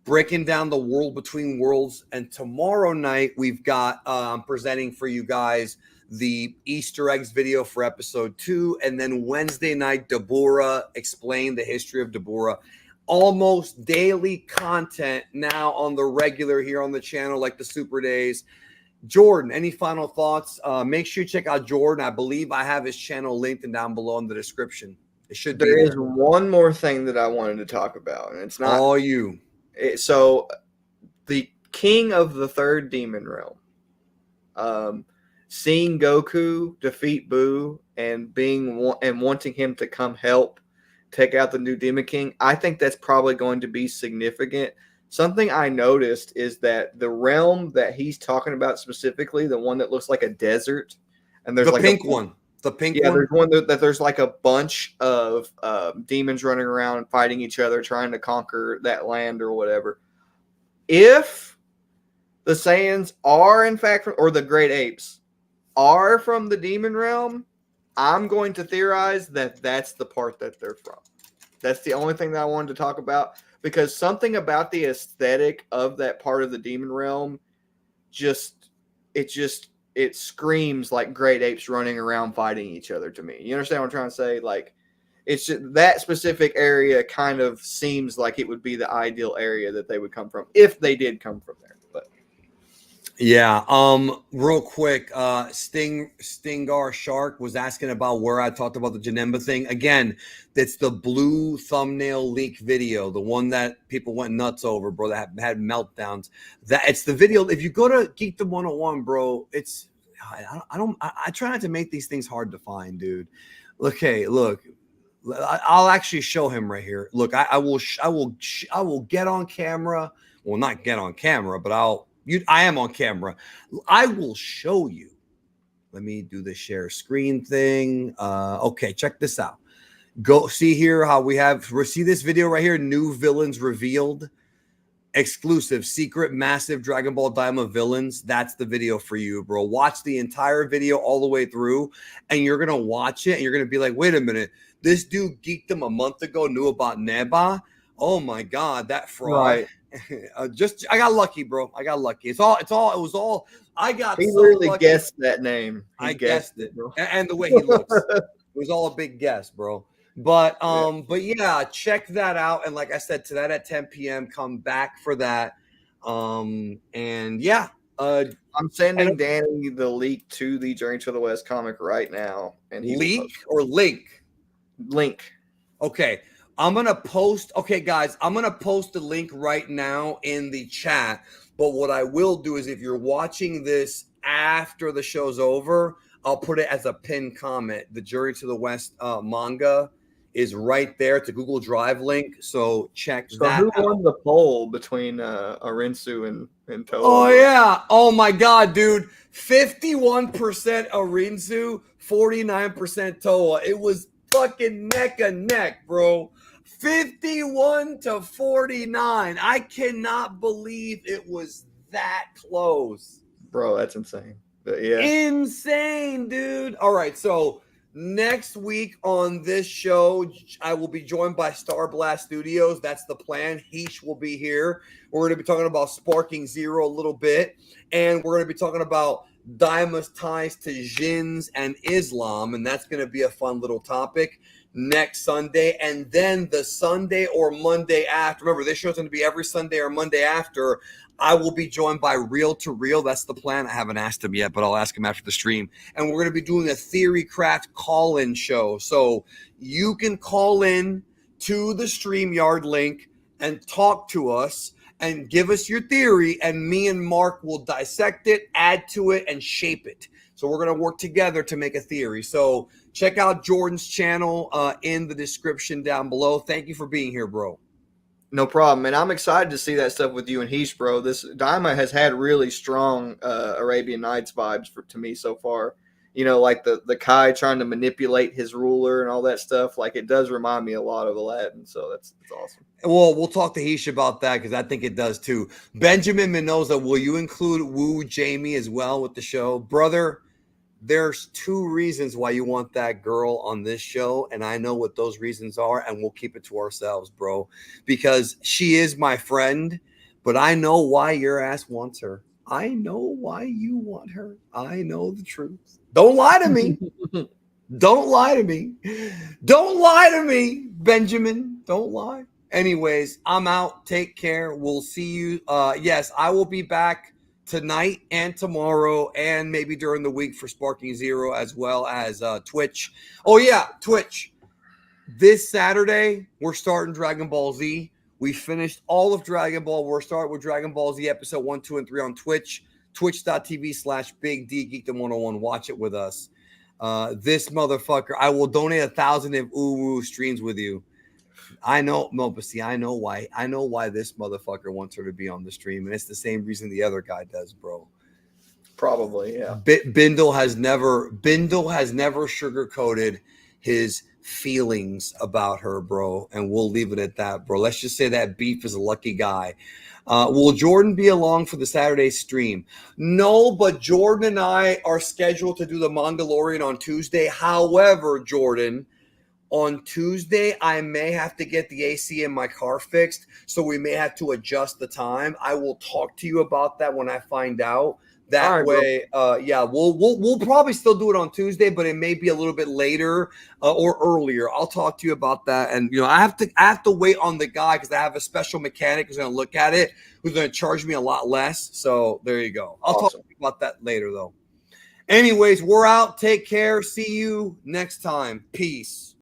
breaking down the World Between Worlds. And tomorrow night, we've got presenting for you guys the Easter eggs video for episode 2. And then Wednesday night, Dabura explained the history of Dabura. Almost daily content now on the regular here on the channel, like the Super Days. Jordan, any final thoughts? Make sure you check out Jordan. I believe I have his channel linked and down below in the description. It should be there. There is one more thing that I wanted to talk about, and it's not all you. So the king of the third demon realm, seeing Goku defeat Buu and wanting him to come help take out the new Demon King, I think that's probably going to be significant. Something I noticed is that the realm that he's talking about specifically, the one that looks like a desert, and there's the like pink one. The pink one? There's one that there's like a bunch of demons running around fighting each other, trying to conquer that land or whatever. If the Saiyans are, in fact, or the great apes are from the demon realm, I'm going to theorize that that's the part that they're from. That's the only thing that I wanted to talk about. Because something about the aesthetic of that part of the demon realm it screams like great apes running around fighting each other to me. You understand what I'm trying to say? Like, it's just, that specific area kind of seems like it would be the ideal area that they would come from if they did come from there. But yeah, real quick, Stingar Shark was asking about where I talked about the Janemba thing. Again, that's the blue thumbnail leak video, the one that people went nuts over, bro, that had meltdowns. It's the video. If you go to Geekdom 101, bro, it's I try not to make these things hard to find, dude. Okay, look. I'll actually show him right here. Look, I will get on camera. Well, not get on camera, but I am on camera. I will show you. Let me do the share screen thing. Okay, check this out. Go see here how see this video right here. New villains revealed. Exclusive, secret, massive Dragon Ball Daima villains. That's the video for you, bro. Watch the entire video all the way through, and you're going to watch it, and you're going to be like, wait a minute. This dude geeked him a month ago, knew about Neba. Oh, my God, that fraud. Right. I got lucky, bro. I got lucky. It was all. I got he so really lucky. Guessed that name. I guessed it, bro. And the way he looks. It was all a big guess, bro. But yeah, check that out. And like I said, tonight at 10 p.m., come back for that. And yeah. I'm sending Danny the leak to the Journey to the West comic right now. And leak or link? Link. Okay. I'm going to post. Okay, guys, I'm going to post the link right now in the chat. But what I will do is if you're watching this after the show's over, I'll put it as a pinned comment. The Journey to the West manga is right there. It's a Google Drive link. So check So that who out. won the poll between Arinsu and Toa? Oh, yeah. Oh, my God, dude. 51% Arinsu, 49% Toa. It was fucking neck and neck, bro. 51 to 49. I cannot believe it was that close. Bro, that's insane. But yeah. Insane, dude. All right, so next week on this show, I will be joined by Star Blast Studios. That's the plan. Heesh will be here. We're going to be talking about Sparking Zero a little bit, and we're going to be talking about Daima's ties to Jinns and Islam, and that's going to be a fun little topic next Sunday. And then the Sunday or Monday after, remember, this show's going to be every Sunday or Monday after, I will be joined by Real to Real. That's the plan. I haven't asked him yet, but I'll ask him after the stream. And we're going to be doing a Theory Craft call-in show. So you can call in to the StreamYard link and talk to us and give us your theory, and me and Mark will dissect it, add to it, and shape it. So we're going to work together to make a theory. So check out Jordan's channel in the description down below. Thank you for being here, bro. No problem, and I'm excited to see that stuff with you and Heesh, bro. This Daima has had really strong Arabian Nights vibes to me so far. You know, like the Kai trying to manipulate his ruler and all that stuff. Like, it does remind me a lot of Aladdin, so that's awesome. Well, we'll talk to Heesh about that because I think it does too. Benjamin Mendoza, will you include Wu Jamie as well with the show? Brother, there's 2 reasons why you want that girl on this show, and I know what those reasons are, and we'll keep it to ourselves, bro, because she is my friend, but I know why your ass wants her. I know why you want her. I know the truth. Don't lie to me. Don't lie to me. Don't lie to me, Benjamin. Don't lie. Anyways, I'm out. Take care. We'll see you. Yes, I will be back tonight and tomorrow and maybe during the week for Sparking Zero, as well as Twitch. Oh, yeah, Twitch. This Saturday, we're starting Dragon Ball Z. We finished all of Dragon Ball. We're starting with Dragon Ball Z episode 1, 2, and 3 on Twitch. Twitch.tv/Big D Geekdom 101. Watch it with us. This motherfucker, I will donate 1,000 if Uwu streams with you. I know, no, but see, I know why this motherfucker wants her to be on the stream, and it's the same reason the other guy does, bro. Probably, yeah. Bindle has never sugarcoated his feelings about her, bro, and we'll leave it at that, bro. Let's just say that Beef is a lucky guy. Will Jordan be along for the Saturday stream? No, but Jordan and I are scheduled to do the Mandalorian on Tuesday. However, Jordan, on Tuesday, I may have to get the AC in my car fixed, so we may have to adjust the time. I will talk to you about that when I find out. That All right, way, yeah, we'll probably still do it on Tuesday, but it may be a little bit later or earlier. I'll talk to you about that. And I have to wait on the guy because I have a special mechanic who's going to look at it, who's going to charge me a lot less. So there you go. I'll talk to you about that later, though. Anyways, we're out. Take care. See you next time. Peace.